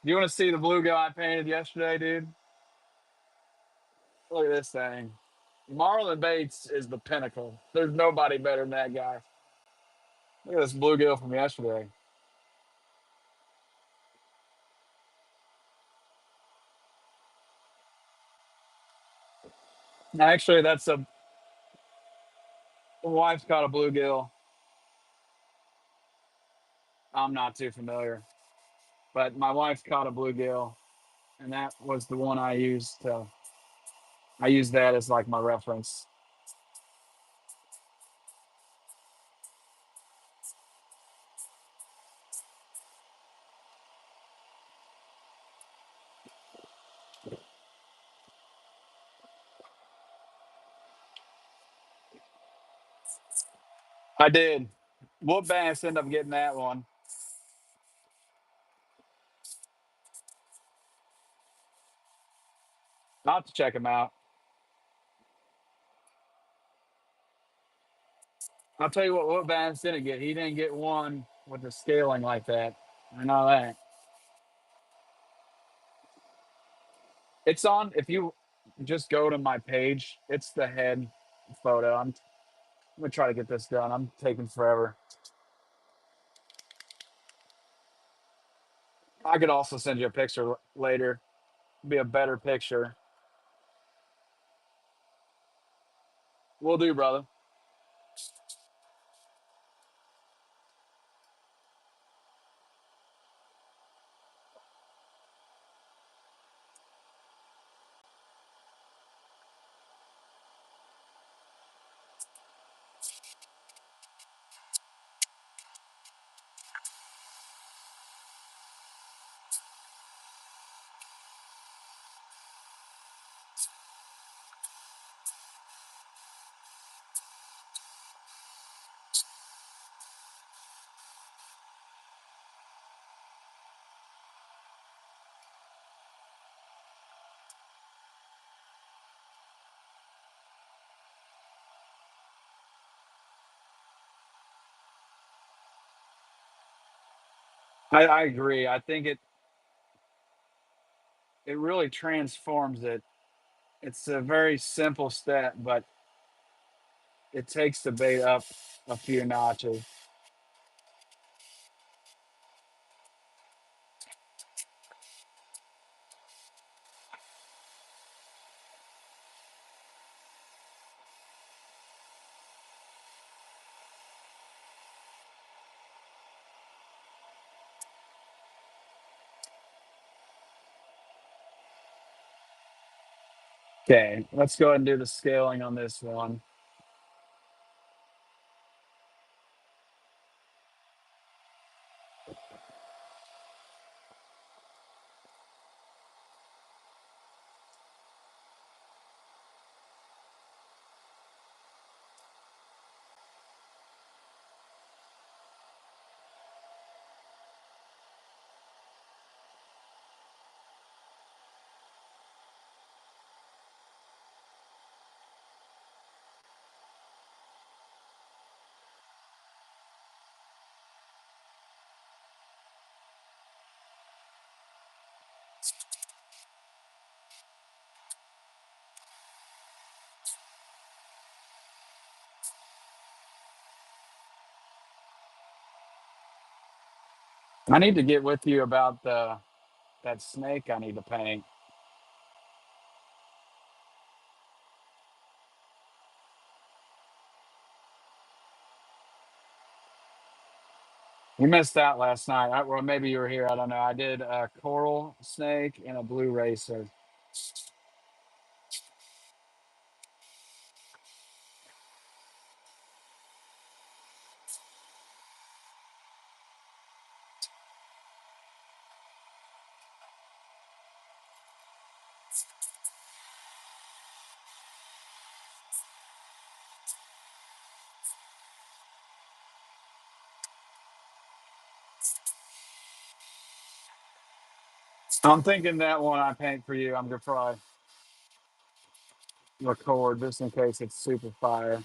Do you want to see the bluegill I painted yesterday, dude? Look at this thing. Marlon Bates is the pinnacle. There's nobody better than that guy. Look at this bluegill from yesterday. Actually, that's a my wife's caught a bluegill. I'm not too familiar, but my wife's caught a bluegill, and that was the one I used to. I used that as like my reference. I did. Whoop Bass ended up getting that one. I'll have to check him out. I'll tell you what Bass didn't get. He didn't get one with the scaling like that. I know that. It's on. If you just go to my page, it's the head photo. I'm gonna try to get this done. I'm taking forever. I could also send you a picture later. Be a better picture. We'll do, brother. I agree. I think it really transforms it. It's a very simple step, but it takes the bait up a few notches. Okay, let's go ahead and do the scaling on this one. I need to get with you about that snake I need to paint. You missed out last night. Well, maybe you were here. I don't know. I did a coral snake and a blue racer. I'm thinking that one I paint for you, I'm gonna probably record just in case it's super fire.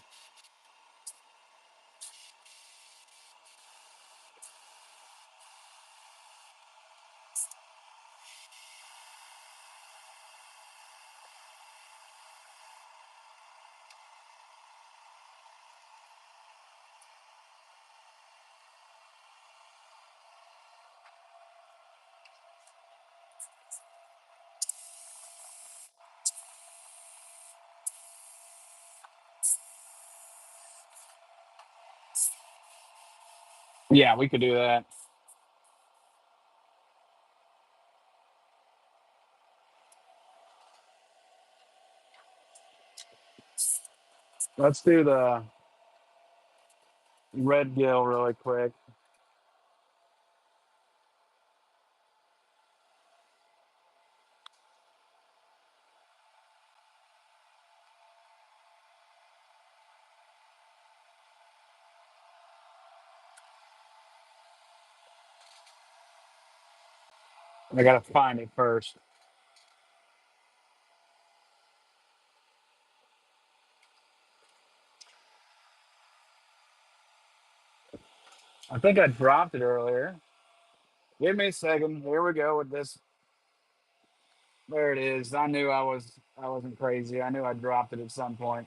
Yeah, we could do that. Let's do the red gill really quick. I gotta find it first. I think I dropped it earlier. Give me a second. Here we go with this. There it is. I wasn't crazy. I knew I dropped it at some point.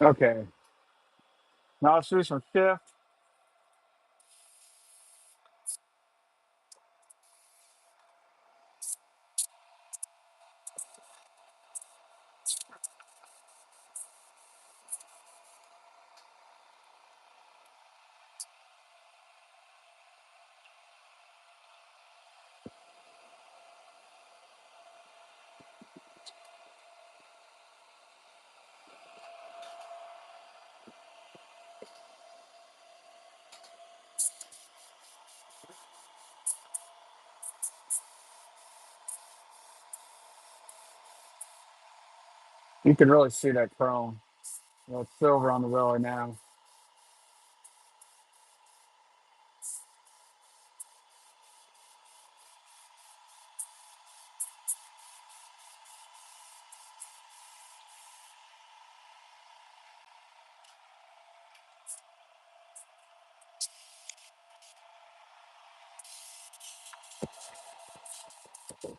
Okay. Now let's do some shift. You can really see that chrome. That silver on the belly now.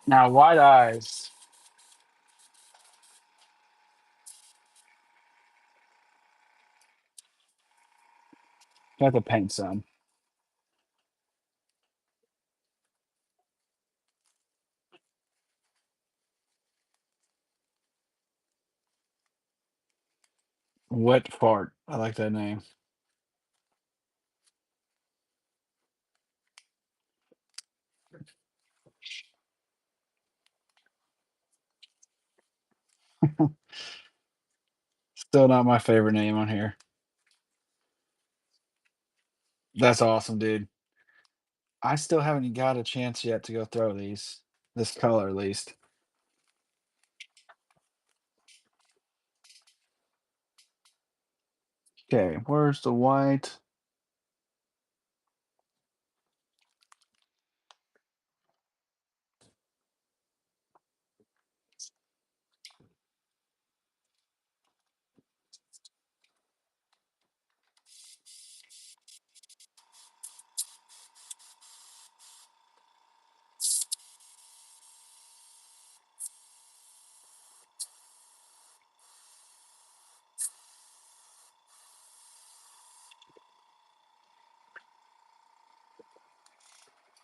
Now white eyes. Got to paint some. Wet fart. I like that name. Still not my favorite name on here. That's awesome, dude. I still haven't got a chance yet to go throw these. This color, at least. Okay, where's the white?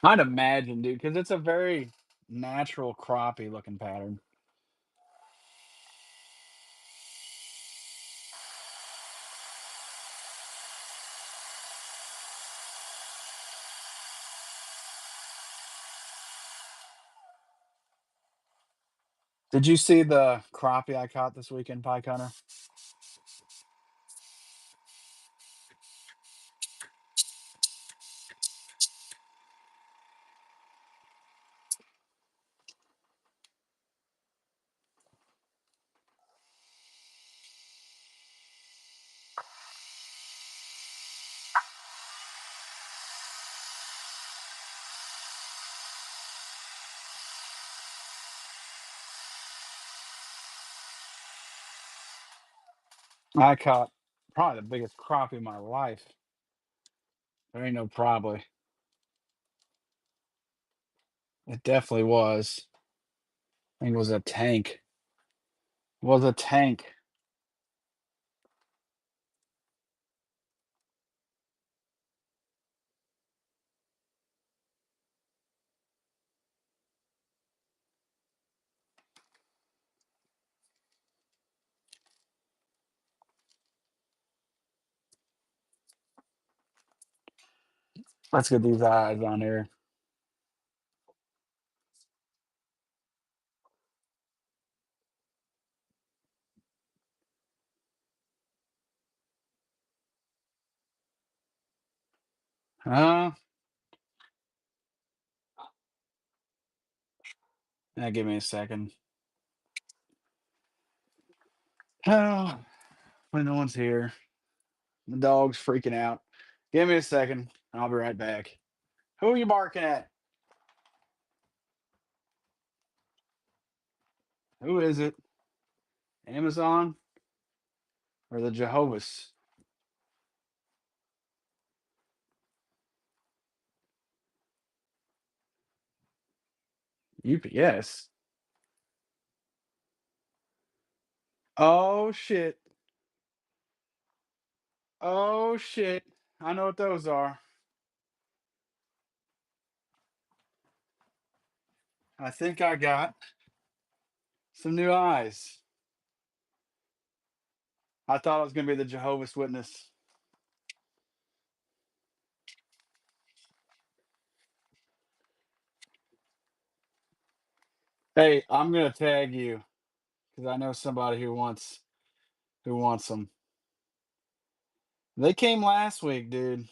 I'd imagine, dude, because it's a very natural crappie looking pattern. Did you see the crappie I caught this weekend, Pike Hunter? I caught probably the biggest crappie of my life. There ain't no probably. It definitely was. I think it was a tank. It was a tank. Let's get these eyes on here. Give me a second. Oh, when no one's here. The dog's freaking out. Give me a second, and I'll be right back. Who are you barking at? Who is it? Amazon or the Jehovah's? UPS. Oh shit. Oh shit. I know what those are. I think I got some new eyes. I thought I was gonna be the Jehovah's Witness. Hey, I'm gonna tag you because I know somebody who wants them. They came last week, dude.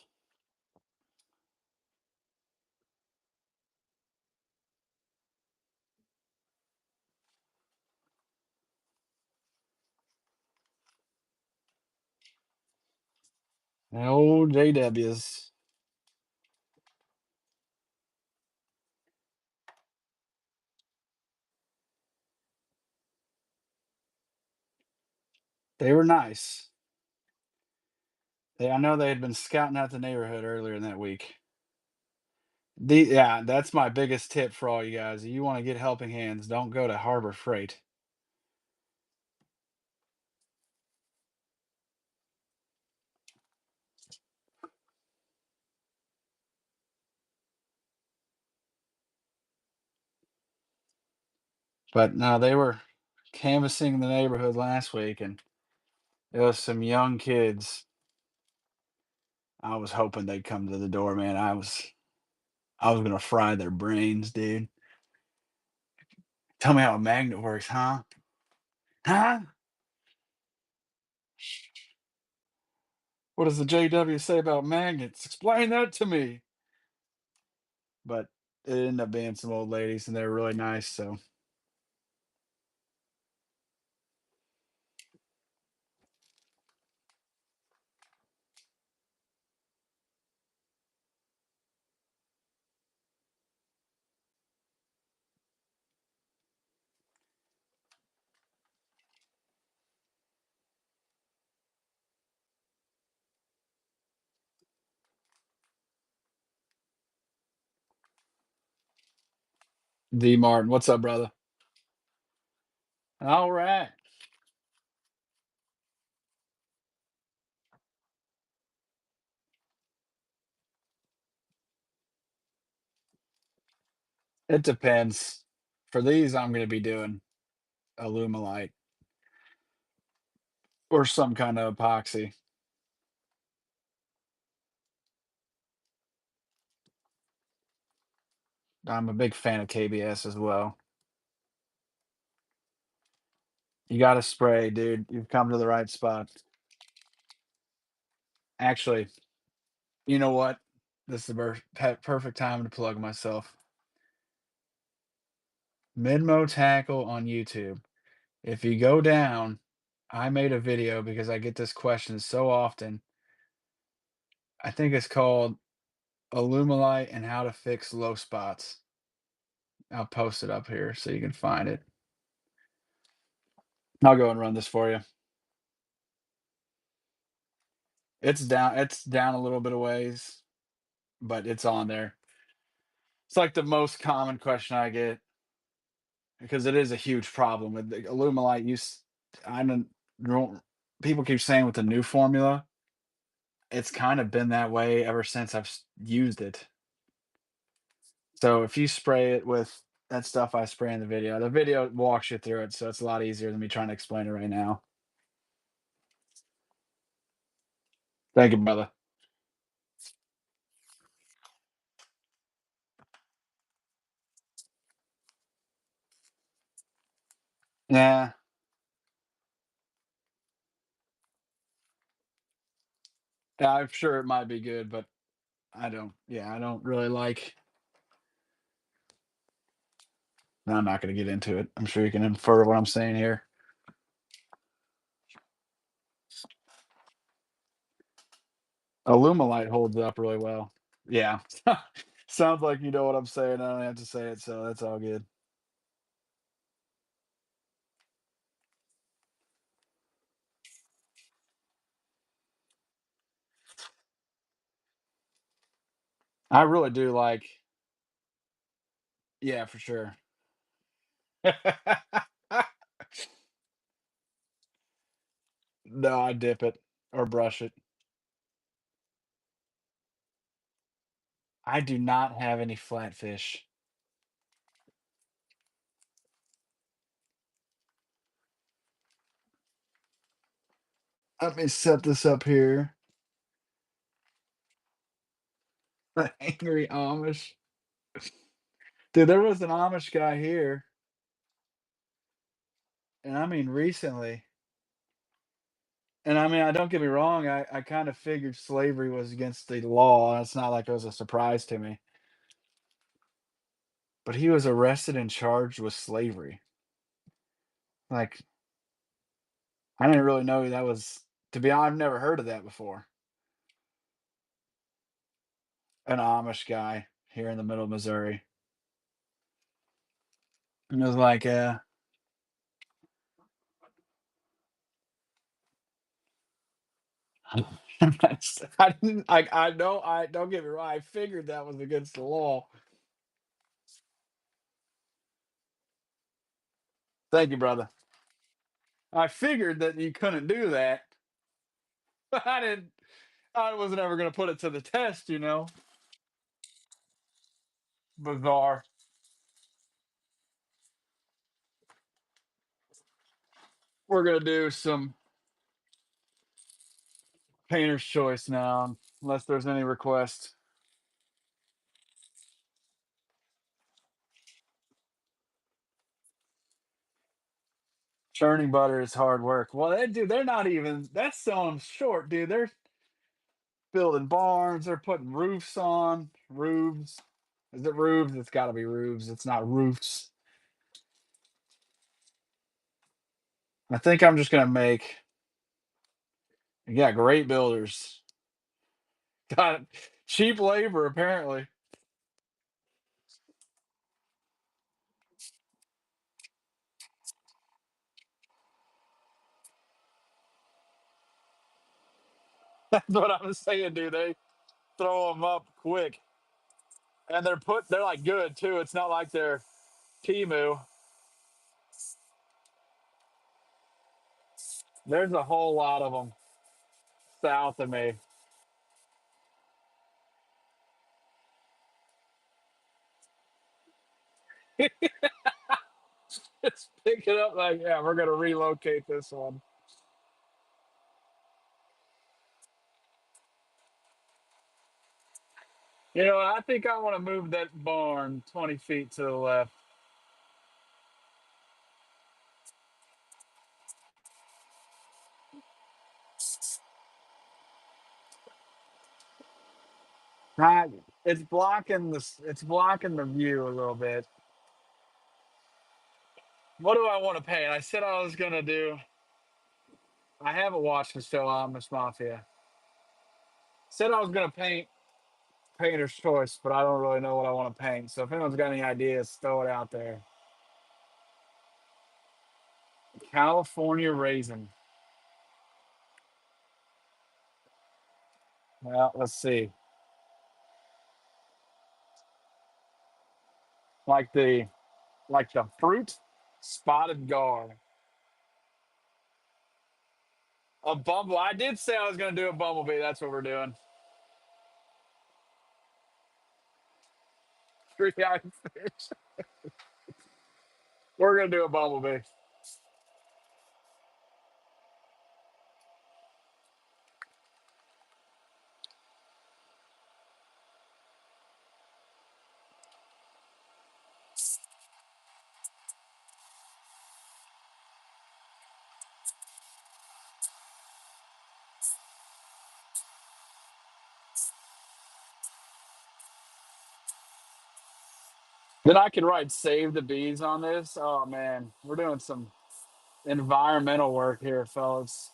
The old JWs. They were nice. I know they had been scouting out the neighborhood earlier in that week. Yeah, that's my biggest tip for all you guys. If you want to get helping hands, don't go to Harbor Freight. But no, they were canvassing the neighborhood last week, and it was some young kids. I was hoping they'd come to the door, man. I was gonna fry their brains, dude. Tell me how a magnet works, huh? Huh? What does the JW say about magnets? Explain that to me. But it ended up being some old ladies, and they were really nice. So D Martin, what's up, brother? All right. It depends. For these, I'm going to be doing Alumilite or some kind of epoxy. I'm a big fan of KBS as well. You got to spray, dude. You've come to the right spot. Actually, you know what? This is the perfect time to plug myself. Midmo Tackle on YouTube. If you go down, I made a video because I get this question so often. I think it's called Alumilite and how to fix low spots. I'll post it up here so you can find it. I'll go and run this for you. It's down a little bit of ways, but it's on there. It's like the most common question I get because it is a huge problem with the Alumilite use. I don't people keep saying with the new formula, it's kind of been that way ever since I've used it. So if you spray it with that stuff I spray in the video walks you through it, so it's a lot easier than me trying to explain it right now. Thank you, brother. Yeah, yeah, I'm sure it might be good, but I don't. Yeah, I don't really like. No, I'm not going to get into it. I'm sure you can infer what I'm saying here. Alumilite holds up really well. Yeah, sounds like you know what I'm saying. I don't have to say it, so that's all good. I really do like. Yeah, for sure. No, I dip it or brush it. I do not have any flatfish. Let me set this up here. The angry Amish. Dude, there was an Amish guy here, and I mean recently. And I mean, I don't get me wrong, I kind of figured slavery was against the law. It's not like it was a surprise to me. But he was arrested and charged with slavery. Like, I didn't really know that was, to be honest, I've never heard of that before. An Amish guy here in the middle of Missouri. And it was like, I didn't, I know, I don't get me wrong. I figured that was against the law. Thank you, brother. I figured that you couldn't do that. But I didn't, I wasn't ever going to put it to the test, you know? Bizarre. We're going to do some painter's choice now, unless there's any requests. Churning butter is hard work. Well, they're not even, that's selling them short, dude. They're building barns, they're putting roofs on, roofs. Is it roofs? It's got to be roofs. It's not roofs. I think I'm just going to make, yeah, great builders. Got cheap labor, apparently. That's what I was saying, dude. They throw them up quick. And they're like good too. It's not like they're Timu. There's a whole lot of them south of me. Just pick it up like, yeah, we're gonna relocate this one. You know, I think I want to move that barn 20 feet to the left. Right. It's blocking the view a little bit. What do I want to paint? I said I was gonna do. I haven't watched the show Amish Mafia. Said I was gonna paint painter's choice, but I don't really know what I want to paint. So if anyone's got any ideas, throw it out there. California raisin. Well, let's see. Like the like the fruit spotted gar. A bumble. I did say I was gonna do a bumblebee. That's what we're doing. Three-eyed fish. We're gonna do a bumblebee. Then I can write "Save the Bees" on this. Oh man, we're doing some environmental work here, fellas.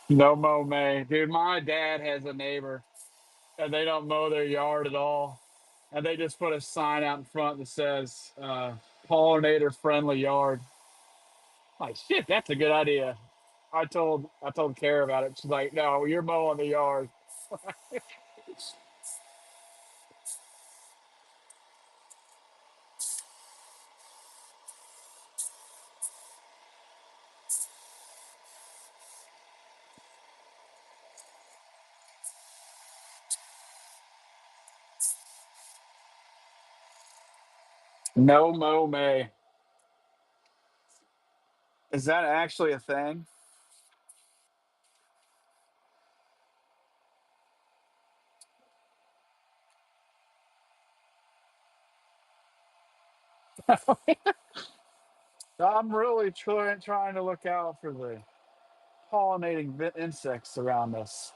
No mow May, dude. My dad has a neighbor, and they don't mow their yard at all, and they just put a sign out in front that says "Pollinator friendly yard." Like shit, that's a good idea. I told Kara about it. She's like, "No, you're mowing the yard." No mow May. Is that actually a thing? I'm really trying to look out for the pollinating insects around us.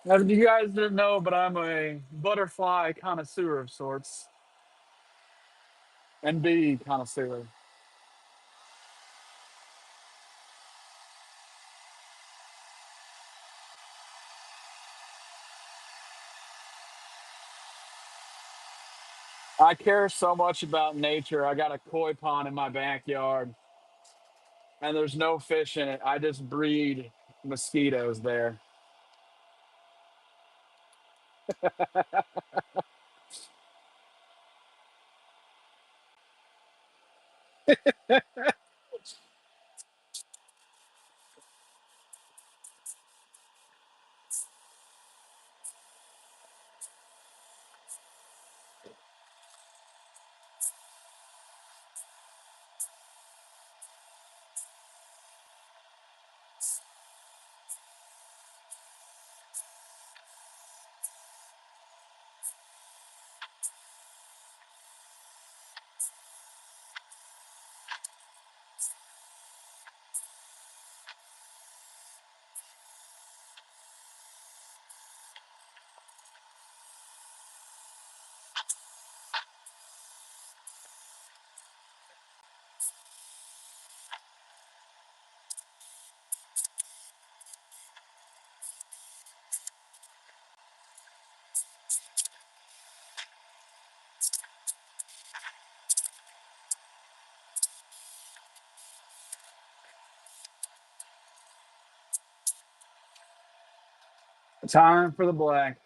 Now, you guys didn't know, but I'm a butterfly connoisseur of sorts and bee connoisseur. I care so much about nature. I got a koi pond in my backyard, and there's no fish in it. I just breed mosquitoes there. Time for the black.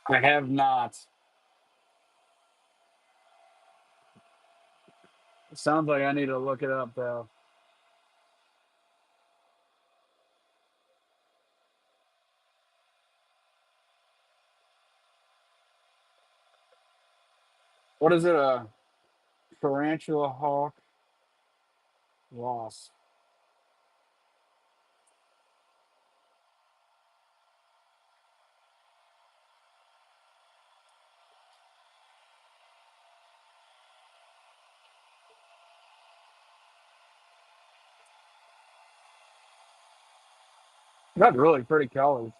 I have not. It sounds like I need to look it up though. What is it? A tarantula hawk wasp. That's really pretty colors.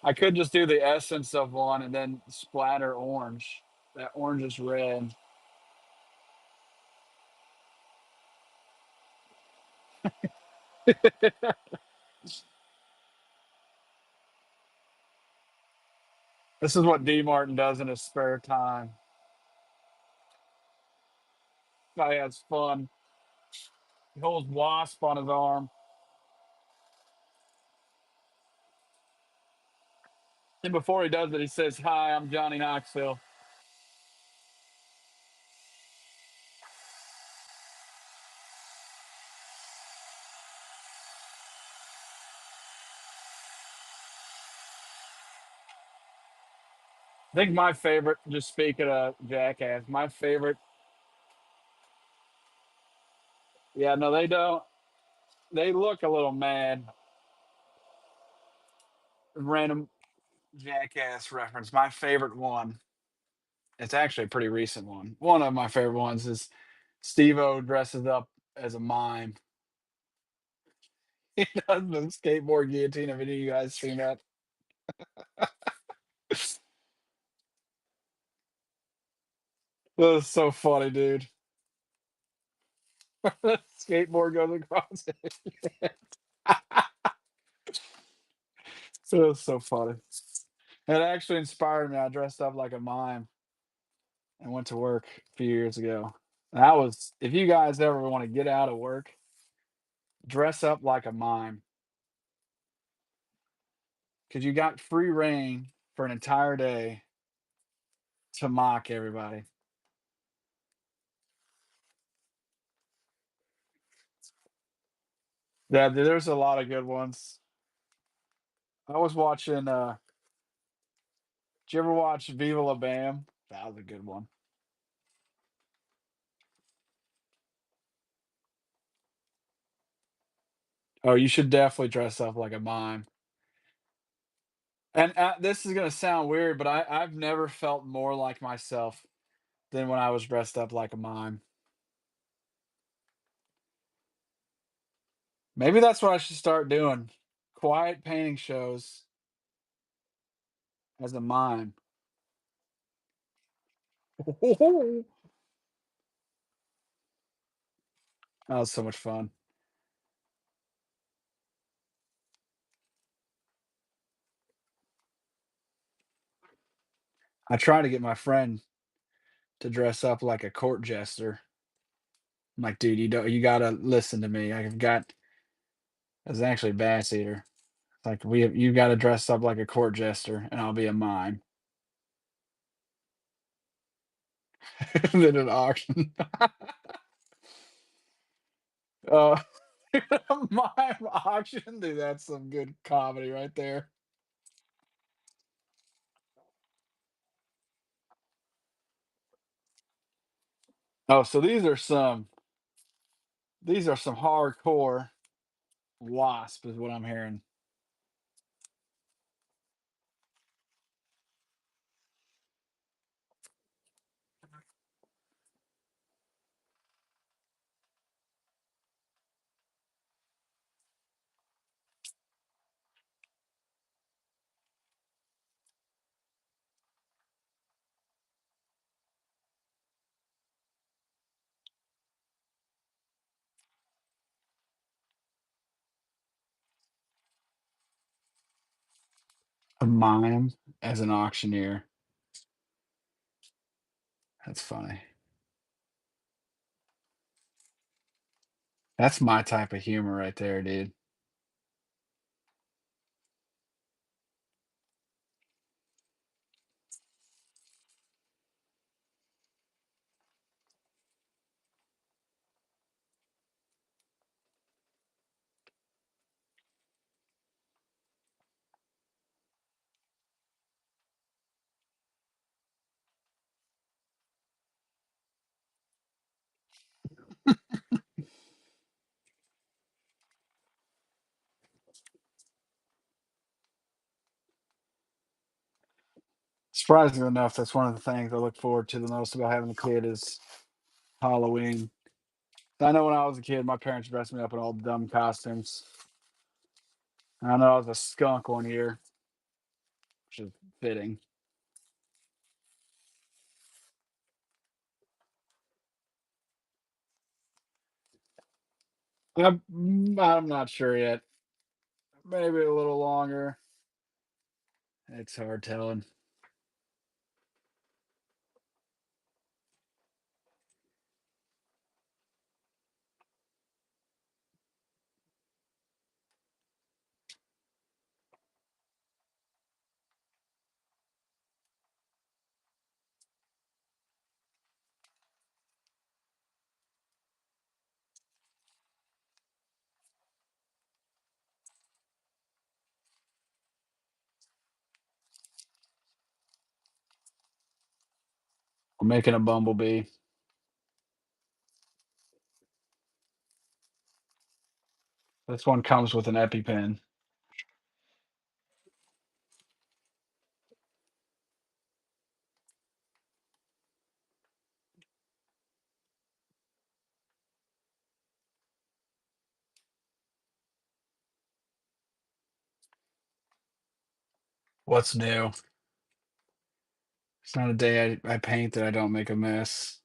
I could just do the essence of one and then splatter orange. That orange is red. This is what D Martin does in his spare time. Oh, yeah, it's fun. He holds wasp on his arm. And before he does it, he says, "Hi, I'm Johnny Knoxville." I think my favorite, just speaking of Jackass, my favorite, yeah, no, they don't. They look a little mad. Random Jackass reference. My favorite one, it's actually a pretty recent one. One of my favorite ones is Steve-O dresses up as a mime. He does the skateboard guillotine. Have any of you guys seen that? That was so funny, dude. Skateboard goes across it. It was so funny. It actually inspired me. I dressed up like a mime and went to work a few years ago. That was, if you guys ever want to get out of work, dress up like a mime because you got free reign for an entire day to mock everybody. Yeah, there's a lot of good ones. I was watching. Did you ever watch Viva La Bam? That was a good one. Oh, you should definitely dress up like a mime. And this is gonna sound weird, but I've never felt more like myself than when I was dressed up like a mime. Maybe that's what I should start doing. Quiet painting shows as a mime. That was so much fun. I try to get my friend to dress up like a court jester. I'm like, dude, you gotta listen to me. I've got it's actually Bass Eater. Like you gotta dress up like a court jester and I'll be a mime. Then an auction. uh mime auction, dude, that's some good comedy right there. Oh, so these are some hardcore wasp is what I'm hearing. A mime as an auctioneer. That's funny. That's my type of humor right there, dude. Surprisingly enough, that's one of the things I look forward to the most about having a kid is Halloween. I know when I was a kid, my parents dressed me up in all dumb costumes. I know I was a skunk one year, which is fitting. I'm not sure yet. Maybe a little longer. It's hard telling. I'm making a bumblebee. This one comes with an EpiPen. What's new? It's not a day I paint that I don't make a mess.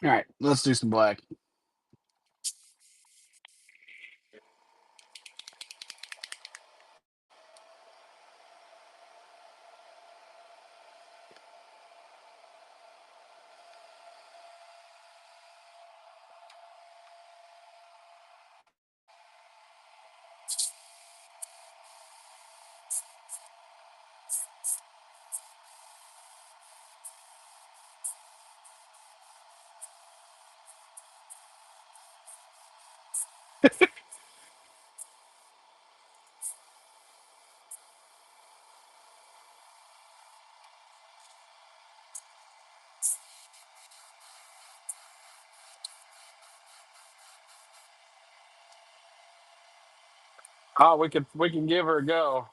All right, let's do some black. Oh, we can give her a go.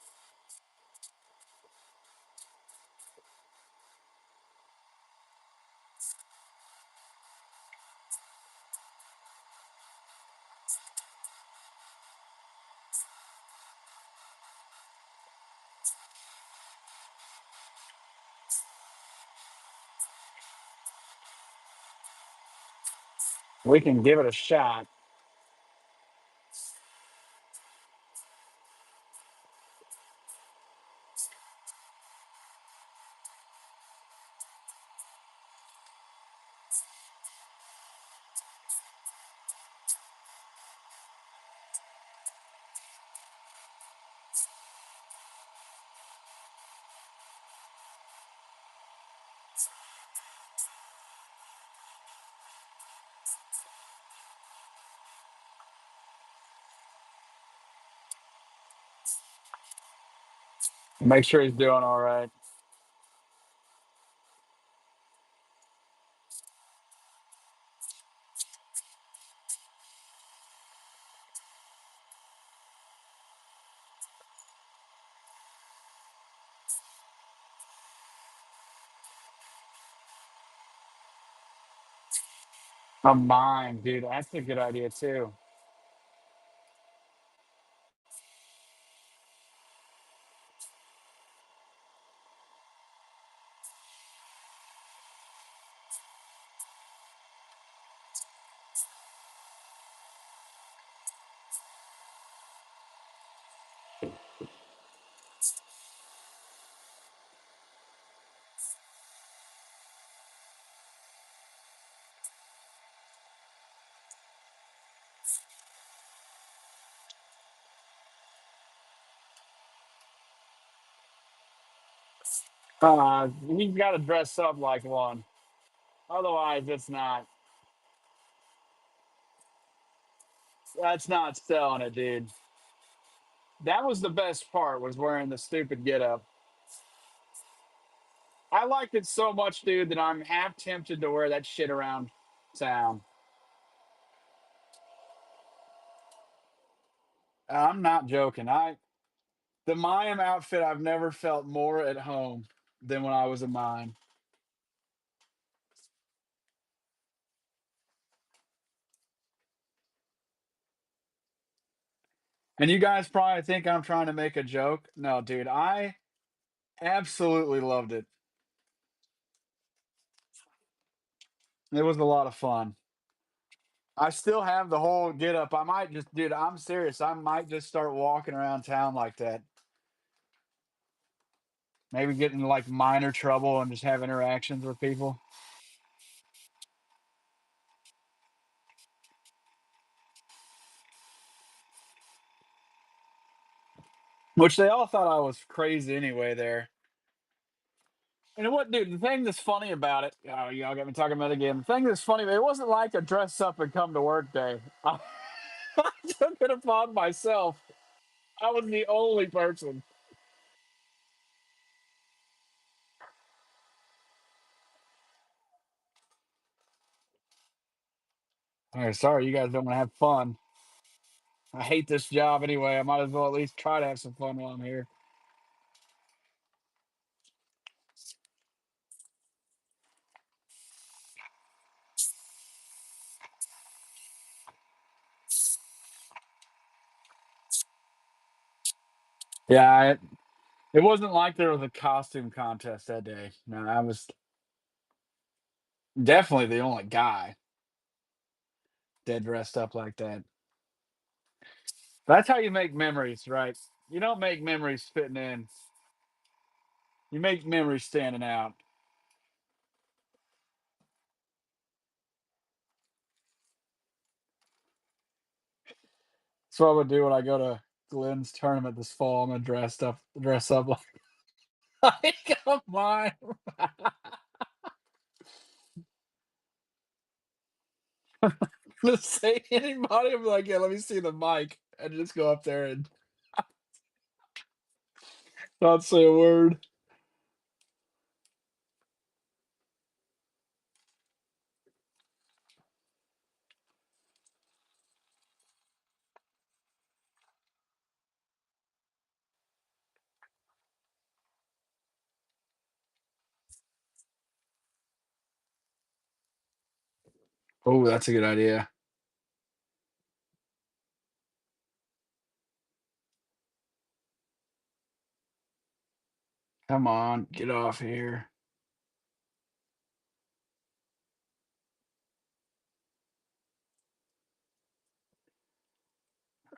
We can give it a shot. Make sure he's doing all right. A mime, dude. That's a good idea too. He's got to dress up like one. Otherwise, it's not. That's not selling it, dude. That was the best part. Was wearing the stupid getup. I liked it so much, dude, that I'm half tempted to wear that shit around town. I'm not joking. The Mayim outfit, I've never felt more at home than when I was in mine. And you guys probably think I'm trying to make a joke. No, dude, I absolutely loved it. It was a lot of fun. I still have the whole get up. I might just, dude, I'm serious. I might just start walking around town like that. Maybe get into like minor trouble and just have interactions with people, which they all thought I was crazy anyway there. And what, dude? The thing that's funny about it, oh, y'all got me talking about it again. The thing that's funny, it wasn't like a dress up and come to work day. I took it upon myself. I was the only person. All right, sorry, you guys don't want to have fun. I hate this job anyway. I might as well at least try to have some fun while I'm here. Yeah, it wasn't like there was a costume contest that day. No, I was definitely the only guy that dressed up like that. That's how you make memories, right? You don't make memories fitting in. You make memories standing out. So I would do when I go to Glenn's tournament this fall. I'm gonna dress up like a mime. Let's say anybody. I'm like, yeah, let me see the mic, and just go up there and not say a word. Oh, that's a good idea. Come on, get off here.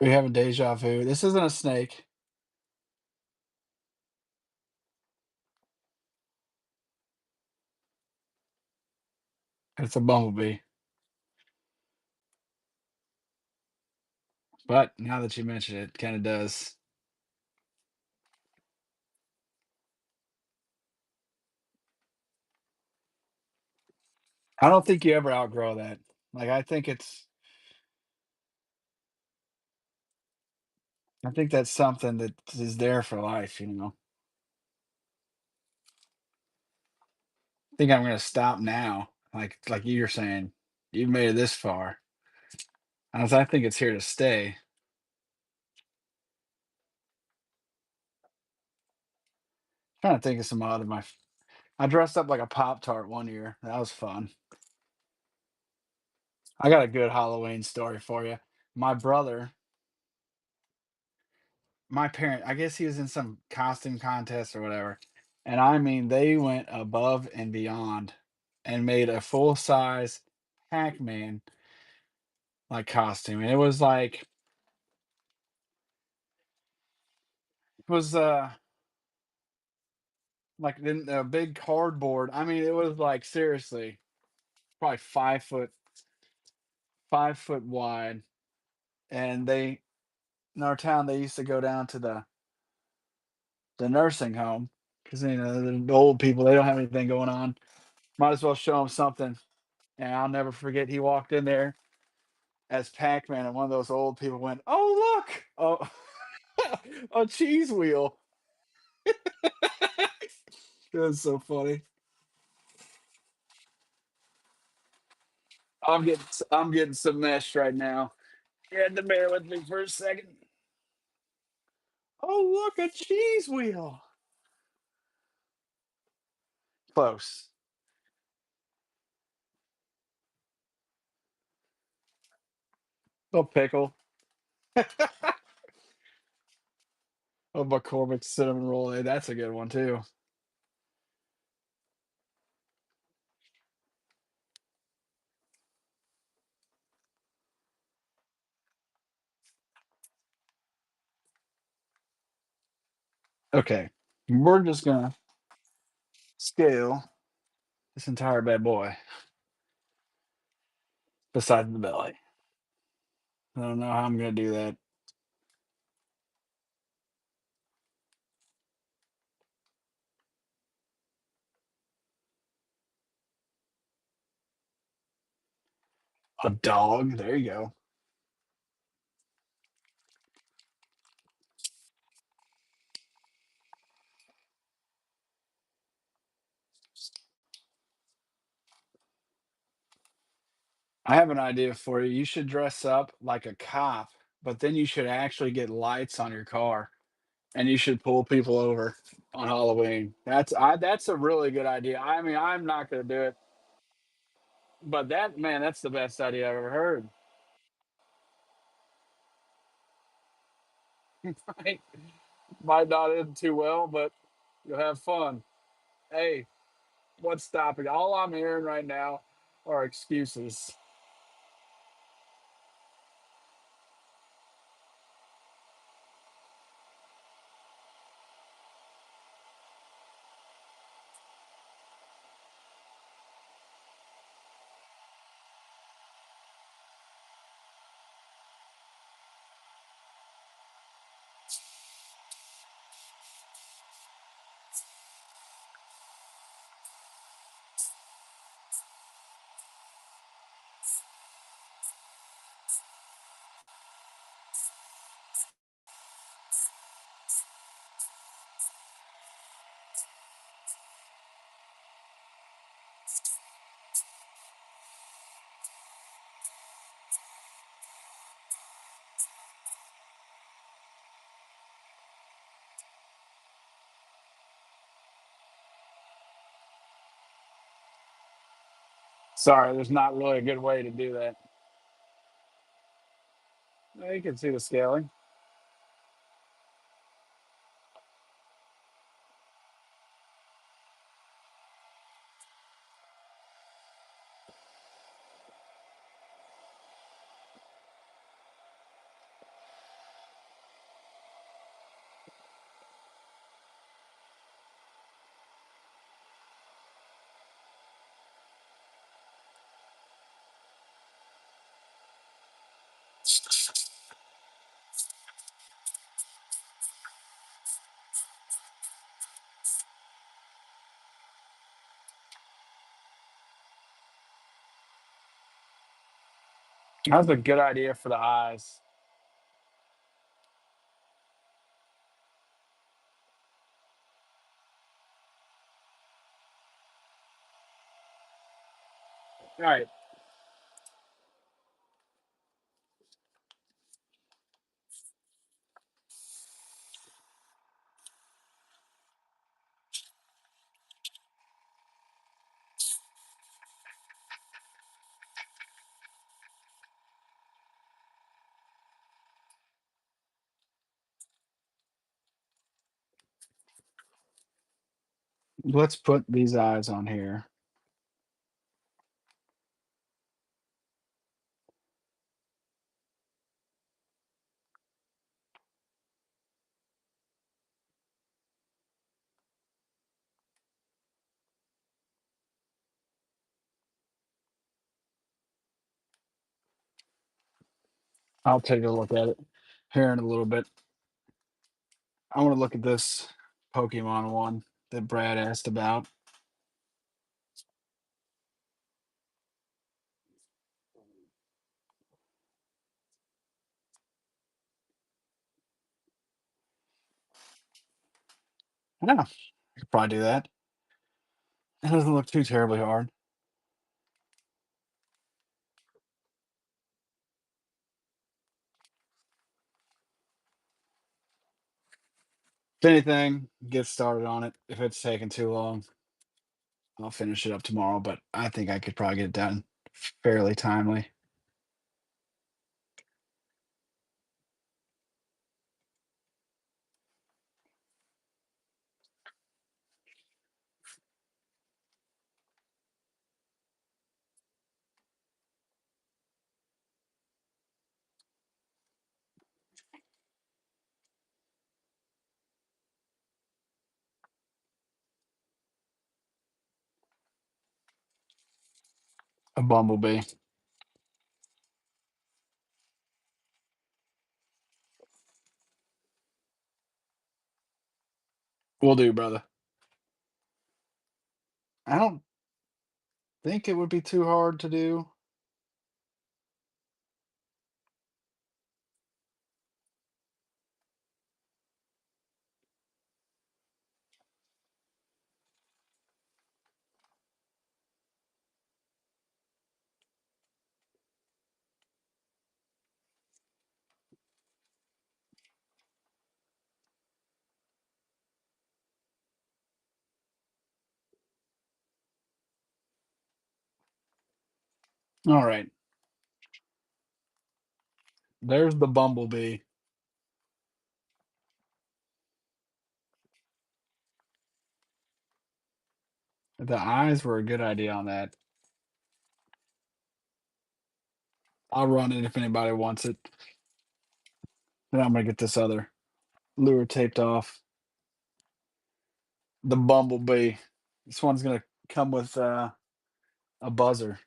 We have a deja vu. This isn't a snake. It's a bumblebee. But now that you mention it, kind of does. I don't think you ever outgrow that. Like I think that's something that is there for life, you know. I think I'm gonna stop now. Like you're saying, you've made it this far. As I think it's here to stay. Trying to think of some other I dressed up like a Pop Tart one year. That was fun. I got a good Halloween story for you. My brother, my parent, I guess he was in some costume contest or whatever. And I mean, they went above and beyond and made a full size Pac-Man like costume. And it was like in a big cardboard. I mean, it was like seriously probably 5 foot, 5 foot wide. And they in our town they used to go down to the nursing home because you know the old people they don't have anything going on. Might as well show them something. And I'll never forget he walked in there as Pac-Man, and one of those old people went, "Oh look, oh a cheese wheel." It was so funny. I'm getting some mesh right now. You had to bear with me for a second. Oh look, a cheese wheel. Close. A pickle. A McCormick cinnamon roll. Hey, that's a good one too. Okay, we're just gonna scale this entire bad boy besides the belly. I don't know how I'm gonna do that. A dog. There you go. I have an idea for you. You should dress up like a cop, but then you should actually get lights on your car and you should pull people over on Halloween. That's a really good idea. I mean, I'm not gonna do it, but that man, that's the best idea I've ever heard. Right? Might not end too well, but you'll have fun. Hey, what's stopping? All I'm hearing right now are excuses. Sorry, there's not really a good way to do that. You can see the scaling. That's a good idea for the eyes. All right, let's put these eyes on here. I'll take a look at it here in a little bit. I want to look at this Pokemon one that Brad asked about. Yeah, I could probably do that. It doesn't look too terribly hard. If anything, get started on it. If it's taking too long, I'll finish it up tomorrow, but I think I could probably get it done fairly timely. A bumblebee. Will do, brother. I don't think it would be too hard to do. All right. There's the bumblebee. The eyes were a good idea on that. I'll run it if anybody wants it. Then I'm gonna get this other lure taped off. The bumblebee. This one's gonna come with a buzzer.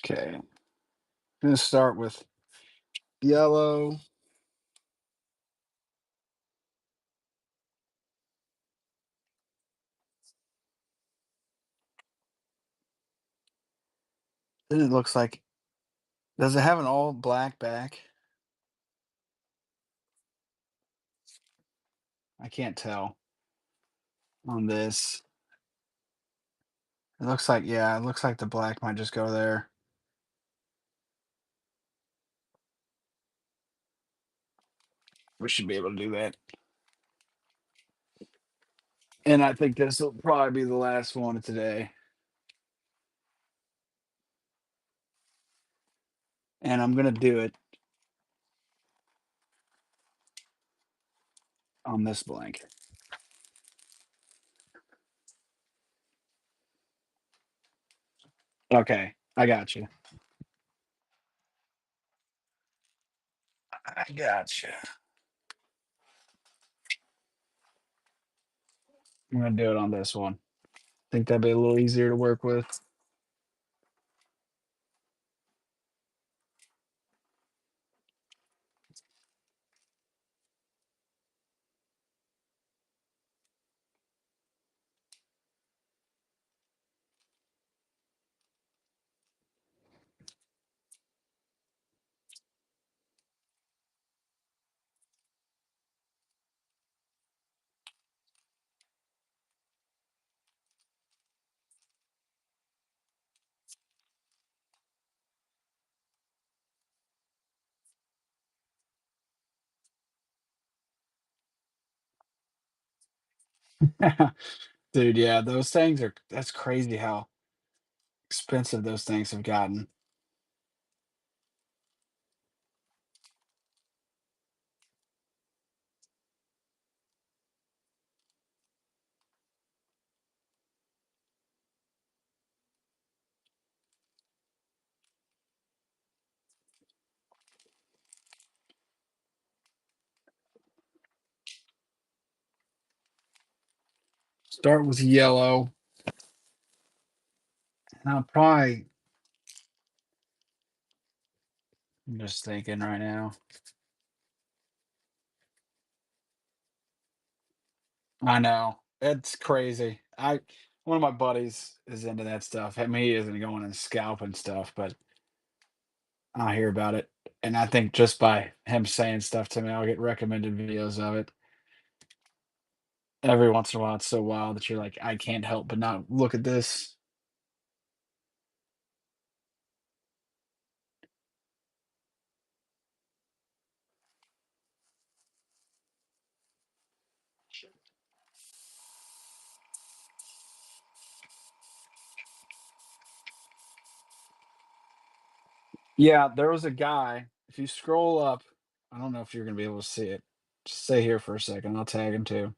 Okay. I'm gonna start with yellow. Then it looks like, does it have an all black back? I can't tell on this. It looks like, yeah, it looks like the black might just go there. We should be able to do that. And I think this will probably be the last one of today. And I'm gonna do it on this blank. Okay, I got you. I got you. I'm gonna do it on this one. Think that'd be a little easier to work with. Dude, yeah, those things are, that's crazy how expensive those things have gotten. Start with yellow. And I'll probably, I'm just thinking right now. I know. It's crazy. One of my buddies is into that stuff. I mean, he isn't going and scalping stuff, but I hear about it. And I think just by him saying stuff to me, I'll get recommended videos of it. Every once in a while, it's so wild that you're like, I can't help but not look at this. Yeah, there was a guy. If you scroll up, I don't know if you're gonna be able to see it. Just stay here for a second. I'll tag him too.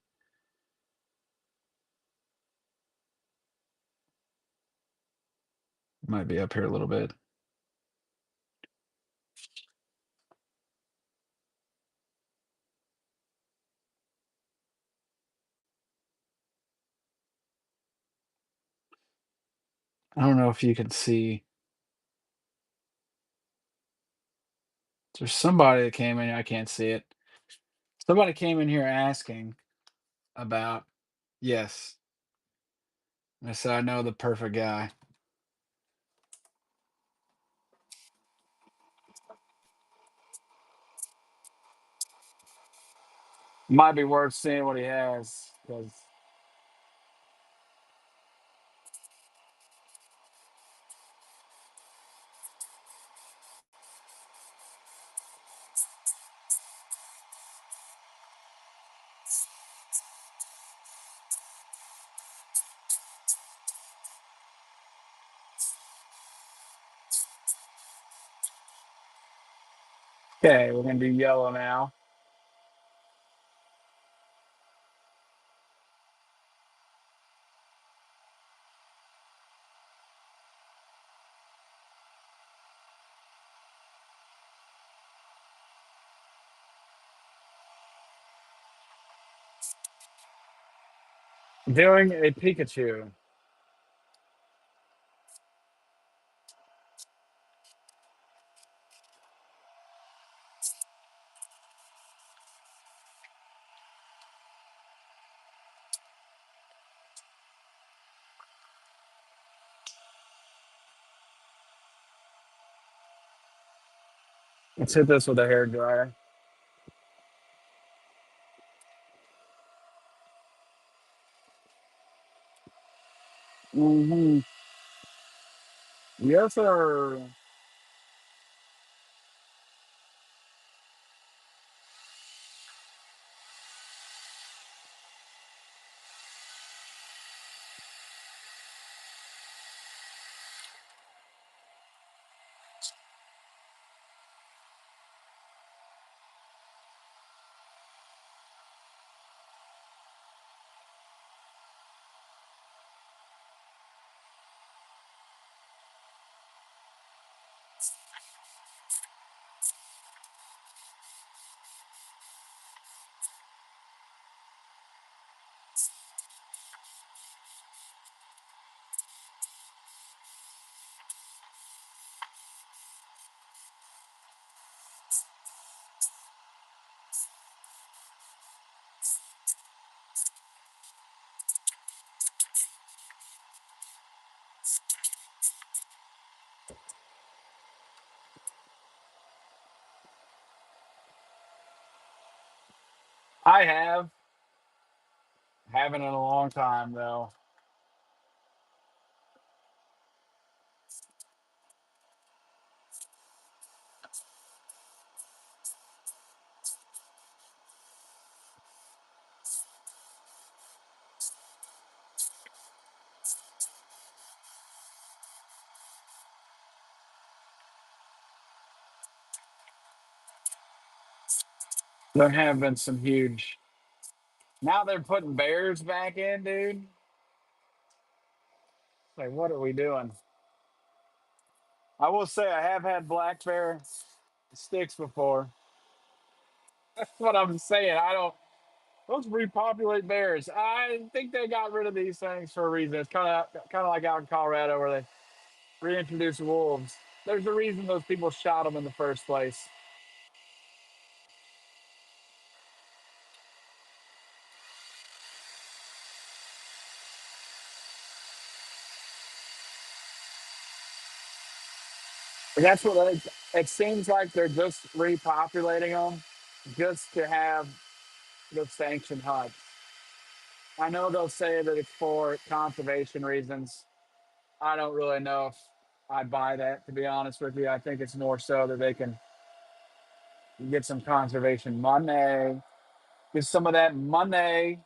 Might be up here a little bit. I don't know if you can see. There's somebody that came in. I can't see it. Somebody came in here asking about, yes. I said I know the perfect guy. Might be worth seeing what he has. Cause okay, we're gonna do yellow now. Doing a Pikachu. Let's hit this with a hair dryer. Mm-hmm. Yes, sir. I have. Haven't in a long time though. There have been some huge. Now they're putting bears back in, dude. Like, what are we doing? I will say I have had black bear sticks before. That's what I'm saying. I don't. Let's repopulate bears. I think they got rid of these things for a reason. It's kind of like out in Colorado where they reintroduced wolves. There's a reason those people shot them in the first place. And that's what it seems like they're just repopulating them just to have the sanctioned hunts. I know they'll say that it's for conservation reasons. I don't really know if I buy that, to be honest with you. I think it's more so that they can get some conservation money. Get some of that money.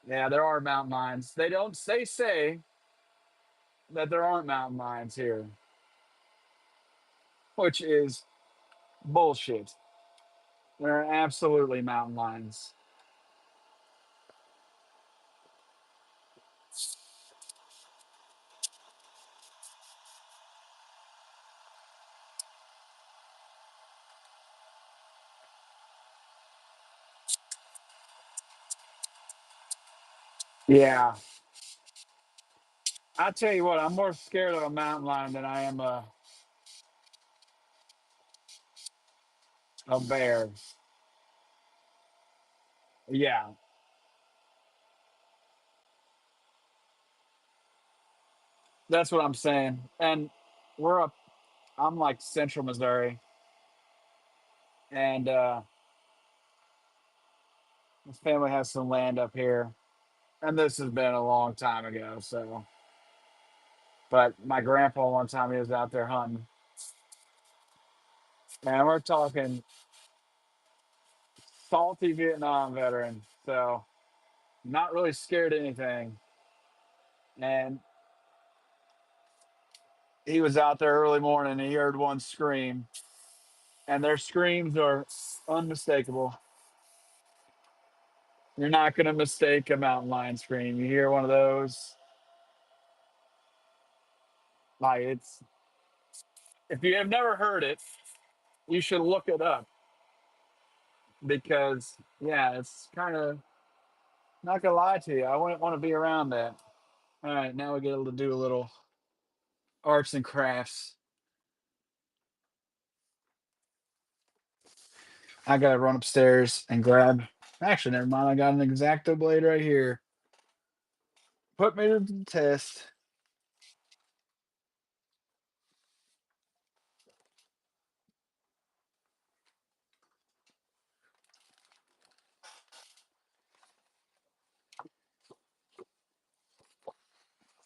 Yeah, there are mountain lions. They say that there aren't mountain lions here, which is bullshit. There are absolutely mountain lions. Yeah. I tell you what, I'm more scared of a mountain lion than I am a bear. Yeah, that's what I'm saying. And we're up, I'm like central Missouri. And His family has some land up here, and this has been a long time ago. So, but my grandpa one time he was out there hunting, and we're talking salty Vietnam veteran. So not really scared of anything. And he was out there early morning and he heard one scream, and their screams are unmistakable. You're not going to mistake a mountain lion scream. You hear one of those, like it's, if you have never heard it, you should look it up because, yeah, it's kind of, not going to lie to you. I wouldn't want to be around that. All right, now we get able to do a little arts and crafts. I got to run upstairs and grab, actually, never mind. I got an X-Acto blade right here. Put me to the test.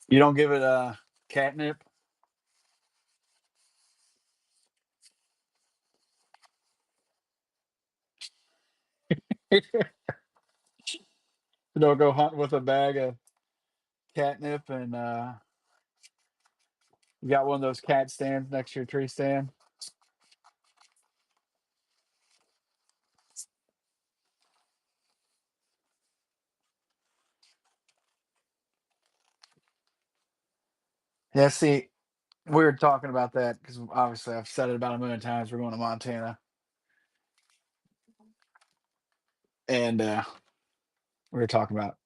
You don't give it a catnip? You don't go hunting with a bag of catnip and you got one of those cat stands next to your tree stand. Yeah, see, we were talking about that because obviously I've said it about a million times. We're going to Montana, and we were talking about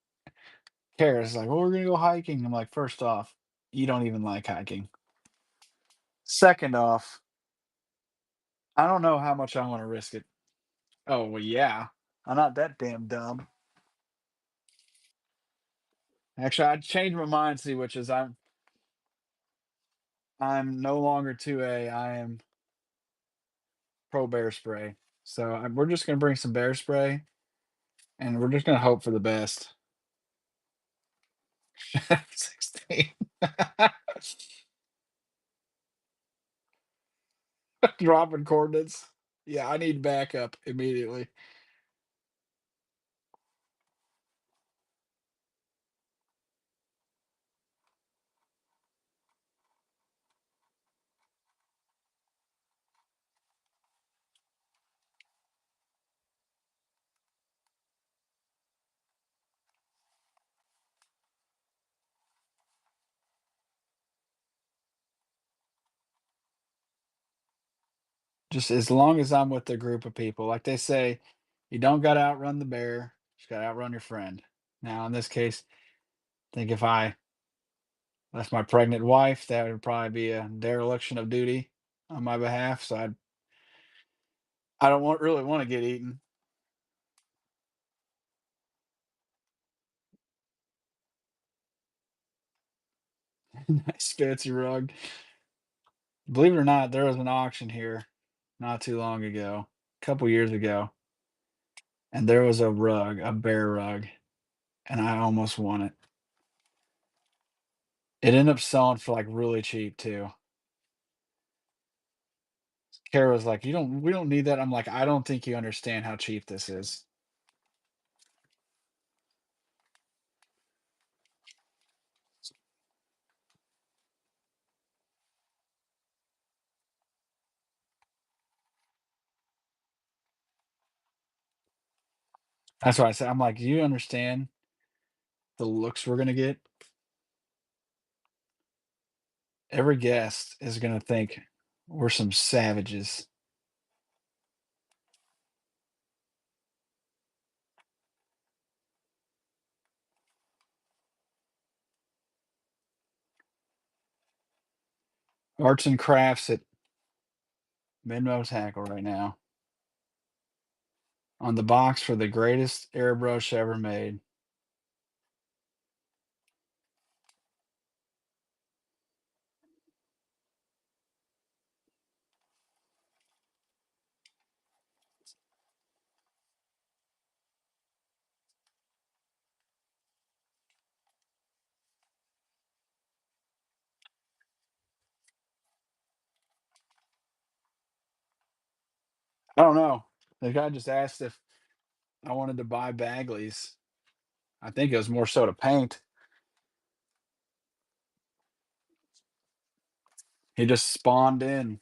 Kara's like, "Well, we're gonna go hiking." I'm like, first off, you don't even like hiking. Second off, I don't know how much I want to risk it. Oh well, yeah, I'm not that damn dumb. Actually, I changed my mind. See, which is I'm no longer 2A. I am pro bear spray. So we're just gonna bring some bear spray, and we're just gonna hope for the best. 16. Dropping coordinates. Yeah, I need backup immediately. Just as long as I'm with a group of people, like they say, you don't got to outrun the bear, you just got to outrun your friend. Now, in this case, I think if I left my pregnant wife, that would probably be a dereliction of duty on my behalf. So I don't really want to get eaten. Nice fancy rug. Believe it or not, there was an auction here not too long ago, a couple years ago, and there was a rug, a bear rug, and I almost won it. It ended up selling for like really cheap too. Kara was like, we don't need that." I'm like, "I don't think you understand how cheap this is." That's what I said. I'm like, "Do you understand the looks we're gonna get? Every guest is gonna think we're some savages." Arts and crafts at Minmo Tackle right now on the box for the greatest airbrush ever made. I don't know. The guy just asked if I wanted to buy Bagley's. I think it was more so to paint. He just spawned in.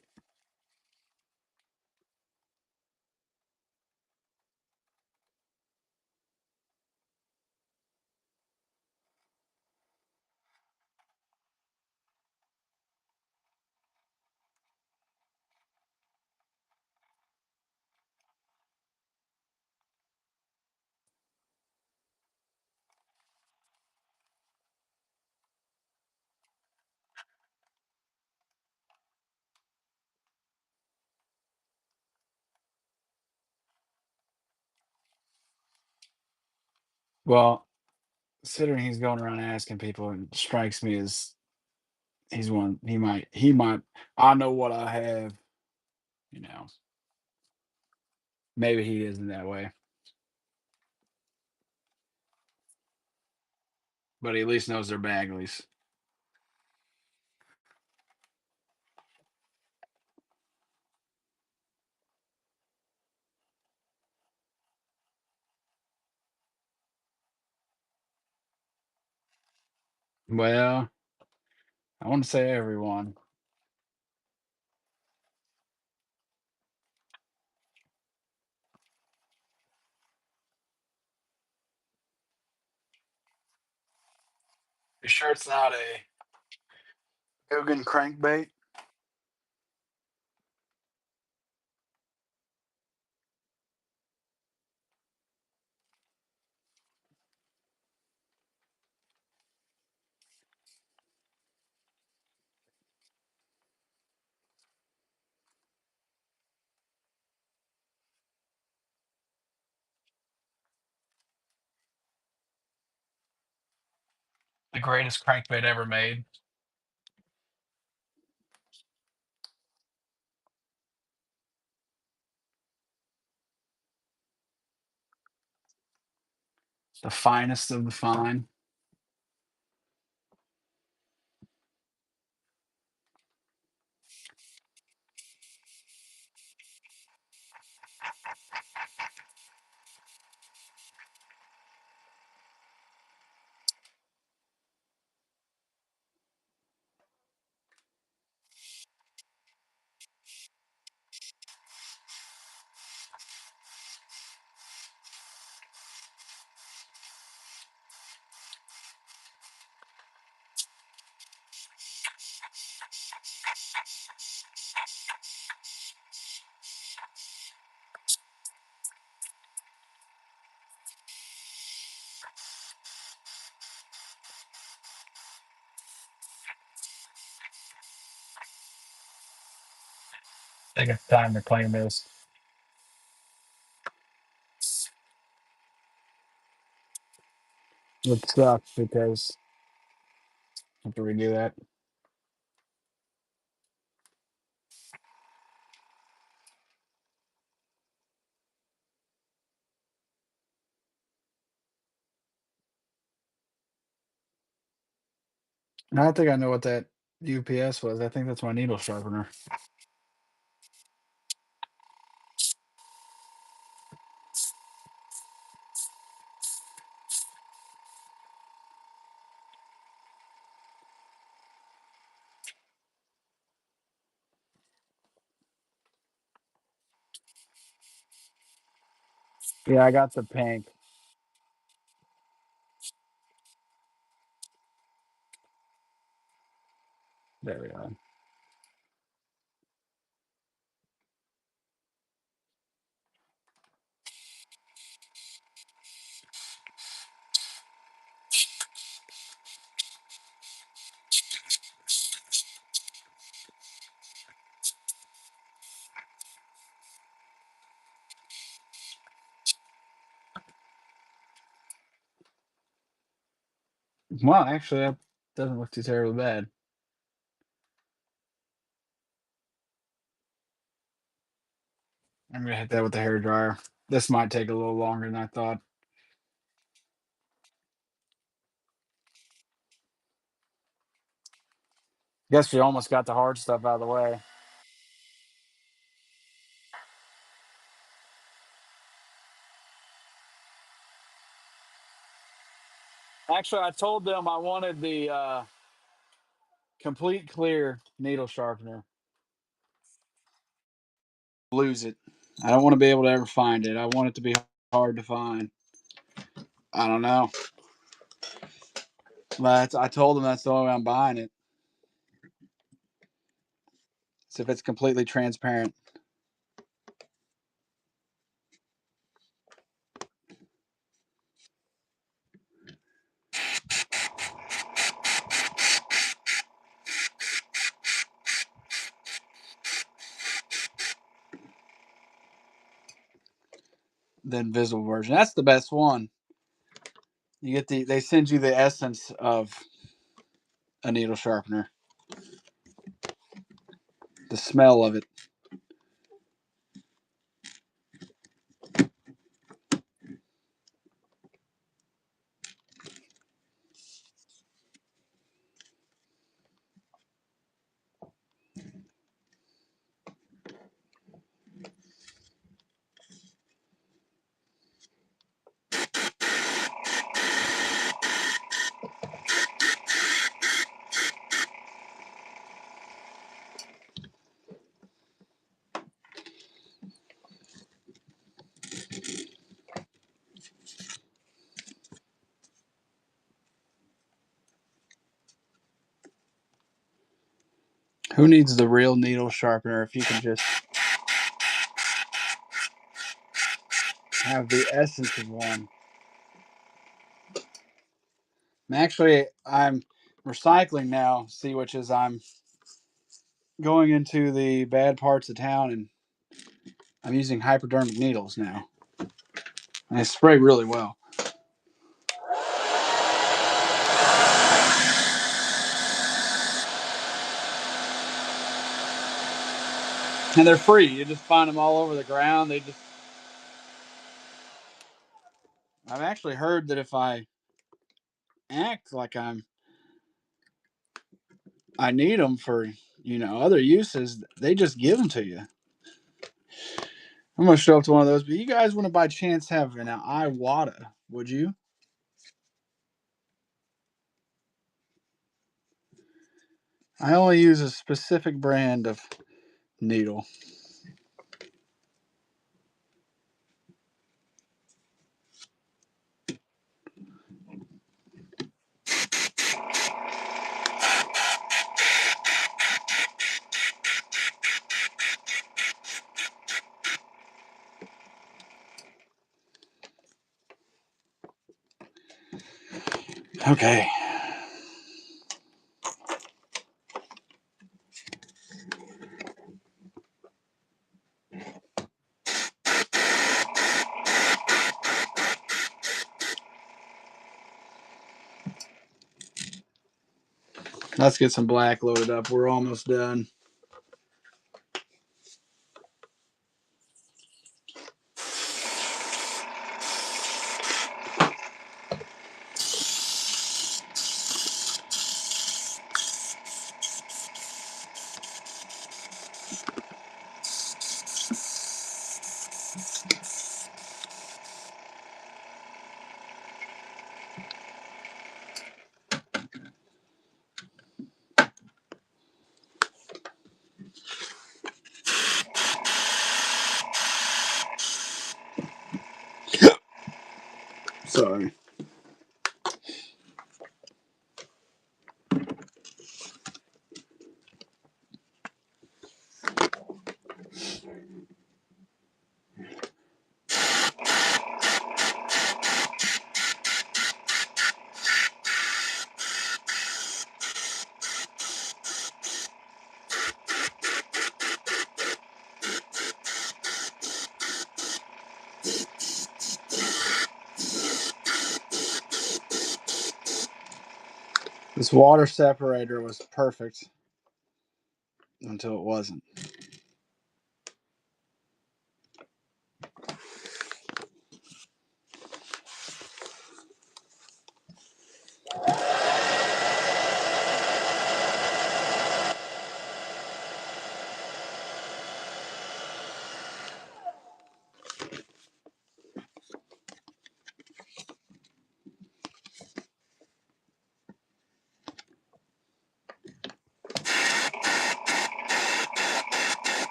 Well, considering he's going around asking people, it strikes me as he's one. He might. I know what I have. You know, maybe he isn't that way, but he at least knows they're Bagley's. Well, I want to say everyone. You sure it's not a Hogan crankbait? The greatest crankbait ever made. The finest of the fine. I think it's time to claim this. It sucks because I have to redo that. And I think I know what that UPS was. I think that's my needle sharpener. Yeah, I got the pink. There we go. Well, actually, that doesn't look too terribly bad. I'm gonna hit that with the hair dryer. This might take a little longer than I thought. Guess we almost got the hard stuff out of the way. Actually, I told them I wanted the complete clear needle sharpener. Lose it. I don't want to be able to ever find it. I want it to be hard to find. I don't know. But I told them that's the only way I'm buying it. So if it's completely transparent. The invisible version. That's the best one. You get they send you the essence of a needle sharpener. The smell of it. Who needs the real needle sharpener if you can just have the essence of one? Actually, I'm recycling now, see, which is I'm going into the bad parts of town and I'm using hypodermic needles now. And they spray really well. And they're free. You just find them all over the ground. I've actually heard that if I act like I need them for, other uses, they just give them to you. I'm going to show up to one of those, but you guys wouldn't by chance have an Iwata, would you? I only use a specific brand of needle. Okay. Let's get some black loaded up. We're almost done. Sorry. This water separator was perfect until it wasn't.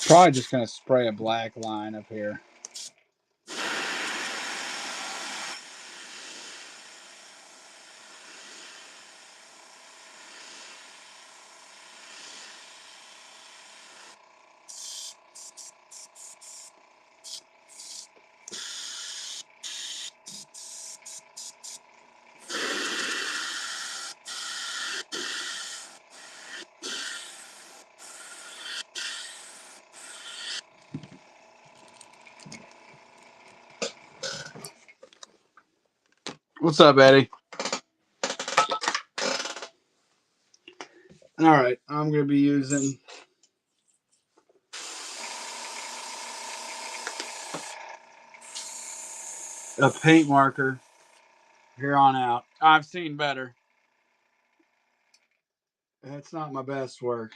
Probably just going to spray a black line up here. What's up, Eddie? All right, I'm going to be using a paint marker here on out. I've seen better. It's not my best work.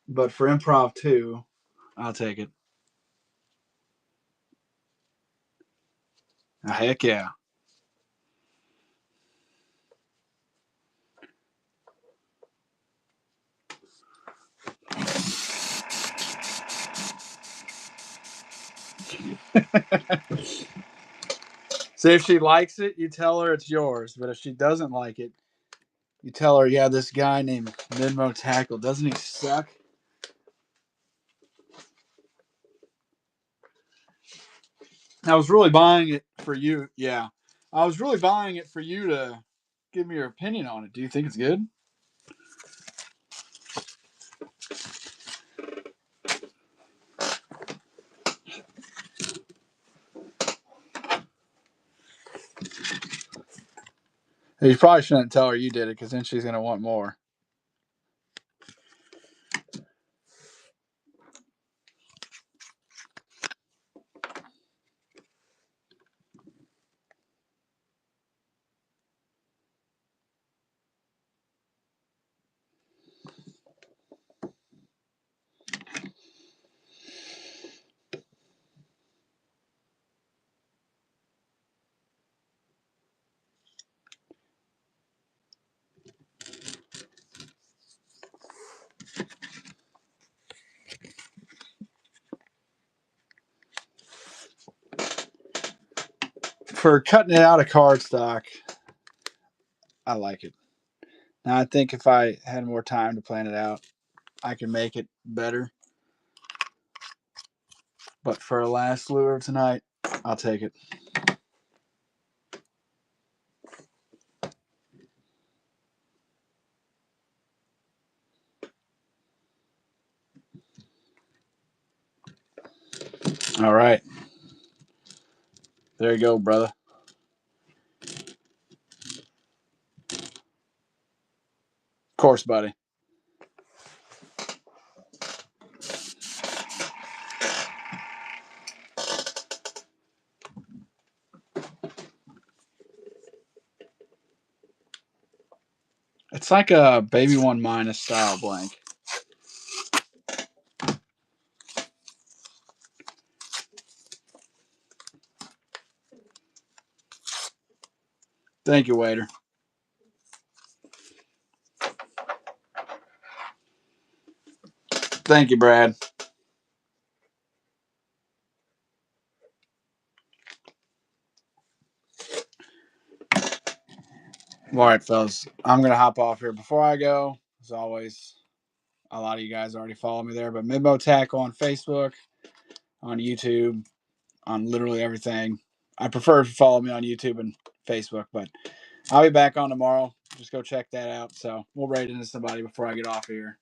But for improv 2, I'll take it. Heck yeah. See, if she likes it, you tell her it's yours. But if she doesn't like it, you tell her, yeah, this guy named Midmo Tackle, doesn't he suck? I was really buying it for you. Yeah. I was really buying it for you to give me your opinion on it. Do you think it's good? You probably shouldn't tell her you did it because then she's going to want more. For cutting it out of cardstock, I like it. Now, I think if I had more time to plan it out, I can make it better. But for a last lure tonight, I'll take it. All right. There you go, brother. Of course, buddy. It's like a Baby One Minus style blank. Thank you, waiter. Thank you, Brad. All right, fellas. I'm going to hop off here. Before I go, as always, a lot of you guys already follow me there, but Midmo Tackle on Facebook, on YouTube, on literally everything. I prefer if you follow me on YouTube and Facebook, but I'll be back on tomorrow. Just go check that out. So we'll raid into somebody before I get off here.